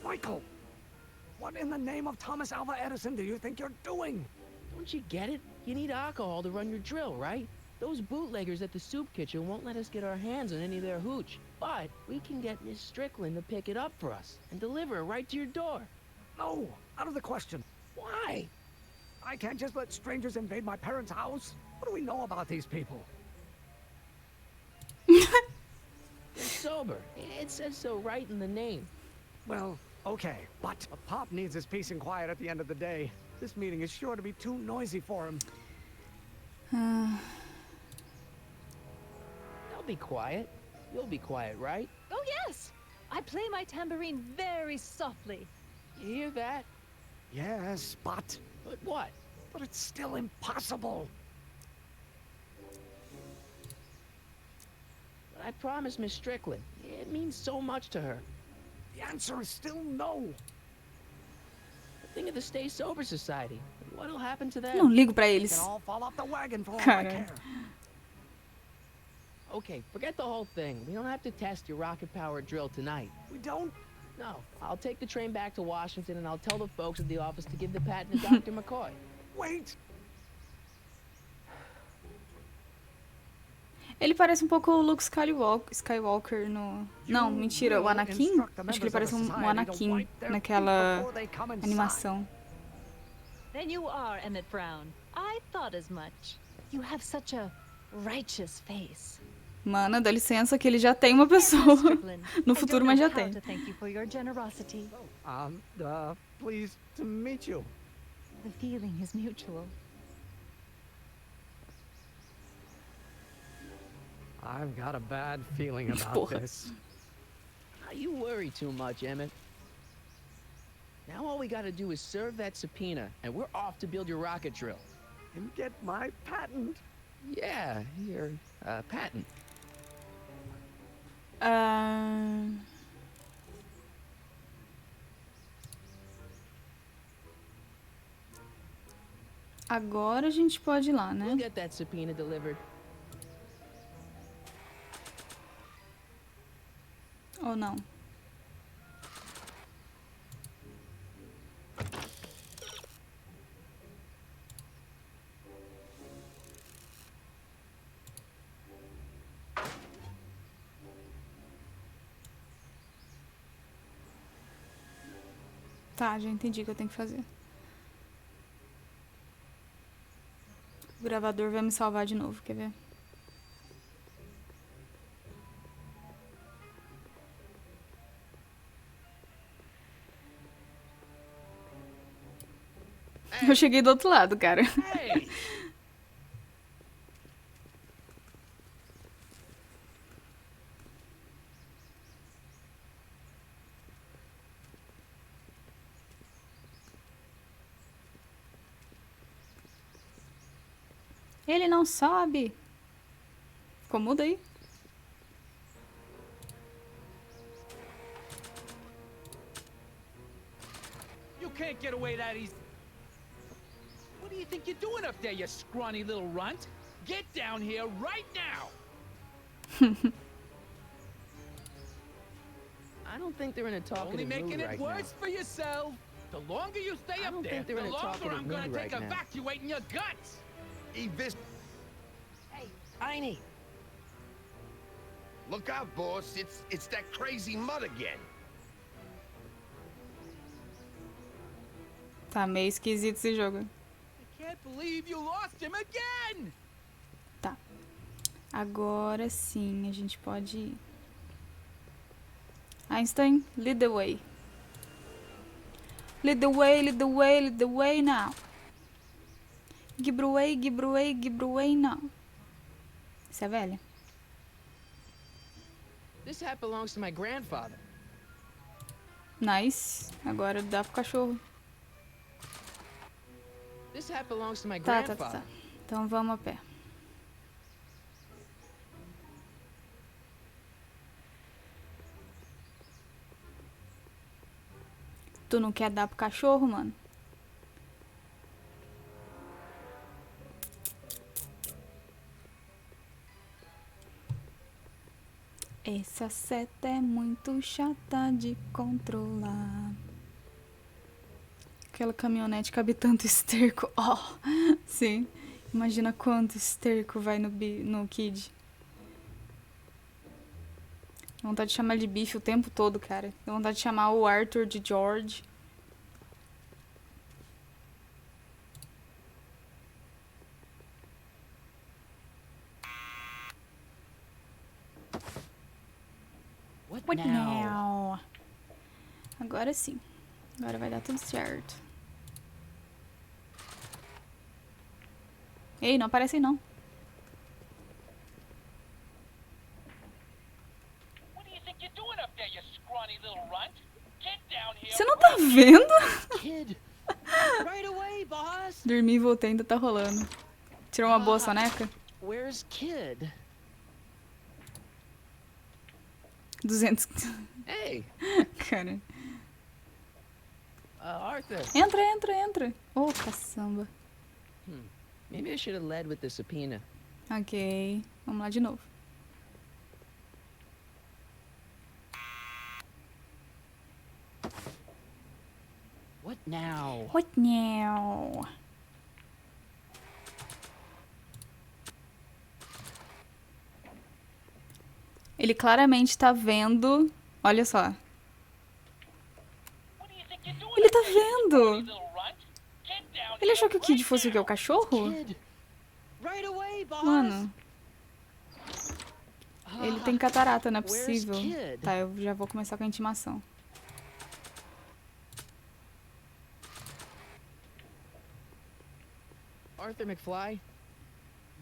Michael! What in the name of Thomas Alva Edison do you think you're doing? Don't you get it? You need alcohol to run your drill, right? Those bootleggers at the soup kitchen won't let us get our hands on any of their hooch. But we can get Miss Strickland to pick it up for us and deliver it right to your door. No, out of the question. Why? I can't just let strangers invade my parents' house. What do we know about these people? They're sober. It says so right in the name. Well, okay, but Pop needs his peace and quiet at the end of the day. This meeting is sure to be too noisy for him. They'll be quiet. You'll be quiet, right? Oh, yes! I play my tambourine very softly. You hear that? Yes, but what? But it's still impossible. But I promised Miss Strickland. It means so much to her. The answer is still no. Think of the Stay Sober Society. What'll happen to them? Não ligo pra eles. They can all fall off the wagon for all I Cara. care. Okay, forget the whole thing. We don't have to test your rocket-powered drill tonight. We don't? No. I'll take the train back to Washington and I'll tell the folks at the office to give the patent to Dr. McCoy. Wait! Ele parece um pouco o Luke Skywalker no... Não, mentira, o Anakin? Acho que ele parece um Anakin naquela animação. Then you are Emmett Brown. I thought as much. You have such a righteous face. Mana, dá licença que ele já tem uma pessoa no futuro, mas já tem. Thank you for your generosity. Pleased to meet you. The feeling is mutual. I've got a bad feeling about this. You worry too much, Emmett. Now all we gotta do is serve that subpoena, and we're off to build your rocket drill. And get my patent. Yeah, your patent. Agora a gente pode ir lá, né? We'll get that subpoena delivered. Ou não? Tá, já entendi o que eu tenho que fazer. O gravador vai me salvar de novo, quer ver? Eu cheguei do outro lado, cara. Hey! Ele não sabe. Ficou mudo aí? You can't get away that easy. What do you think you're doing up there, you scrawny little runt? Get down here right now! I don't think they're in a talkative Only making mood it right worse for yourself. The longer you stay up there, think they're the in a longer talkative I'm gonna mood take right now. evacuating your guts. Hey, Einie! look out, boss. It's that crazy mud again. Tá meio esquisito esse jogo. I can't believe you lost him again! Tá. Agora sim, a gente pode ir. Einstein, lead the way. Lead the way, lead the way, lead the way now. Gibruei, Gibruei, Gibruei, não. Isso é velha? This hat belongs to my grandfather. Nice. Agora dá pro cachorro. This hat belongs to my Tá. grandfather. Então vamos a pé. Tu não quer dar pro cachorro, mano? Essa seta é muito chata de controlar. Aquela caminhonete cabe tanto esterco. Oh, sim. Imagina quanto esterco vai no Kid. Dá vontade de chamar ele de bife o tempo todo, cara. Dá vontade de chamar o Arthur de George. What now? Now? Agora sim. Agora vai dar tudo certo. Ei, não aparece aí não. Você não tá vendo? Kid, right away, boss. Dormi e voltei, ainda tá rolando. Tirou uma boa soneca? Where's Kid? 200. Hey, Cara. Arthur. Entra. Ô, caçamba. Maybe I should have led with the subpoena. Ok. Vamos lá de novo. What now? What now? Ele claramente tá vendo. Olha só. Ele tá vendo. Ele achou que o Kid fosse o quê? O cachorro? Kid, right away, boss. Mano. Ele tem catarata, não é Where's possível. Kid? Tá, eu já vou começar com a intimação. Arthur McFly,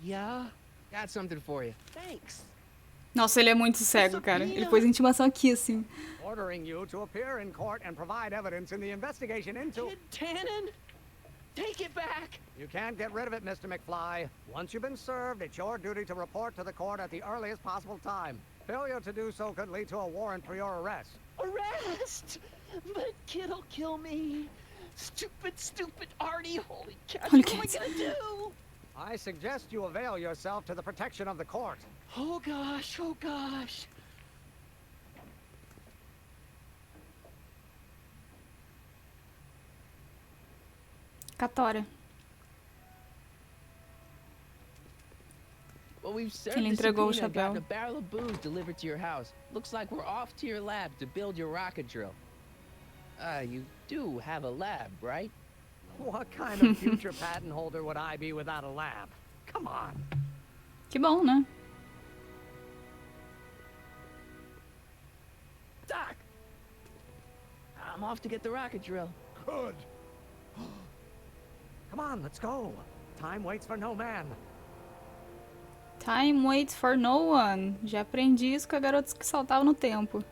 Yeah, got something for you. thanks. Nossa, ele é muito cego, cara. Ele pôs a intimação aqui, assim. Ordering you to appear in court and provide evidence in the investigation into... Kid Tannen, take it back. You can't get rid of it, Mr. McFly. Once you've been served, it's your duty to report to the court at the earliest possible time. Failure to do so could lead to a warrant for your arrest. Arrest! But Kid'll kill me. Stupid Artie. Holy cow, Holy what am I cats. gonna do? I suggest you avail yourself to the protection of the court. Oh gosh, oh gosh. Catora. Well, we've served Ele the entregou o subpoena and gotten chapéu. a barrel of booze delivered to your house. Looks like we're off to your lab to build your rocket drill. You do have a lab, right? What kind of future patent holder would I be without a lab? Come on. Que bom, né? Doc! I'm off to get the rocket drill. Good. Come on, let's go. Time waits for no man. Time waits for no one. Já aprendi isso com a garota que saltava no tempo.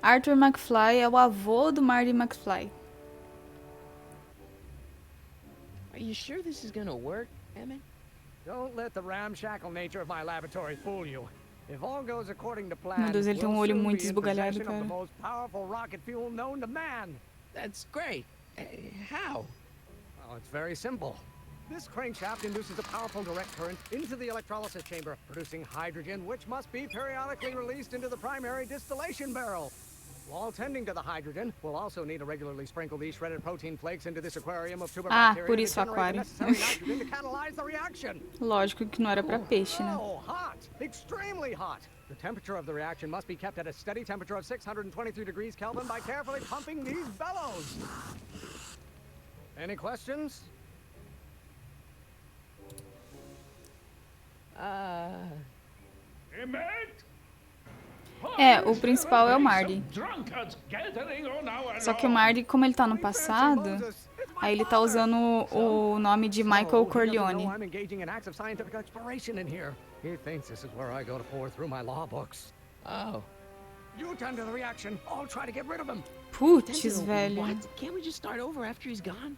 Arthur McFly é o avô do Marty McFly. Are you sure this is gonna work, Emmett? Don't let the ramshackle nature of my laboratory fool you. If all goes according to plan, Meu Deus, ele tem um we'll olho soon muito be in esbugalhado, possession of the cara. most powerful rocket fuel known to man. That's great. How? Oh, it's very simple. This crankshaft induces a powerful direct current into the electrolysis chamber, producing hydrogen, which must be periodically released into the primary distillation barrel. While tending to the hydrogen, we'll also need to regularly sprinkle these shredded protein flakes into this aquarium of tuber bacteria por to isso o generate the aquário. necessary nitrogen to catalyze the reaction. Lógico que não era pra peixe, né? Oh, hot! Extremely hot! The temperature of the reaction must be kept at a steady temperature of 623 degrees Kelvin by carefully pumping these bellows. Any questions? É, o principal é o Marty. Só que o Marty, como ele tá no passado, Aí ele tá usando o nome de Michael Corleone. I'm engaging in acts of scientific exploration in here. He thinks this is where I go to pour through my law books. Oh. You attend to the reaction. I'll try to get rid of him. Putz, velho. What? Can't we just start over after he's gone?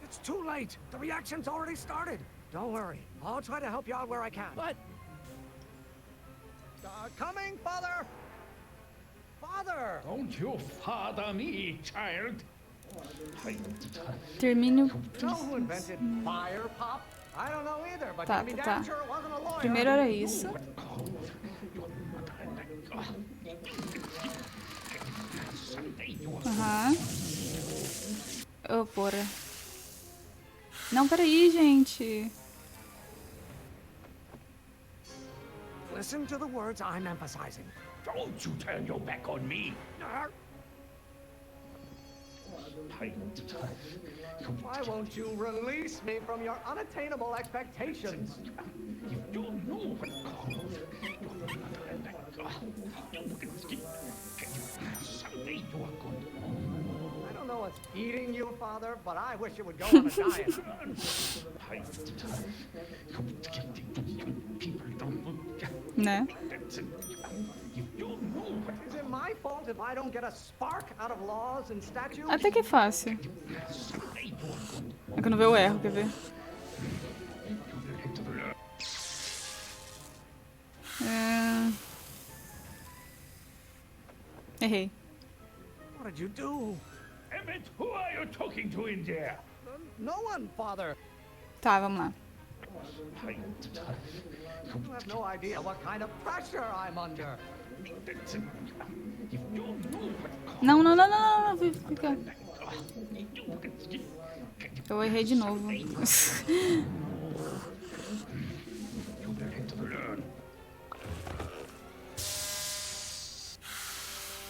It's too late. The reaction's already started. Don't worry. I'll try to help you out where I can. But... coming, Father! Father! Don't you father me, child. Termine o... Know who invented fire, Pop? I don't know either, but Tá, you can be tá. damn sure it wasn't a lawyer. Primeiro era isso. Aham. Ô, porra. Não, peraí, gente. Listen to the words I'm emphasizing. Don't you turn your back on me. Why won't you release me from your unattainable expectations? You don't know what I don't know what's eating you, Father, but I wish you would go on a diet. Né? Is it my fault if I don't get a spark out of laws and statutes? Até que é fácil. É que eu não vejo o erro, quer ver? Errei. What did you do? Emmett, who are you talking to in there? No one, Father. Tá, vamos lá. You have no idea what kind of pressure I'm under. Não, não, não, não, não, fica. Eu errei de novo.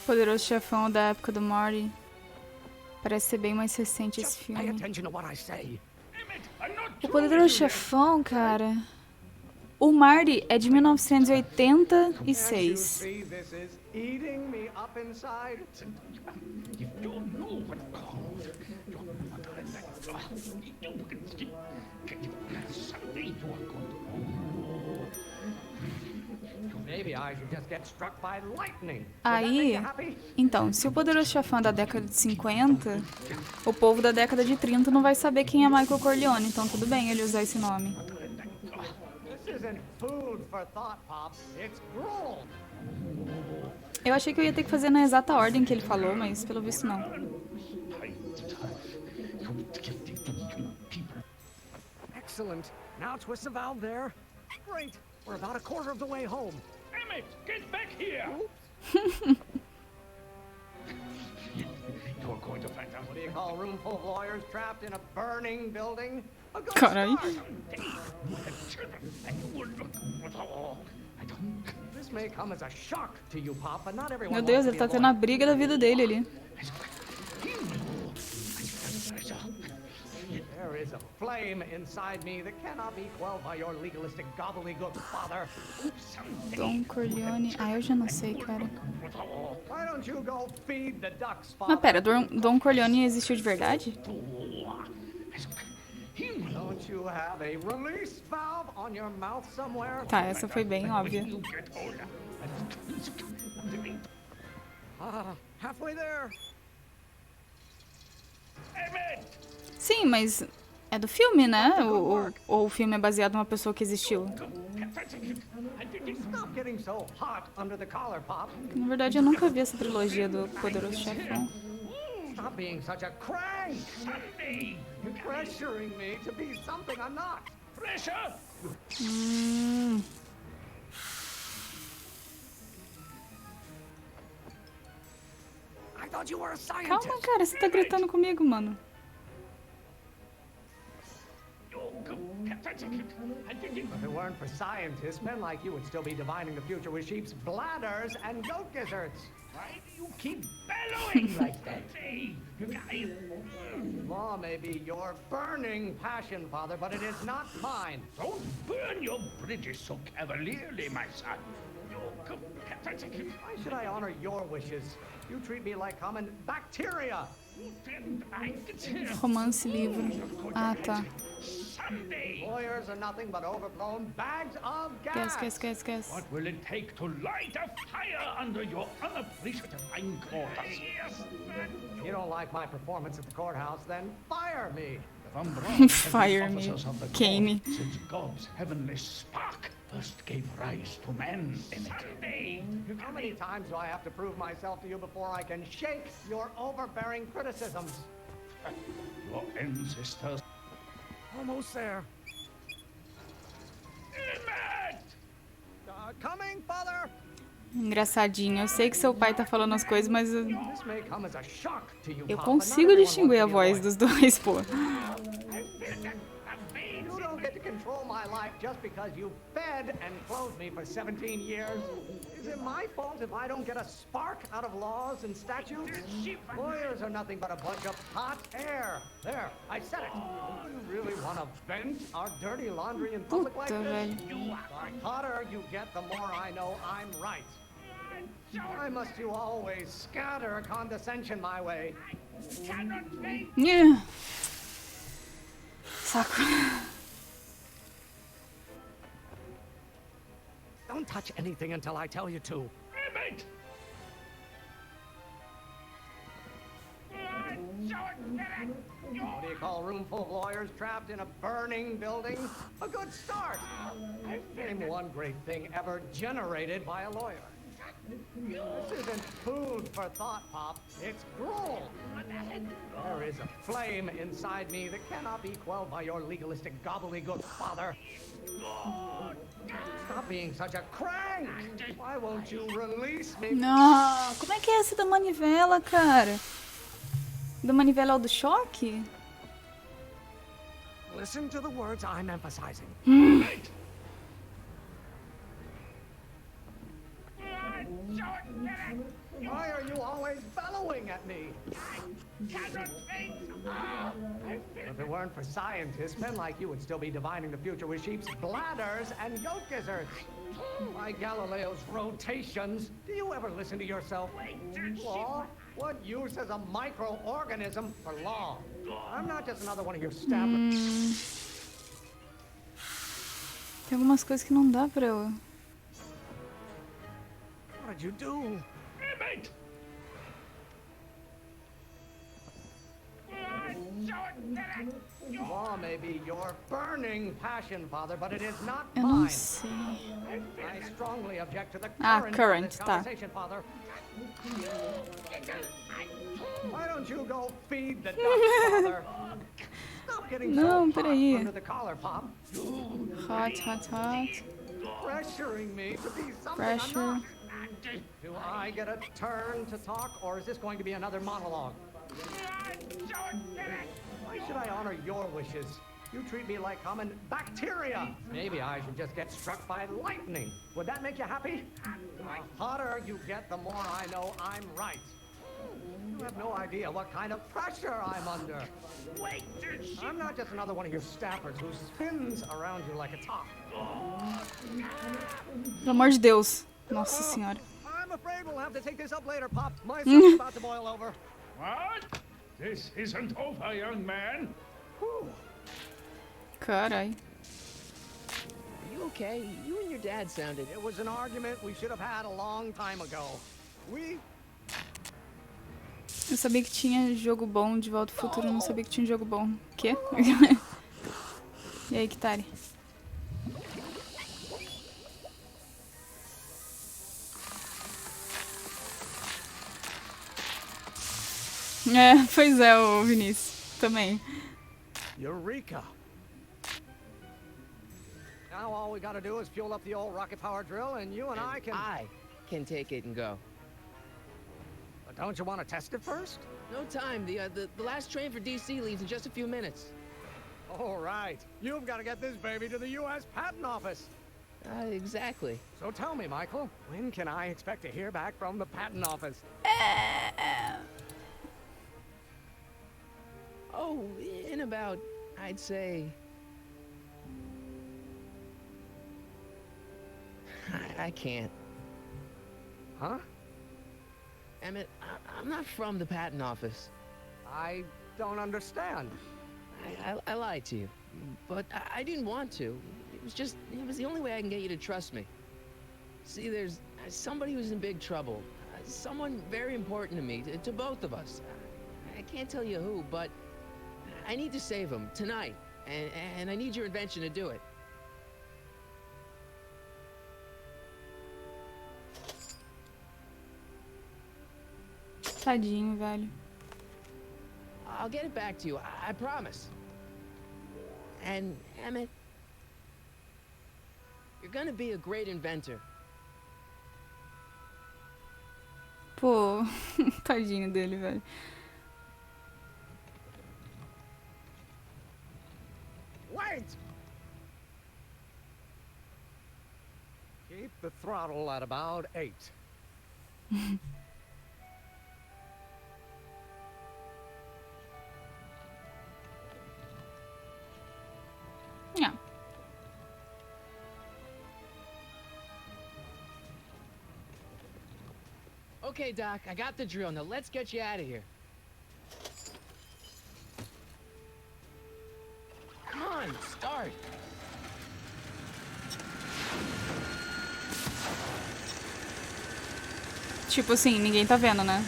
Poderoso Chefão da época do Marty. Parece ser bem mais recente esse filme. O Poderoso Chefão, cara. O Marty é de 1986. Aí, então, se o Poderoso Chefão é da década de 50, o povo da década de 30 não vai saber quem é Michael Corleone, então tudo bem ele usar esse nome. Eu achei que eu ia ter que fazer na exata ordem que ele falou, mas pelo visto não. Excellent. Now twist the valve there. Great. We're about a quarter of the way home. Emmett, get back here! You're going to find out. What do you call a room full of lawyers trapped in a burning building? A good Carai. This may come as a shock to you, Pop, but not everyone. Meu Deus, ele tá tendo a briga da vida dele ali. There is a flame inside me that cannot be quelled by your legalistic gobbledygook, Father. Don Corleone. Ah, eu já não sei, cara. Why don't you go feed the ducks, Mas Father? pera, Don Corleone existiu de verdade? Don't you have a release valve on your mouth somewhere? Tá, essa foi bem óbvia. Halfway there. Sim, mas é do filme, né? Ou o filme é baseado numa pessoa que existiu? Stop getting so hot under the collar, Pop. Na verdade, eu nunca vi essa trilogia do Poderoso Chefão. Stop being such a crank. You're pressuring me to be something I'm not. Pressure? I thought you were a scientist. Calma, cara, você tá gritando comigo, mano. If it weren't for scientists, men like you would still be divining the future with sheep's bladders and goat gizzards. Why do you keep bellowing like that? Law may be your burning passion, Father, but it is not mine. Don't burn your bridges so cavalierly, my son. Why should I honor your wishes? You treat me like common bacteria. Romance livro. Ah, tá. Lawyers are nothing but overblown bags of gas. Guess. What will it take to light a fire under your unappreciative hindquarters? If you don't like my performance at the courthouse, then fire me. Fire me. Cane me. Since God's heavenly spark first gave rise to man in it. How many times do I have to prove myself to you before I can shake your overbearing criticisms? Your ancestors. Almost there. Coming, father. Engraçadinho. Eu sei que seu pai tá falando as coisas, mas eu This may come as a shock to you, eu Pop, but not consigo everyone distinguir a wants to be voz a dos dois, pô. You don't get to control my life just because you fed and clothed me for 17 years. Is it my fault if I don't get a spark out of laws and statutes? Lawyers are nothing but a bunch of hot air. There, I said it. You really want to vent our dirty laundry in public like Puta, this? velho. The hotter you get, the more I know I'm right. Why must you always scatter condescension my way? Yeah. Saco. Don't touch anything until I tell you to. What do you call a room full of lawyers trapped in a burning building? A good start. Name one great thing ever generated by a lawyer. This isn't food for thought, Pop. It's gruel. There is a flame inside me that cannot be quelled by your legalistic gobbledygook, father. Stop being such a crank. Why won't you release me? Não, como é que é esse da manivela, cara? Da manivela é o do choque? Listen to the words I'm emphasizing. Why are you always bellowing at me? If it weren't for scientists, men like you would still be divining the future with sheep's bladders and goat gizzards. By Galileo's rotations, do you ever listen to yourself? Law? What use is a microorganism for law? I'm not just another one of your staffers. Tem algumas coisas que não dá pra eu... What did you do? Law may be your burning passion, father, but it is not Eu não mine. sei. I strongly object to the current current of this tá. conversation, father. Why don't you go feed the ducks, father? Stop getting Não, so hot peraí. under the collar, Pop. Hot. Pressuring me to be something Pressure. I'm not. Do I get a turn to talk, or is this going to be another monologue? Why should I honor your wishes? You treat me like common bacteria. Maybe I should just get struck by lightning. Would that make you happy? The hotter you get, the more I know I'm right. You have no idea what kind of pressure I'm under. I'm not just another one of your staffers who spins around you like a top. Pelo amor de Deus. Nossa senhora. I'm afraid we'll have to take this up later, Pop. My soup's about to boil over. What? This isn't over, young man. Carai. Are you okay? You and your dad sounded... It was an argument we should have had a long time ago. Eu sabia que tinha jogo bom de Volta ao Futuro, eu não sabia que tinha jogo bom. Quê? E aí, Kitari? É, pois é, o Vinícius. Também. Eureka! Now all we gotta do is fuel up the old rocket power drill and you and I can take it and go. But don't you want to test it first? No time. The last train for DC leaves in just a few minutes. All right. You've got to get this baby to the U.S. Patent Office. Exactly. So tell me, Michael, when can I expect to hear back from the Patent Office? Oh, in about, I'd say... I can't. huh? Emmett, I'm not from the patent office. I don't understand. I lied to you, but I didn't want to. It was the only way I can get you to trust me. See, there's somebody who's in big trouble. Someone very important to me, to both of us. I can't tell you who, but I need to save him tonight, and I need your invention to do it. Tadinho, velho. I'll get it back to you, I promise. And, Emmett, you're gonna be a great inventor. Pô, tadinho dele, velho. Wait! Keep the throttle at about 8. Yeah. Okay, Doc, I got the drill. Now let's get you out of here. Come on, start. Tipo assim, ninguém tá vendo, né?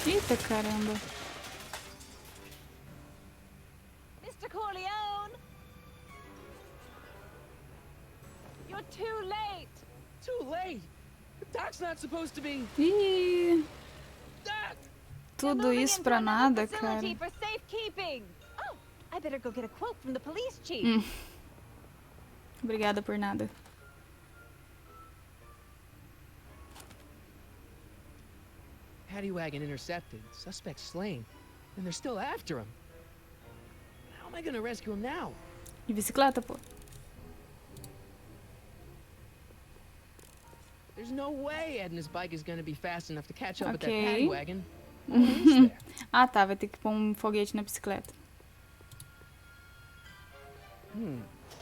Eita, caramba. Mr. Corleone! You're too late! Too late? The Doc's not supposed to be... Ih, Doc! tudo isso pra nada, cara. For safekeeping. Oh, I better go get a quote from the police chief. Obrigada por nada. Paddy wagon intercepted, suspect slain, and they're still after him. How am I gonna rescue him now? De bicicleta, pô. There's no way Ed and his bike is gonna be fast enough to catch up with that Ok. paddy wagon. What is there? Ah, tá. Vai ter que pôr um foguete na bicicleta.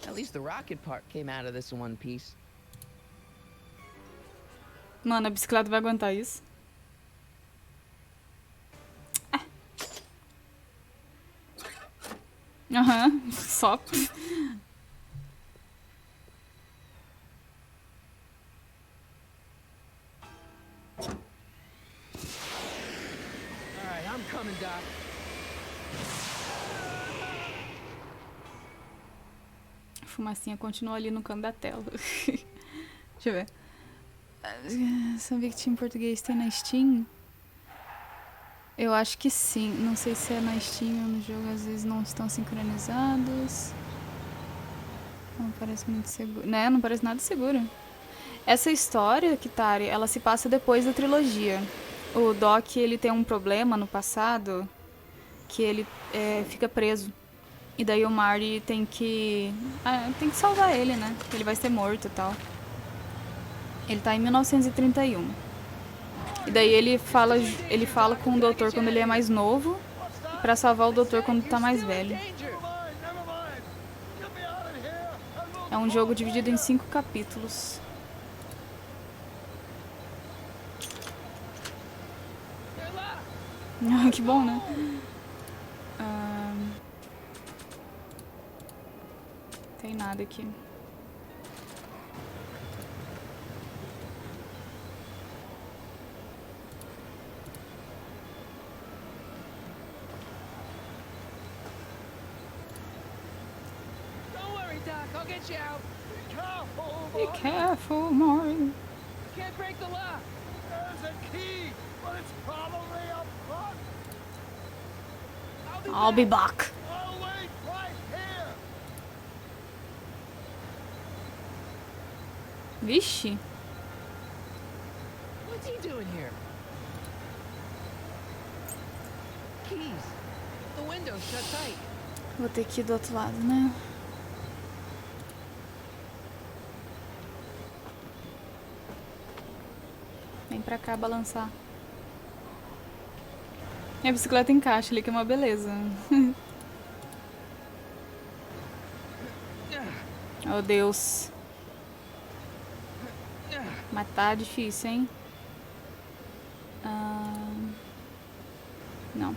At least the rocket part came out of this in one piece. Mano, a bicicleta vai aguentar isso? Aham, só. Alright, I'm coming, Doc. A fumacinha continua ali no canto da tela. Deixa eu ver. Sabia que tinha em português, tem na Steam? Eu acho que sim. Não sei se é na Steam ou no jogo, às vezes não estão sincronizados. Não parece muito seguro. Né? Não parece nada seguro. Essa história, Kitari, ela se passa depois da trilogia. O Doc, ele tem um problema no passado que ele fica preso. E daí o Marty tem que salvar ele, né? Ele vai ser morto e tal. Ele tá em 1931. E daí ele fala com o doutor quando ele é mais novo, pra salvar o doutor quando tá mais velho. É um jogo dividido em 5 capítulos. Ah, que bom, né? Tem nada aqui. I'll get you out. Be careful! Be careful, Maury. Can't break the lock. There's a key, but it's probably up front. I'll be back. I'll wait right here. Vixe. What's he doing here? Keys. The window's shut tight. Vou ter que ir do outro lado, né? Vem pra cá balançar. E a bicicleta encaixa ali, que é uma beleza. Oh, Deus. Mas tá difícil, hein? Não.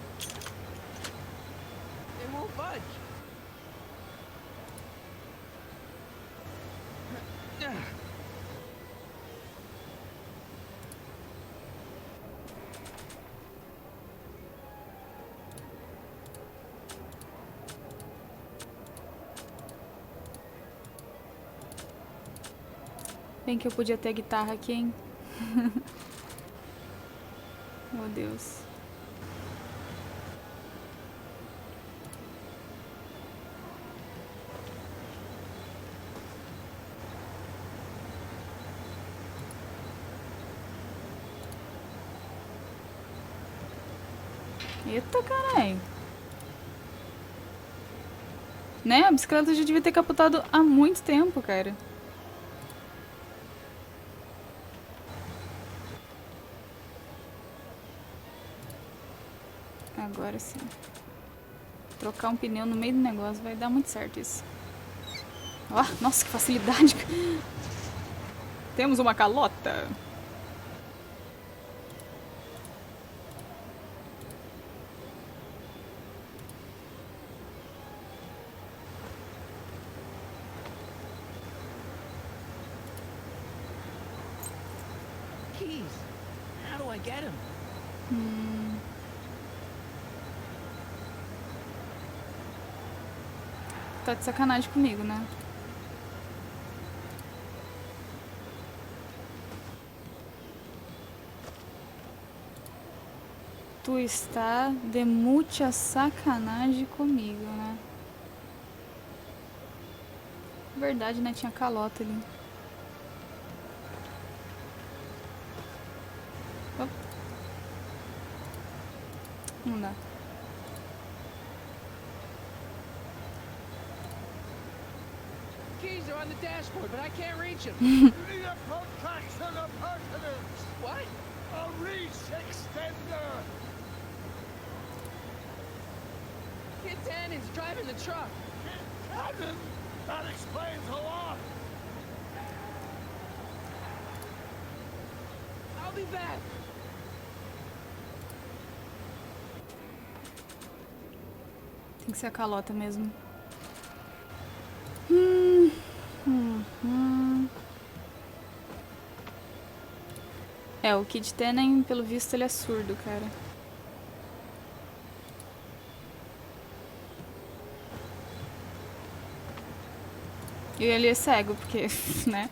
They won't budge. Bem que eu podia ter guitarra aqui, hein? Meu Deus. Eita, caralho. Né? A bicicleta já devia ter capotado há muito tempo, cara. Agora sim. Trocar um pneu no meio do negócio vai dar muito certo isso. Ó, nossa, que facilidade. Temos uma calota. Keys. How do I get him? Tá de sacanagem comigo, né? Tu está de muita sacanagem comigo, né? Verdade, né? Tinha calota ali. Opa. Não dá. Keys are on the dashboard, but I can't reach him. You need a protraction appurtenance. What? A reach extender. Kid Tannen's driving the truck. Cannon? That explains a lot. I'll be back. Tem que ser a calota mesmo. É, o Kid Tannen, pelo visto, ele é surdo, cara. E ele é cego, porque, né?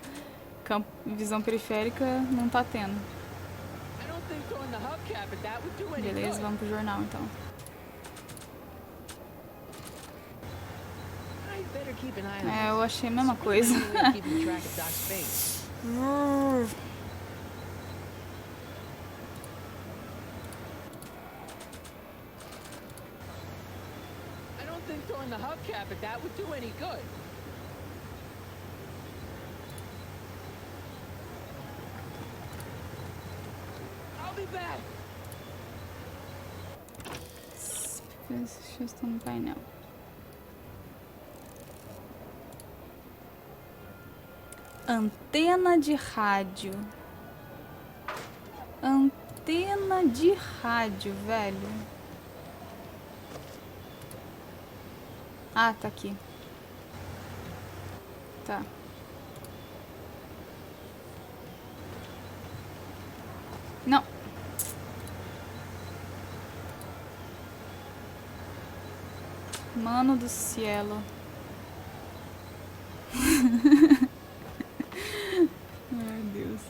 Visão periférica não tá tendo. Beleza, vamos pro jornal então. É, eu achei a mesma coisa. Throwing the hubcap at that would do any good. I'll be back. Deixa eu estar no painel. Antena de rádio. Antena de rádio, velho. Ah, tá aqui. Tá. Não. Mano do cielo. Ai, Deus.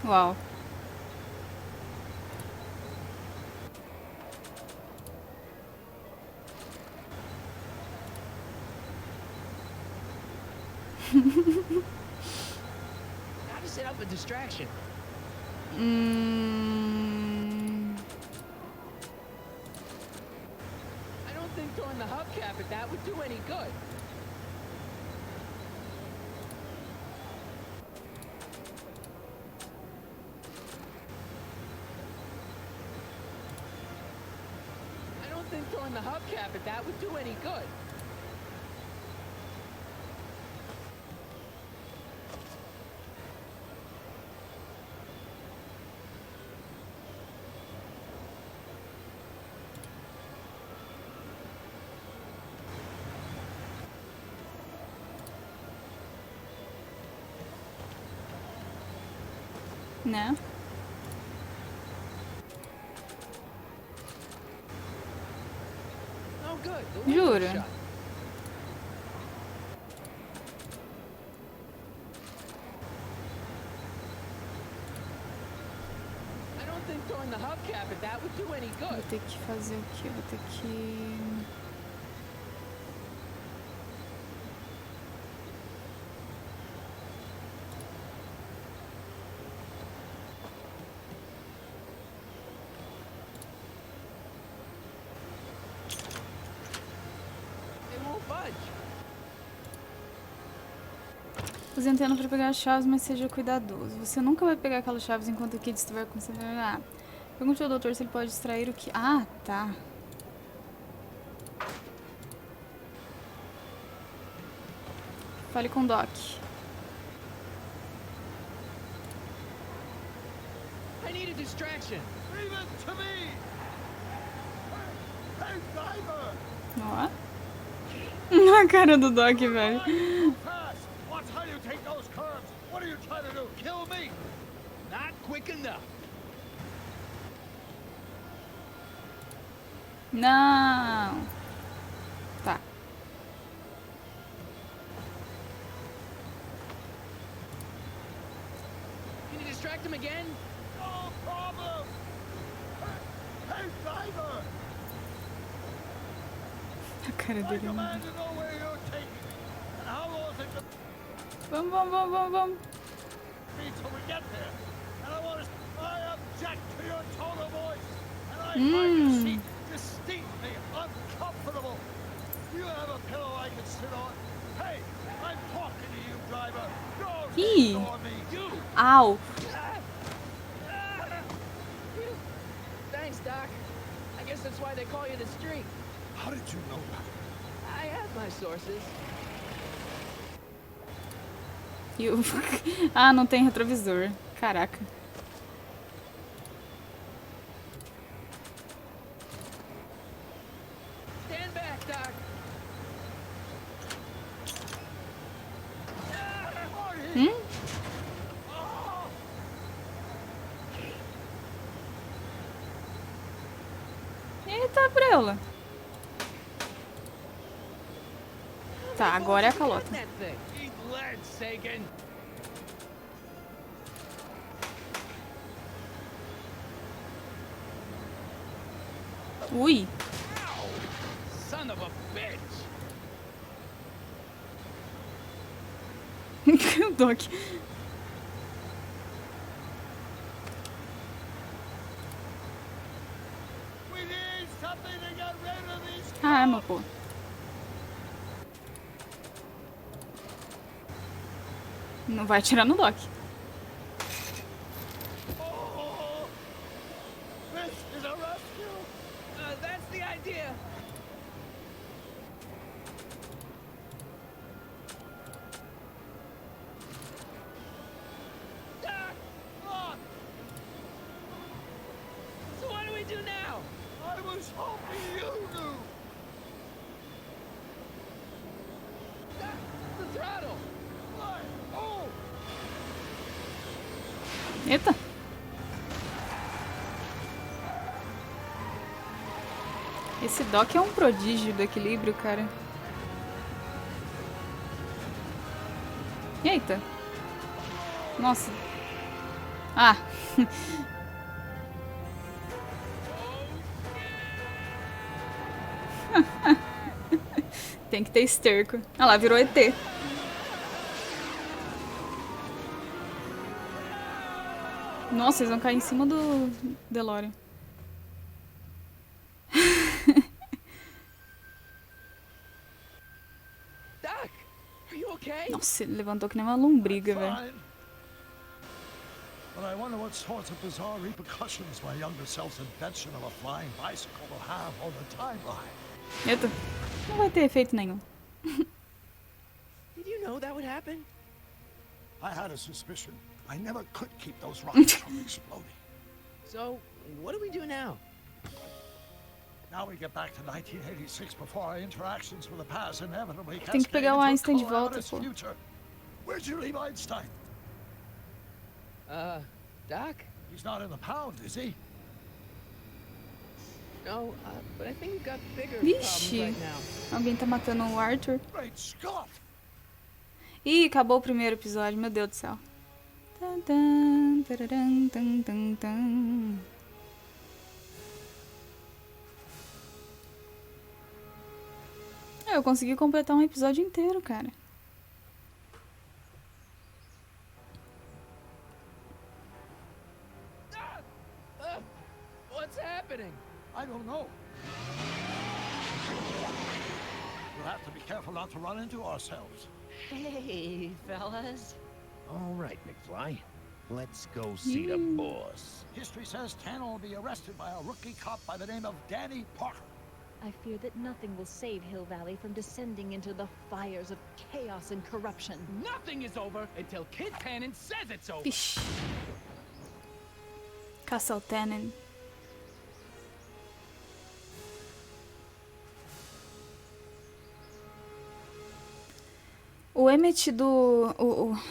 Uau. How to set up a distraction? I don't think throwing the hubcap at that would do any good. I don't think throwing the hubcap at that would do any good. Né? Oh, good. The Jura? window's shut. I don't think throwing the hubcap at that would do any Vou good. ter que fazer o quê? Vou ter que... It won't budge. Use a antena para pegar as chaves, mas seja cuidadoso. Você nunca vai pegar aquelas chaves enquanto o Kid estiver concentrado. Ah, pergunte ao doutor se ele pode extrair o que... Ah, tá. Fale com o Doc. I need a distraction. Leave it to me! Hey, driver! Ó. A cara do Doc, velho. Fast! Watch how you take those curves! What are you trying to do? Kill me? Not quick enough. Não. Tá. Can you distract him again? No problem! Hey, driver! A cara I dele. demand to know where you're taking me. And how long is it to Vamos, vamos, vamos, vamos, vamos. be till we get there? And I object to your tone of voice. And I Mm. find your seat distinctly uncomfortable. Do you have a pillow I can sit on? Hey, I'm talking to you, driver. Don't Ih. ignore me. You! Au. Thanks, Doc. I guess that's why they call you the Streak. How did you know that? I have my sources. E o... Ah, não tem retrovisor. Caraca. Stand back, Doc. Hum? Eita, preula. Tá, agora é a calota. That thing. Eat lead, Sagan. Ui. Son of a bitch. O Doc. We need something to get rid of these A arma, pô. Não vai atirar no Doc. Oh, this is a rescue. That's the idea. Doc! Look, So what do we do now? I was hoping you knew. Doc, the throttle. Why? Oh, Eita. Esse Doc é um prodígio do equilíbrio, cara. Eita. Nossa. Ah. Tem que ter esterco. Ah lá, virou ET. Nossa, eles vão cair em cima do DeLorean. Are you okay? Nossa, ele levantou que nem uma lombriga, velho. Fine. But I wonder what sorts of bizarre repercussions my younger self's invention of a flying bicycle will have on the timeline. Eita, não vai ter efeito nenhum. Did you know that would happen? I had a suspicion. I never could keep those rockets from exploding. So, what do we do now? Now we get back to 1986 before our interactions with the past inevitably Tem que pegar o Einstein de volta, pô. Where'd you leave Einstein? Doc? He's not in the pound, is he? No, but I think we've got bigger problems Vixe, right now. alguém tá matando o Arthur. Great Scott! Ih, acabou o primeiro episódio, meu Deus do céu. Tan, tan, tararam, tan, tan, tan. Eu consegui completar um episódio inteiro, cara. What's happening? I don't know. We'll have to be careful not to run into ourselves. Hey, fellas. All right, McFly. Let's go see the boss. History says Tanner will be arrested by a rookie cop by the name of Danny Parker. I fear that nothing will save Hill Valley from descending into the fires of chaos and corruption. Nothing is over until Kid Tannen says it's over. Vixe. Caça ao Tannen. O Emmett do...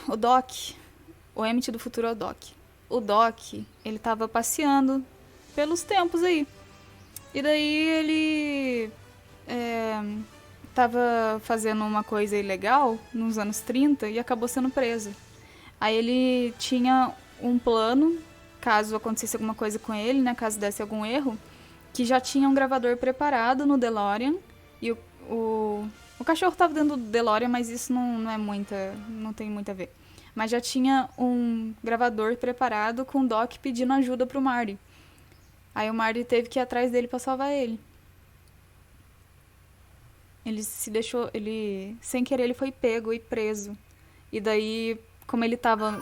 O Doc. O Emmett do futuro é o Doc. O Doc, ele tava passeando pelos tempos aí. E daí ele... tava fazendo uma coisa ilegal nos anos 30 e acabou sendo preso. Aí ele tinha um plano, caso acontecesse alguma coisa com ele, né, caso desse algum erro, que já tinha um gravador preparado no DeLorean. E o cachorro tava dentro do DeLorean, mas isso não tem muito a ver. Mas já tinha um gravador preparado com o Doc pedindo ajuda pro Marty. Aí o Marty teve que ir atrás dele pra salvar ele. Ele sem querer, ele foi pego e preso. E daí, como ele tava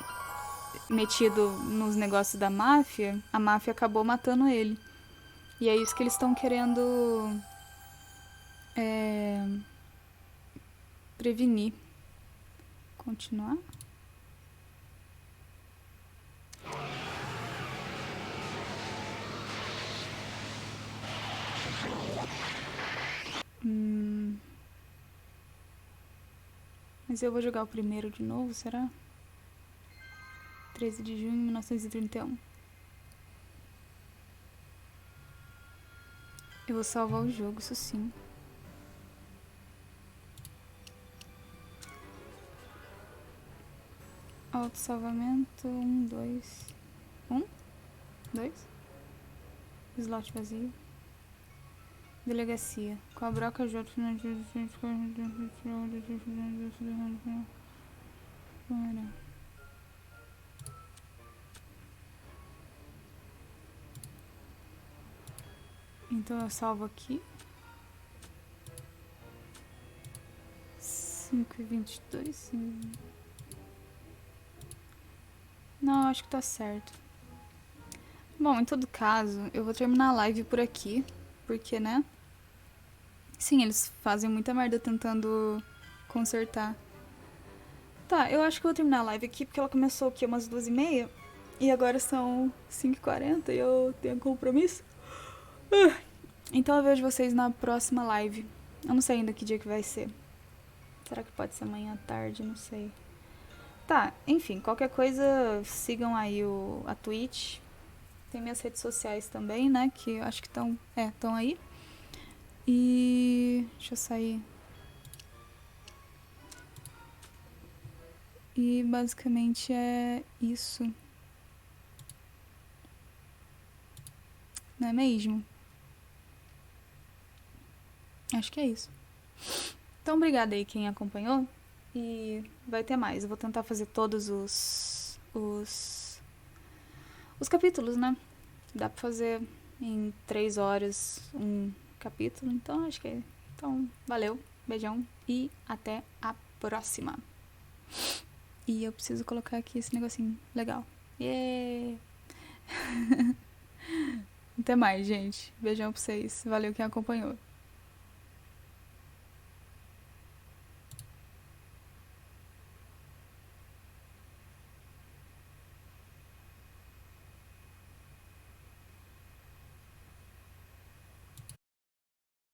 metido nos negócios da máfia, a máfia acabou matando ele. E é isso que eles estão querendo prevenir. Continuar? Mas eu vou jogar o primeiro de novo, será? 13 de junho de 1931. Eu vou salvar o jogo, isso sim. Autossalvamento, 1, 2. 1, 2. Slot vazio. Delegacia. Com a broca J. Então eu salvo aqui. 5:22. Não, acho que tá certo. Bom, em todo caso, eu vou terminar a live por aqui. Porque, né? Sim, eles fazem muita merda tentando consertar. Tá, eu acho que eu vou terminar a live aqui, porque ela começou aqui umas 2:30. E agora são 5:40 e eu tenho compromisso. Então eu vejo vocês na próxima live. Eu não sei ainda que dia que vai ser. Será que pode ser amanhã à tarde? Não sei. Tá, enfim, qualquer coisa, sigam aí a Twitch. Tem minhas redes sociais também, né? Que eu acho que estão aí. E... deixa eu sair. E basicamente é isso. Não é mesmo? Acho que é isso. Então, obrigada aí quem acompanhou. E vai ter mais. Eu vou tentar fazer todos os capítulos, né? Dá pra fazer em 3 horas um capítulo. Então, acho que é. Então, valeu. Beijão. E até a próxima. E eu preciso colocar aqui esse negocinho legal. Yeah! Até mais, gente. Beijão pra vocês. Valeu quem acompanhou.